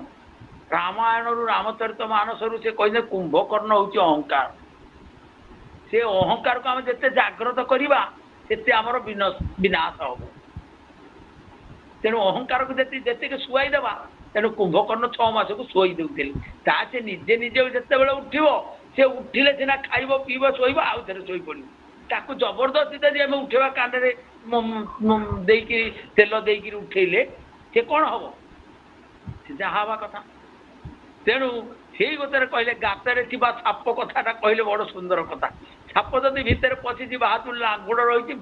S4: रामायण रामचरित मानस से कहे कुंभकर्ण हूँ अहंकार। से अहंकार को आम जिते जाग्रत करवा से आमर विनाश हम। तेणु अहंकार को जिते शुआईदेवा, तेणु कुंभकर्ण 6 मास को शुई दे से निजे निजे जिते उठिब से उठिले सीना खाइब पीब शोब आउ थे शोई पड़। ताकू जबरदस्ती जब आम उठेवा कांडे देकी तेल देकी उठेले से कौन हम, से जहाँ हवा कथा। तेणु से गोटे कहले गाତରେ ଥିବା ସାପ कथाटा कहले बड़ सुंदर कथा। साप जदि भितर पशिजी हाथ लांगुड़ रही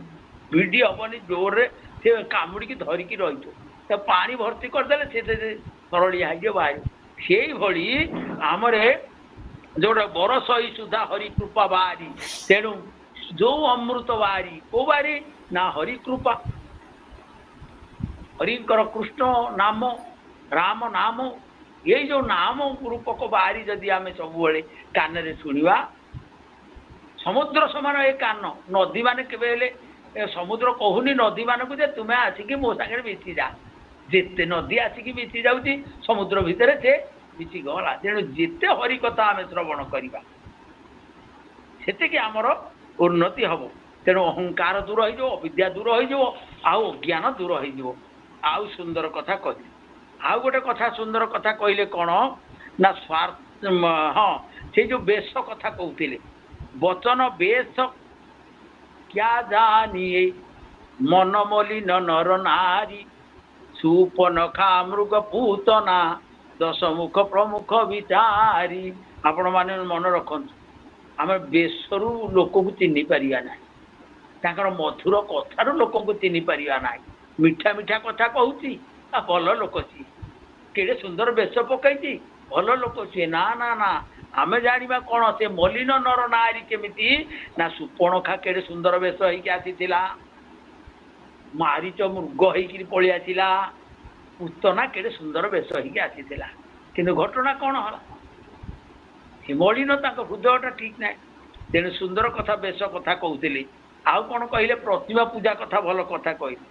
S4: भिडी हेनी जोर से कामुड़ी धरिकी रही तो पानी भर्ती करदे से सरलिया हो बाहर। से भली आमरे जोड़ा बरस ही सुधा हरि कृपा बारी, तेणु जो अमृत बारी को बारी ना हरि कृपा। हरिंकर कृष्ण नाम राम नाम ये जो नाम रूपक बारी जदि आम सब कान शुणा समुद्र समान ये कान। नदी मान के समुद्र कहूनी नदी मान को जे तुम्हें आसिक मो सागर मिसी जा, जिते नदी आसिक मिसी जाऊँगी समुद्र भितर से मिसी गला। तेणु जिते हरि कथा आम श्रवण करवा से आमर उन्नति हम। तेणु अहंकार दूर हो, अविद्या दूर हो, अज्ञान दूर हो। आउ सुंदर कथा कह आउ गोटे कथा सुंदर कथा कहले कौन ना स्वार्थ। हाँ से जो बेश कथा कहते वचन बेश क्या जानिए मन मलिन नर नारी ସୁପନଖା ମୃଗ ପୂତନା ଦଶମୁଖ ପ୍ରମୁଖ ବିଚାରି। ଆପଣ ମାନେ ମନେ ରଖନ୍ତୁ, ଆମେ ବେଶରୁ ଲୋକକୁ ଚିହ୍ନି ପାରିବା ନାହିଁ, ତାଙ୍କର ମଧୁର କଥାରୁ ଲୋକଙ୍କୁ ଚିହ୍ନି ପାରିବା ନାହିଁ। ମିଠା ମିଠା କଥା କହୁଛି, ଭଲ ଲୋକ ସିଏ, କେଡ଼େ ସୁନ୍ଦର ବେଶ ପକାଇଛି, ଭଲ ଲୋକ ସିଏ। ନା ନା ନା, ଆମେ ଜାଣିବା କ'ଣ ସେ ମଲିନ ନର ନାରୀ କେମିତି ନା ସୁପର୍ଣ୍ଣଖା କେଡ଼େ ସୁନ୍ଦର ବେଶ ହେଇକି ଆସିଥିଲା, ମାରିଚ ମୃଗ ହେଇକିରି ପଳେଇ ଆସିଲା, ପୂତନା କେଡ଼େ ସୁନ୍ଦର ବେଶ ହେଇକି ଆସିଥିଲା। କିନ୍ତୁ ଘଟଣା କ'ଣ ହେଲା, ସେ ମଳିନ, ତାଙ୍କ ହୃଦୟଟା ଠିକ୍ ନାହିଁ। ତେଣୁ ସୁନ୍ଦର କଥା ବେଶ କଥା କହୁଥିଲି। ଆଉ କ'ଣ କହିଲେ, ପ୍ରତିମା ପୂଜା କଥା ଭଲ କଥା କହିଲେ।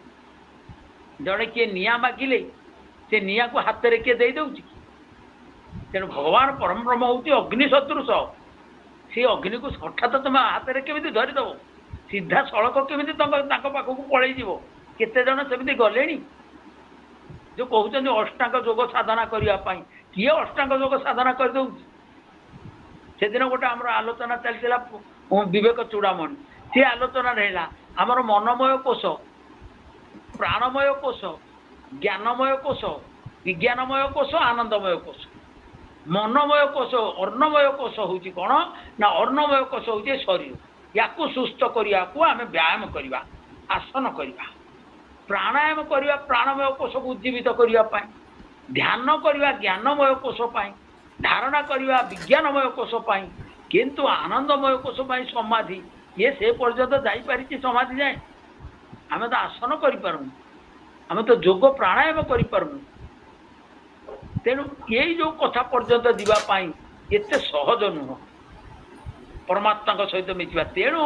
S4: ଜଣେ କିଏ ନିଆଁ ମାଗିଲେ ସେ ନିଆଁକୁ ହାତରେ କିଏ ଦେଇଦେଉଛି? ତେଣୁ ଭଗବାନ ପରମ ବ୍ରହ୍ମ ହେଉଛି ଅଗ୍ନି ସଦୃଶ। ସେ ଅଗ୍ନିକୁ ହଠାତ୍ ତମେ ହାତରେ କେମିତି ଧରିଦେବ? ସିଧା ସଳଖ କେମିତି ତାଙ୍କ ପାଖକୁ ପଳେଇଯିବ? କେତେ ଜଣ ସେମିତି ଗଲେଣି ଯେଉଁ କହୁଛନ୍ତି ଅଷ୍ଟାଙ୍ଗ ଯୋଗ ସାଧନା କରିବା ପାଇଁ। କିଏ ଅଷ୍ଟାଙ୍ଗ ଯୋଗ ସାଧନା କରିଦେଉଛି? ସେଦିନ ଗୋଟେ ଆମର ଆଲୋଚନା ଚାଲିଥିଲା ବିବେକ ଚୂଡ଼ାମଣି, ସେ ଆଲୋଚନାରେ ହେଲା ଆମର ମନମୟ କୋଷ, ପ୍ରାଣମୟ କୋଷ, ଜ୍ଞାନମୟ କୋଷ, ବିଜ୍ଞାନମୟ କୋଷ, ଆନନ୍ଦମୟ କୋଷ। ମନମୟ କୋଷ, ଅର୍ଣ୍ଣମୟ କୋଷ ହେଉଛି କ'ଣ ନା ଅର୍ଣ୍ଣମୟ କୋଷ ହେଉଛି ଶରୀର। ୟାକୁ ସୁସ୍ଥ କରିବାକୁ ଆମେ ବ୍ୟାୟାମ କରିବା, ଆସନ କରିବା, ପ୍ରାଣାୟାମ କରିବା ପ୍ରାଣମୟ କୋଷକୁ ଉଜ୍ଜୀବିତ କରିବା ପାଇଁ, ଧ୍ୟାନ କରିବା ଜ୍ଞାନମୟ କୋଷ ପାଇଁ, ଧାରଣା କରିବା ବିଜ୍ଞାନମୟ କୋଷ ପାଇଁ। କିନ୍ତୁ ଆନନ୍ଦମୟ କୋଷ ପାଇଁ ସମାଧି, ଇଏ ସେ ପର୍ଯ୍ୟନ୍ତ ଯାଇପାରିଛି ସମାଧି ଯାଏଁ? ଆମେ ତ ଆସନ କରିପାରୁନୁ, ଆମେ ତ ଯୋଗ ପ୍ରାଣାୟାମ କରିପାରୁନୁ। ତେଣୁ ଏଇ ଯେଉଁ କଥା ପର୍ଯ୍ୟନ୍ତ ଯିବା ପାଇଁ ଏତେ ସହଜ ନୁହଁ ପରମାତ୍ମାଙ୍କ ସହିତ ମିଶିବା। ତେଣୁ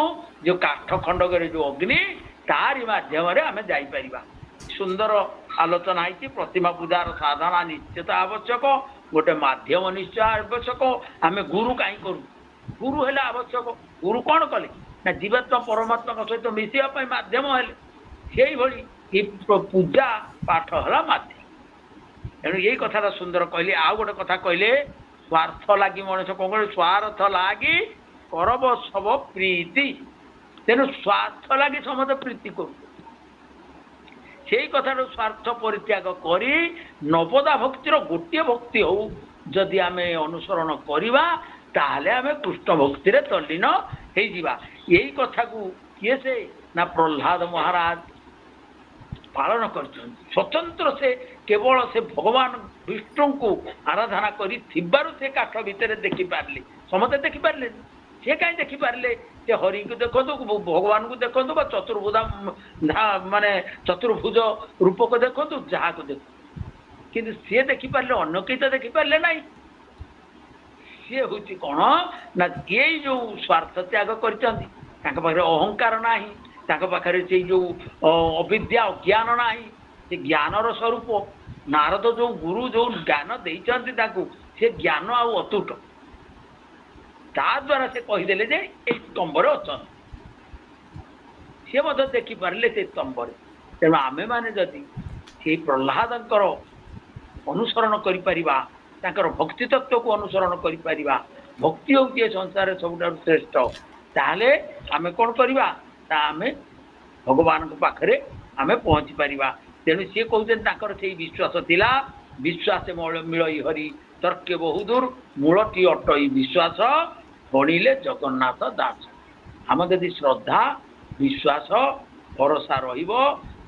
S4: ଯେଉଁ କାଠ ଖଣ୍ଡକରେ ଯେଉଁ ଅଗ୍ନି, ତାରି ମାଧ୍ୟମରେ ଆମେ ଯାଇପାରିବା। ସୁନ୍ଦର ଆଲୋଚନା ହେଇଛି। ପ୍ରତିମା ପୂଜାର ସାଧନା ନିଶ୍ଚିତ ଆବଶ୍ୟକ, ଗୋଟେ ମାଧ୍ୟମ ନିଶ୍ଚୟ ଆବଶ୍ୟକ। ଆମେ ଗୁରୁ କାହିଁ କରୁ? ଗୁରୁ ହେଲେ ଆବଶ୍ୟକ। ଗୁରୁ କ'ଣ କଲେ ନା ଜୀବାତ୍ମା ପରମାତ୍ମାଙ୍କ ସହିତ ମିଶିବା ପାଇଁ ମାଧ୍ୟମ ହେଲେ। ସେଇଭଳି ଏ ପୂଜା ପାଠ ହେଲା ମାଧ୍ୟମ। ତେଣୁ ଏଇ କଥାଟା ସୁନ୍ଦର କହିଲେ। ଆଉ ଗୋଟେ କଥା କହିଲେ, ସ୍ୱାର୍ଥ ଲାଗି ମଣିଷ କ'ଣ କରେ? ସ୍ୱାର୍ଥ ଲାଗି କରବ ସବ ପ୍ରୀତି। ତେଣୁ ସ୍ୱାର୍ଥ ଲାଗି ସମସ୍ତେ ପ୍ରୀତି କରୁ। ସେଇ କଥାରୁ ସ୍ୱାର୍ଥ ପରିତ୍ୟାଗ କରି ନବଦା ଭକ୍ତିର ଗୋଟିଏ ଭକ୍ତି ହଉ ଯଦି ଆମେ ଅନୁସରଣ କରିବା, ତାହେଲେ ଆମେ କୃଷ୍ଣ ଭକ୍ତିରେ ତଲ୍ଲୀନ ହେଇଯିବା। ଏଇ କଥାକୁ କିଏ ସେ ନା ପ୍ରହ୍ଲାଦ ମହାରାଜ ପାଳନ କରିଛନ୍ତି। ସ୍ୱତନ୍ତ୍ର ସେ କେବଳ ସେ ଭଗବାନ ବିଷ୍ଣୁଙ୍କୁ ଆରାଧନା କରିଥିବାରୁ ସେ କାଠ ଭିତରେ ଦେଖିପାରିଲେ। ସମସ୍ତେ ଦେଖିପାରିଲେନି। ସେ କାହିଁ ଦେଖିପାରିଲେ? ସେ ହରିଙ୍କୁ ଦେଖନ୍ତୁ, ଭଗବାନଙ୍କୁ ଦେଖନ୍ତୁ, ବା ଚତୁର୍ଭୁଜ ରୂପକୁ ଦେଖନ୍ତୁ, ଯାହାକୁ ଦେଖନ୍ତୁ, କିନ୍ତୁ ସିଏ ଦେଖିପାରିଲେ, ଅନ୍ୟ କେହି ତ ଦେଖିପାରିଲେ ନାହିଁ। ସିଏ ହେଉଛି କ'ଣ ନା ଏଇ ଯେଉଁ ସ୍ୱାର୍ଥ ତ୍ୟାଗ କରିଛନ୍ତି, ତାଙ୍କ ପାଖରେ ଅହଙ୍କାର ନାହିଁ, ତାଙ୍କ ପାଖରେ ସେଇ ଯେଉଁ ଅବିଦ୍ୟା ଅଜ୍ଞାନ ନାହିଁ, ସେ ଜ୍ଞାନର ସ୍ୱରୂପ। ନାରଦ ଯେଉଁ ଗୁରୁ ଯେଉଁ ଜ୍ଞାନ ଦେଇଛନ୍ତି ତାଙ୍କୁ, ସେ ଜ୍ଞାନ ଆଉ ଅତୁଟ। ତାଦ୍ୱାରା ସେ କହିଦେଲେ ଯେ ଏଇ ସ୍ତମ୍ଭରେ ଅଛନ୍ତି। ସିଏ ମଧ୍ୟ ଦେଖିପାରିଲେ ସେ ସ୍ତମ୍ଭରେ। ତେଣୁ ଆମେମାନେ ଯଦି ସେଇ ପ୍ରହ୍ଲାଦଙ୍କର ଅନୁସରଣ କରିପାରିବା, ତାଙ୍କର ଭକ୍ତି ତତ୍ତ୍ୱକୁ ଅନୁସରଣ କରିପାରିବା, ଭକ୍ତି ହେଉଛି ଏ ସଂସାରରେ ସବୁଠାରୁ ଶ୍ରେଷ୍ଠ, ତାହେଲେ ଆମେ କ'ଣ କରିବା ନା ଆମେ ଭଗବାନଙ୍କ ପାଖରେ ଆମେ ପହଞ୍ଚି ପାରିବା। ତେଣୁ ସିଏ କହୁଛନ୍ତି ତାଙ୍କର ସେଇ ବିଶ୍ୱାସ ଥିଲା। ବିଶ୍ୱାସ ମିଳଇ ହରି ତର୍କେ ବହୁଦୂର, ମୂଳଟି ଅଟଇ ବିଶ୍ୱାସ, ଶୁଣିଲେ ଜଗନ୍ନାଥ ଦାସ। ଆମ ଯଦି ଶ୍ରଦ୍ଧା ବିଶ୍ୱାସ ଭରସା ରହିବ,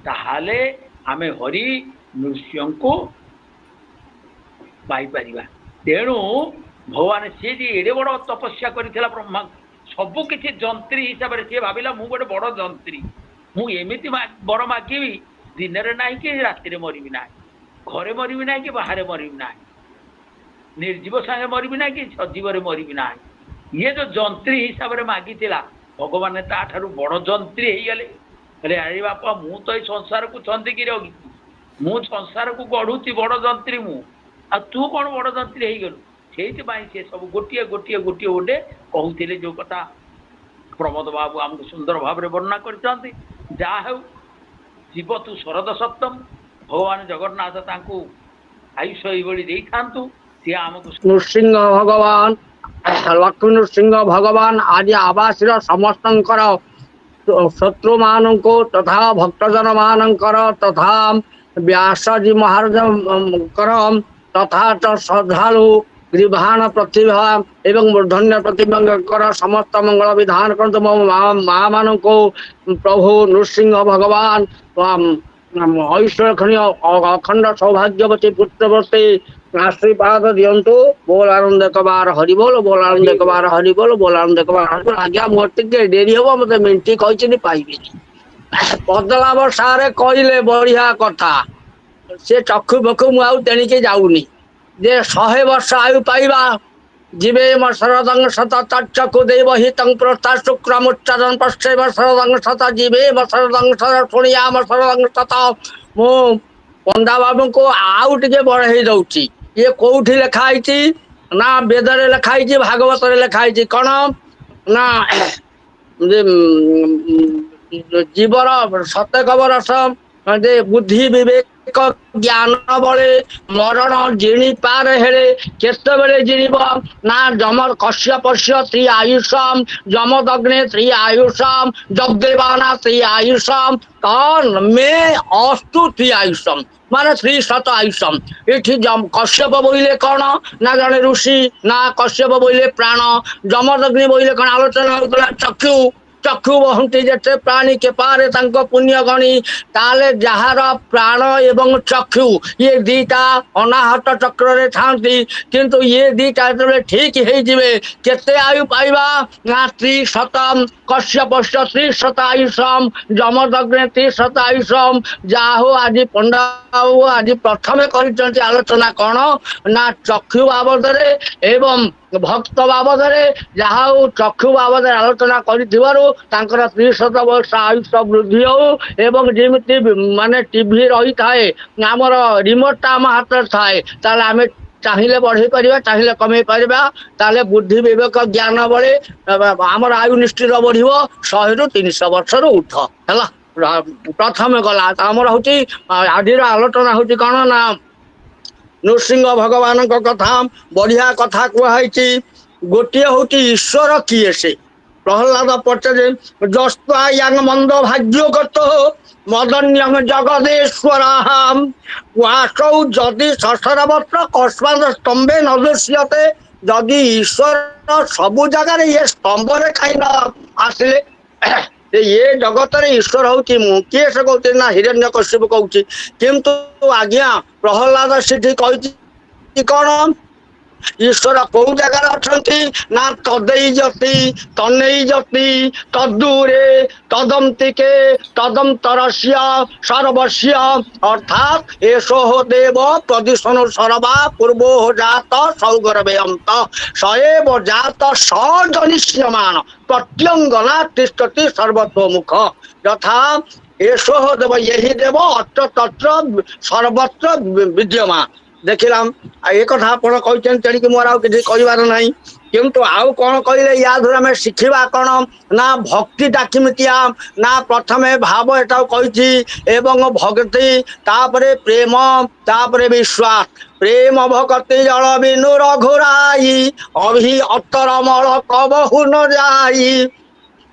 S4: ତାହେଲେ ଆମେ ହରି ନୃସିଂହଙ୍କୁ ପାଇପାରିବା। ତେଣୁ ଭଗବାନ ସିଏ ଯେ ଏଡ଼େ ବଡ଼ ତପସ୍ୟା କରିଥିଲା ବ୍ରହ୍ମା, ସବୁ କିଛି ଯନ୍ତ୍ରୀ ହିସାବରେ ସିଏ ଭାବିଲା ମୁଁ ଗୋଟେ ବଡ଼ ଯନ୍ତ୍ରୀ, ମୁଁ ଏମିତି ବର ମାଗିବି ଦିନରେ ନାହିଁ କି ରାତିରେ ମରିବି ନାହିଁ, ଘରେ ମରିବି ନାହିଁ କି ବାହାରେ ମରିବି ନାହିଁ, ନିର୍ଜୀବ ସାଙ୍ଗେ ମରିବି ନାହିଁ କି ସଜୀବରେ ମରିବି ନାହିଁ। ଇଏ ଯେଉଁ ଯନ୍ତ୍ରୀ ହିସାବରେ ମାଗିଥିଲା, ଭଗବାନ ତାଠାରୁ ବଡ଼ ଯନ୍ତ୍ରୀ ହେଇଗଲେ। ହେଲେ ଆରେ ବାପା, ମୁଁ ତ ଏଇ ସଂସାରକୁ ଛନ୍ଦିକି ରଖିଛି, ମୁଁ ସଂସାରକୁ ଗଢ଼ୁଛି, ବଡ଼ ଯନ୍ତ୍ରୀ ମୁଁ, ଆଉ ତୁ କ'ଣ ବଡ଼ ଯନ୍ତ୍ରୀ ହେଇଗଲୁ? ସେଇଥିପାଇଁ ସେ ସବୁ ଗୋଟିଏ ଗୋଟିଏ ଗୋଟିଏ ଗୋଟେ କହୁଥିଲେ। ଯେଉଁ କଥା ପ୍ରମୋଦ ବାବୁ ଆମକୁ ସୁନ୍ଦର ଭାବରେ ବର୍ଣ୍ଣନା କରିଛନ୍ତି। ଯାହା ହେଉ, ଶିବ ତୁ ଶରଦ ସପ୍ତମ, ଭଗବାନ ଜଗନ୍ନାଥ ତାଙ୍କୁ ଆୟୁଷ ଏଇଭଳି ଦେଇଥାନ୍ତୁ। ସିଏ ଆମକୁ
S5: ନୃସିଂହ ଭଗବାନ, ଲକ୍ଷ୍ମୀ ନୃସିଂହ ଭଗବାନ ଆଜି ଆବାସୀର ସମସ୍ତଙ୍କର ଶତ୍ରୁମାନଙ୍କୁ ତଥା ଭକ୍ତଜନ ମାନଙ୍କର ତଥା व्यासजी महाराज तथा श्रद्धालु ग्रीभान प्रतिभा एवं मूर्धन्य प्रतिभा समस्त मंगल विधान करतु मो माँ मान को प्रभु नृसिंह भगवान ऐश्वर्य अखंड सौभाग्यवती पुत्रवती आशीर्वाद दिंतु। बोल आनंद कबार हरि बोल, बोल आनंद कबार हरि बोल, बोल आनंद कबार हरि बोल। आज्ञा मोर टिके डेरी हम मत मिनटी कही पाइबी पदला बसारे कहले बढ़िया कथा से चक्षु बखु मुझे तेणिके जाऊनी जे 100 वर्ष आयु पाइबा जीवे शरदंग शत तक्षु देव हितं प्रोत्था शुक्रमुच्चारण पश्चिम शरदंग शत जीवे शरदंग शत शुणियाम शरदंग शत मु पंडा बाबू को आउ टे बढ़ई दौची। ये कौटी लिखाई ना वेदरे लिखाई भागवत लिखाई कौन ना जीवर सत्यक रस बुद्धि विवेक ज्ञान बड़े मरण जिणी पार हेले केते बेले जिणीब ना जम कश्यपश्य श्री आयुषम जमदग्ने श्री आयुषम जगदेवाना श्री आयुषम कौन में अस्तु श्री आयुषम माने श्री शत आयुषम। ये कश्यप बोले कौन ना जड़े ऋषि ना कश्यप बोले प्राण जमदग्नि बोले कौन आलोचना होता चक्षु चक्षु बहंती जेते प्राणी के पारे पुण्य गणी ताले जार प्राण एवं चक्षु ये दीटा अनाहत चक्र रे थांती किंतु ये दीटा जो ठीक है केते आयु पाइबा ना 300 कश्यप 300 आयुषम जमदग्ने 300 आयुषम जाहो आज पंडा आज प्रथम कर आलोचना कौन ना चक्षु बाबद एवं भक्त बाबद जहा चक्षु बाबद आलोचना कर 300 वर्ष आयुष वृद्धि हो एवं जमी माने टीवी रही थाए आमर रिमोट आम हाथ थाए आम चाहिए बढ़े पार चाहिए कमे पारे बुद्धि विवेक ज्ञान बड़े आमर आयु निश्चित बढ़ 100 ରୁ 300 वर्ष उठ है प्रथम गला आमर हूँ आज आलोचना हूँ कौन ना नृसिंह भगवान कथा बढ़िया कथा कहुई गोटे हूँ ईश्वर किए से प्रहलाद पचारे जस्तायांग मंद भाग्यगत मदन्यम जगदेश्वर वासौ जदि ससरवत्र कस्माद स्तंभे न दृश्यते जदि ईश्वर सबु जगार ये स्तंभ रे कहीं न आसिले ये जगत रे ईश्वर हूँ किए से कहते ना हिरण्यकश्यप कहूँ किंतु आज्ञा प्रहलाद से कौन ईश्वर कौ जगार अच्छा ना तदई जति तनई जति तदूरे तदंतिके तदंतरस्य सर्वस्य अर्थात एषो देव प्रदिशनो सर्वा पूर्वो जात सौगर्भयंत सएव जात सजनिष्यमान प्रत्यंगना तिष्ठति सर्वतोमुख यथा एषो देव यही देव अत्र तत्र सर्वत्र विद्यमान देखिलाम ये कथा आप तेणिक मोर आ कि कहबार ना किंतु आउ कौन कहले या धर आम शिखा कौन ना भक्ति डाकिमितिया ना प्रथम भाव एटा कही एवं भक्ति तापरे प्रेम तापरे विश्वास प्रेम भक्ति जल बिनु रघुराई अभि अतरमल कबहु न जाई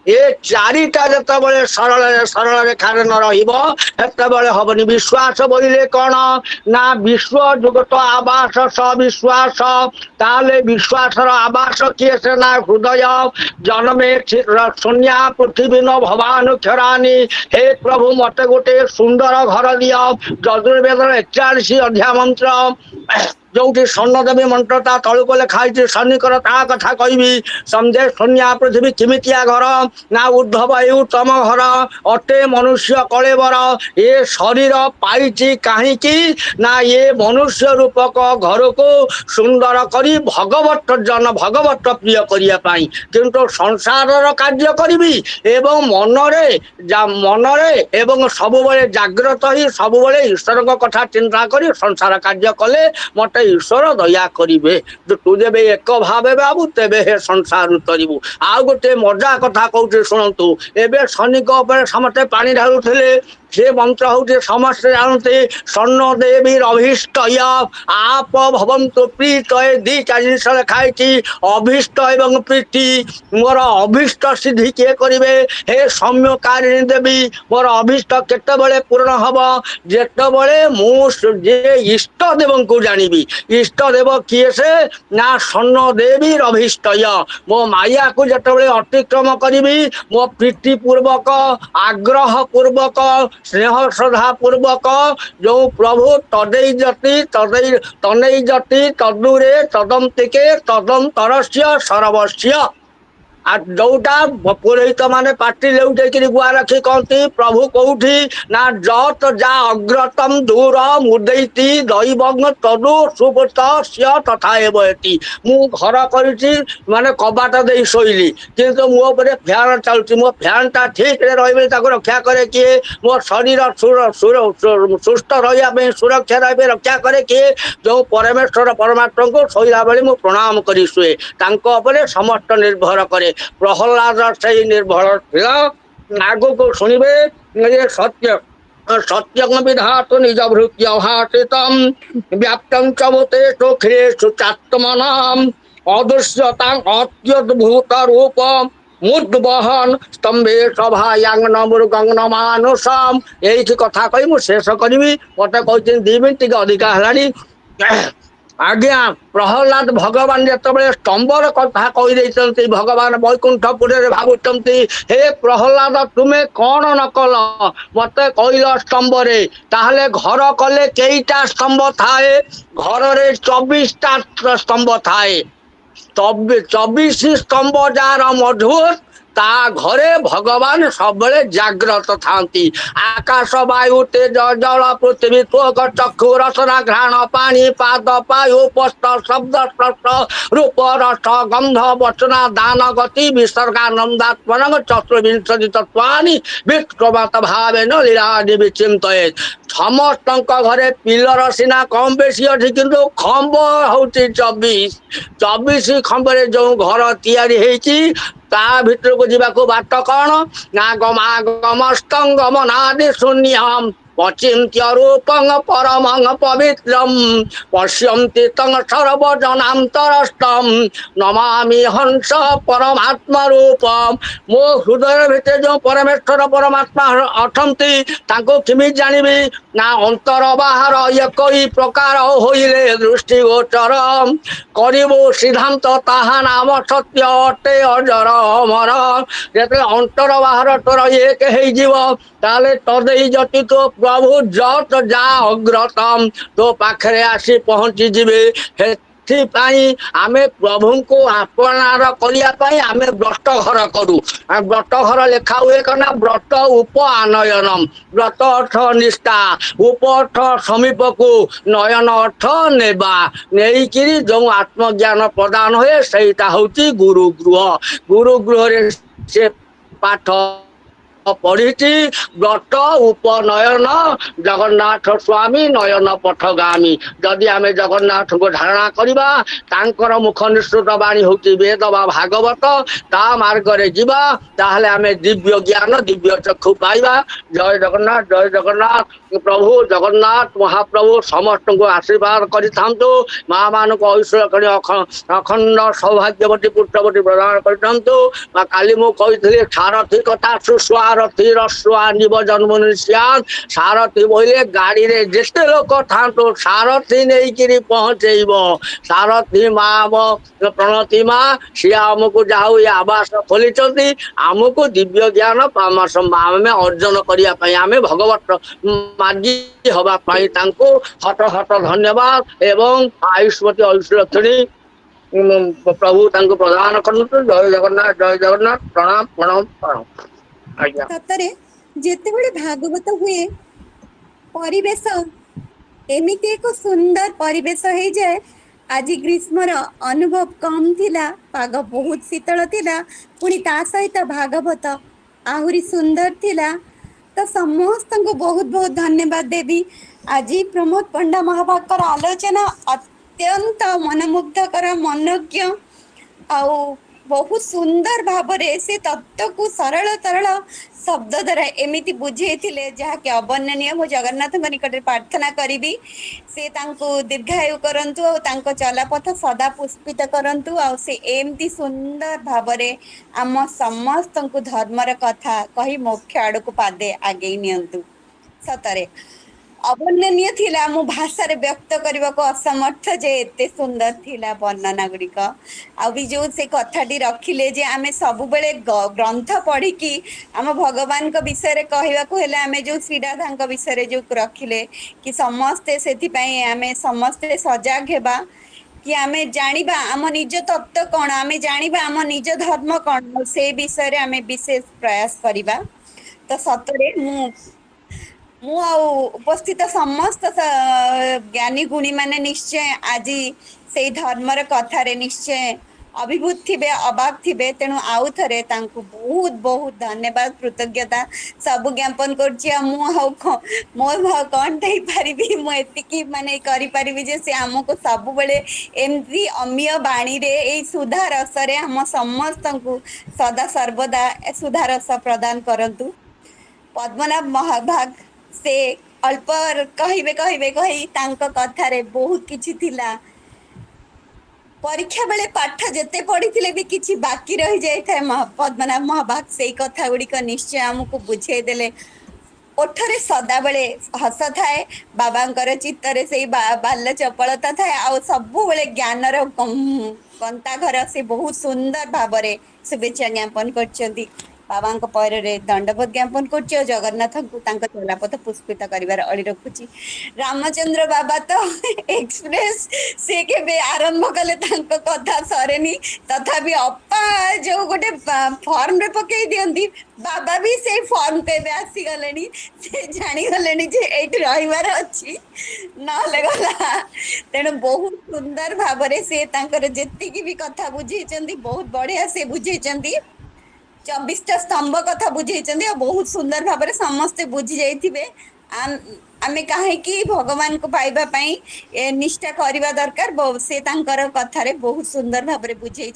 S5: ये चारिटा जिते सरल सरल रेखार न रतबले हेनी विश्वास बोले कौन ना विश्व जगत आवास स विश्वास ताले विश्वास आवास किए से ना हृदय जन्मे शून्या पृथ्वी न भवानु क्षरानी हे प्रभु मत गोटे सुंदर घर दिया यजुर्वेद 41 अध्याय मंत्र जो स्वर्णदेवी मंत्रता तलुक लिखाई सैनिकर ता कथा कहि समझे शून्या पृथ्वी किमितिया घर ना उद्धव उत्तम घर अटे मनुष्य कलेबर ये शरीर पाई कहीं ना ये मनुष्य रूपक घर को सुंदर करी भगवत जन भगवत प्रिय करने किंतु संसार कार्य करी एवं मनरे एवं सब जाग्रत ही सब ईश्वर कथा चिंता कर संसार कार्य कले मत मते ईश्वर दया करिवे तू जेबे एक भावे बाबू तेबे हे संसार उतरिबु आ गोटे मजा कथा कहूचे शुणु एबे शनि समस्ते पानी ढालुले से मंत्र हूँ समस्ते जानते स्वर्ण देवी अभीष्ट आप भवंतु प्रीत दी चार जिन लिखाई अभीष्ट एवं प्रीति मोर अभीष्ट सिद्धि किए करेंगे हे सौम्यकारिणी देवी मोर अभीष्ट केतबले पूर्ण हम जितेबले मुझे इष्ट देव को जानी इष्ट देव किए से ना स्वर्ण देवी अभीष्ट मो माया को जितेबले अतिक्रम करी मो प्रीति पूर्वक आग्रह पूर्वक स्नेह श्रद्धा पूर्वक जो प्रभु तदैजति तनैजति तदूरे तदंतिके तदंतरस्य सर्वस्य जोटा पुरोहित माने पार्टी ले गुआ रखी कहती प्रभु कौटी ना जत जा अग्रतम दूर मुदैती दैवंग तदु सुपत तथा एवती मु घर करी माने कबाट दे शोइली किंतु मो ऊपर फैन चलुची मो फैन टा ठीक रे रक्षा करे किए मो शरीर सुस्थ रहा सुरक्षा रही रक्षा करे किए जो परमेश्वर परमात्मा को शोला बेले मु प्रणाम करी शुए समस्त निर्भर करे प्रहलाद से निर्भर आग को शुणे सत्य सत्यम विधात निज भृत्याभाषित व्याप्त चमुते सुखेषु चात्मनाम अदृश्यता अत्यद्भुत रूप मुद्वहन स्तंभे सभायांगन मृगंगन मानुषम यही कथा कही मुझे शेष करी मत कहते 2 मिनट अधिका है आज्ञा प्रहलाद भगवान जिते स्तंभर कथा कही भगवान वैकुंठपुर भावुंट हे प्रहलाद तुम्हें कौन न कल मत कहल स्तंभरे ताहले घर कले कईटा स्तंभ थाए घर 24टा स्तंभ थाए 24 स्तंभ जार मधुर ता घरे भगवान सब जाग्रत थांती आकाश वायु तेज जल पृथ्वी त्वक चक्षु रसना घ्राण पानी पाद पायु पस्त शब्द स्पर्श रूप रस गंध वचना दान गति विसर्गानंदात्मन चतुर्विंशति तत्वानि विक्रमत भावेन लीलादि विचिंतयेत् समस्त घरे पिलर सीना कम बेसी अच्छी किंतु खंब होची 24 खंबरे जो घर तैयारी ता भीतर को जीवा को बाट कौन ना गमागम स्तंगम नादि शून्यम पचिंत्य रूपं परमं पवित्रम पश्यन्ति तं सर्वजनान्तरस्थं नमामि हंस परमात्मा रूपम मो हृदय भितर जो परमेश्वर परमात्मा अटंती ताको किमि जानिबी ना अंतर बाहर एक ही प्रकार होइले दृष्टि गोचर करिबो सिद्धांत ताहा नाम सत्य अटे अजर अमर जेते अंतर बाहर तोर एक हे जीव ताले तदेई जति तो प्रभु जत जा अग्रतम तो पाखरे आसी पहुंची जिबे आमे प्रभु को आपणार करने आमे व्रत घर करू व्रत घर लेखा हुए कना व्रत उप आनयनम व्रत अर्थ निष्ठा उप अर्थ समीप को नयन अर्थ नेबा नहीं जो आत्मज्ञान प्रदान हुए सहीटा होची गुरुगृह रे से पाठ पढ़ी व्रत उपनयन जगन्नाथ स्वामी नयन पथगामी जदि आम जगन्नाथ को धारणा करवा तांकर मुख निश्रुत वाणी होती वेद बा भागवत ता मार्ग रे जीवा ताहले आमे दिव्य ज्ञान दिव्य चक्षु पाइबा। जय जगन्नाथ प्रभु जगन्नाथ महाप्रभु समस्त को आशीर्वाद करि थांतु माँ मान को ऐश्वर्य अखंड सौभाग्यवती पुत्रवती प्रदान करि थांतु काली मु कही सारथी कथा सुस्वार सारथी रस्वा निब जन्म सारथी बोले गाड़ी रे जिते लोक था तो सारथी नहीं कि पहुँचेब सारथी माँ प्रणति माँ सी आमको जाऊ आवास खोली आमको दिव्य ज्ञान आम अर्जन करने आम भगवत मार्गी हवाई हट हट धन्यवाद एवं आयुष्मती ऐश्वर्य प्रभु प्रदान कर। जय जगन्नाथ प्रणाम प्रणाम प्रणाम।
S6: सतरे जेतेबेले भागवत हुए परिवेश एमिति एक सुंदर परिवेश हो जाए। आज ग्रीष्मर अनुभव कम थिला पाग बहुत शीतल थिला पुणी ता सहित भागवत आहुरी सुंदर थिला तो समस्त को बहुत बहुत धन्यवाद देवी। आज प्रमोद पंडा महाभागर आलोचना अत्यंत मनमुग्धकर मनज्ञ आउ बहुत सुंदर भावरे से तत्व को सरल सरल शब्द द्वारा एमिति बुझे जहाँकि अवर्णनीय मो जगन्नाथ निकट प्रार्थना करी से तांको दीर्घायु करंतु और तांको चलापथ सदा पुष्पित करंतु और से एमती सुंदर भावरे आम समस्त को धर्मर कथा कही मोक्ष आड़ को पादे आगे नियंतु सतरे अवर्णनीय थिला मो भाषा रे व्यक्त करने को असमर्थ जे एते सुंदर थिला वर्णना गुड़िक आ भी जो से कथाटी रखिले जे आमे सब बेले ग्रंथ पढ़ी कि आम भगवान को विषय रे कहवा को हेले आमे जो श्रीराधा को विषय रे जो रखिले कि समस्ते सेति पई आमे समस्ते सजग हेबा कि आमे जानिबा आम निज तत्व कौन आमे जानिबा आम निज धर्म कौन से विषय रे आमे विशेष प्रयास करिबा तो सतरे मु उपस्थित समस्त ज्ञानी गुणी माने निश्चय आज से धर्मर कथारे निश्चय अभिभूत थे अबाक थे तेणु आउ थे बहुत बहुत धन्यवाद कृतज्ञता सब ज्ञापन कर मो कौन पारि मुझे माने करी जे से आमको सब बेले एमती अमीय बाणी रे ए सुधा रस रे हम समस्त को सदा सर्वदा सुधा रस प्रदान करंतु पद्मनाभ महाभाग से अल्प कही कथारे बहुत किछि थिला परीक्षा बेले पाठ जेते पढ़ी भी किछि बाकी रही जाए पद्मनाभ महाभाग से कथा गुड़िक निश्चय आमको बुझे देले ओठरे सदा बेले हस थाए बाबांकर चित्तरे से बाल्य चपलता थाए आ सब बेले ज्ञानर कंता घर से बहुत सुंदर भाव शुभेच्छा ज्ञापन कर बाबा पैरे दंडवत ज्ञापन कर जगन्नाथ को चलापथ पुष्पित कर अड़ी रखुची रामचंद्र बाबा तो एक्सप्रेस से के आरंभ कले कथा सरेनी तथापि अप्पा जो गोटे फॉर्म रे पकई दियंती बाबा भी से फॉर्म के आसी गले से जानी गले जे एठी रहिवार अछि नले गला तेणु बहुत सुंदर भाव से जेतिकी भी कथा बुझेचंती बहुत बढ़िया से बुझेचंती 24टा स्तंभ कथा बुझे बहुत सुंदर भाव में समस्ते बुझी जाइए आमे कहीं भगवान को पाइबा पई निष्ठा करवा दरकार से कथारे बहुत सुंदर भाव में बुझे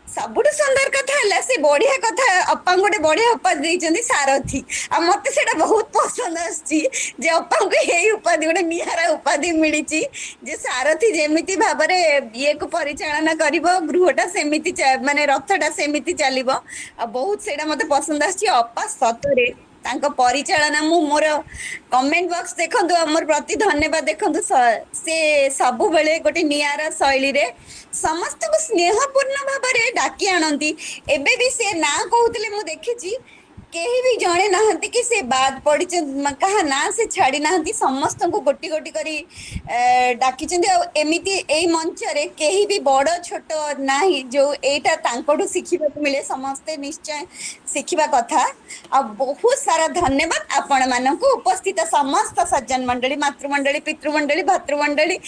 S6: सबुठ सुंदर कथा है से बढ़िया कथा अप्पा गोटे बढ़िया उपाधि देते सारथी आ मत से बहुत पसंद आसी अप्पा को यही उपाधि गोटे निहारा उपाधि मिली जे सारथी जेमिति भाव में ये को परिचालना कर गृहटा सेमिति माने रथटा सेमिति चलो बहुत से मत पसंद आसी अप्पा सतरे परिचालना मु मोर कमेंट बॉक्स देखु मोर प्रति धन्यवाद देखु से सब बेले गोटे नियारा शैली रे समस्त को स्नेहपूर्ण भाव में डाकी आनती एबे भी से ना कहते मु देखी केही भी जणे नाहंती कि से बाद पड़ी कहा ना से छाड़ी नाहंती समस्त को गोटी गोटी करी डाकी एमिति ए मंच रे केही भी बड़ छोट नाही जो एटा तांकोडू सिखिबा को मिले समस्ते निश्चय सिखिबा कथा आ बहुत सारा धन्यवाद आपण मानक उपस्थित समस्त सज्जन मंडली मातृमंडली पितृमंडली भातृमंडली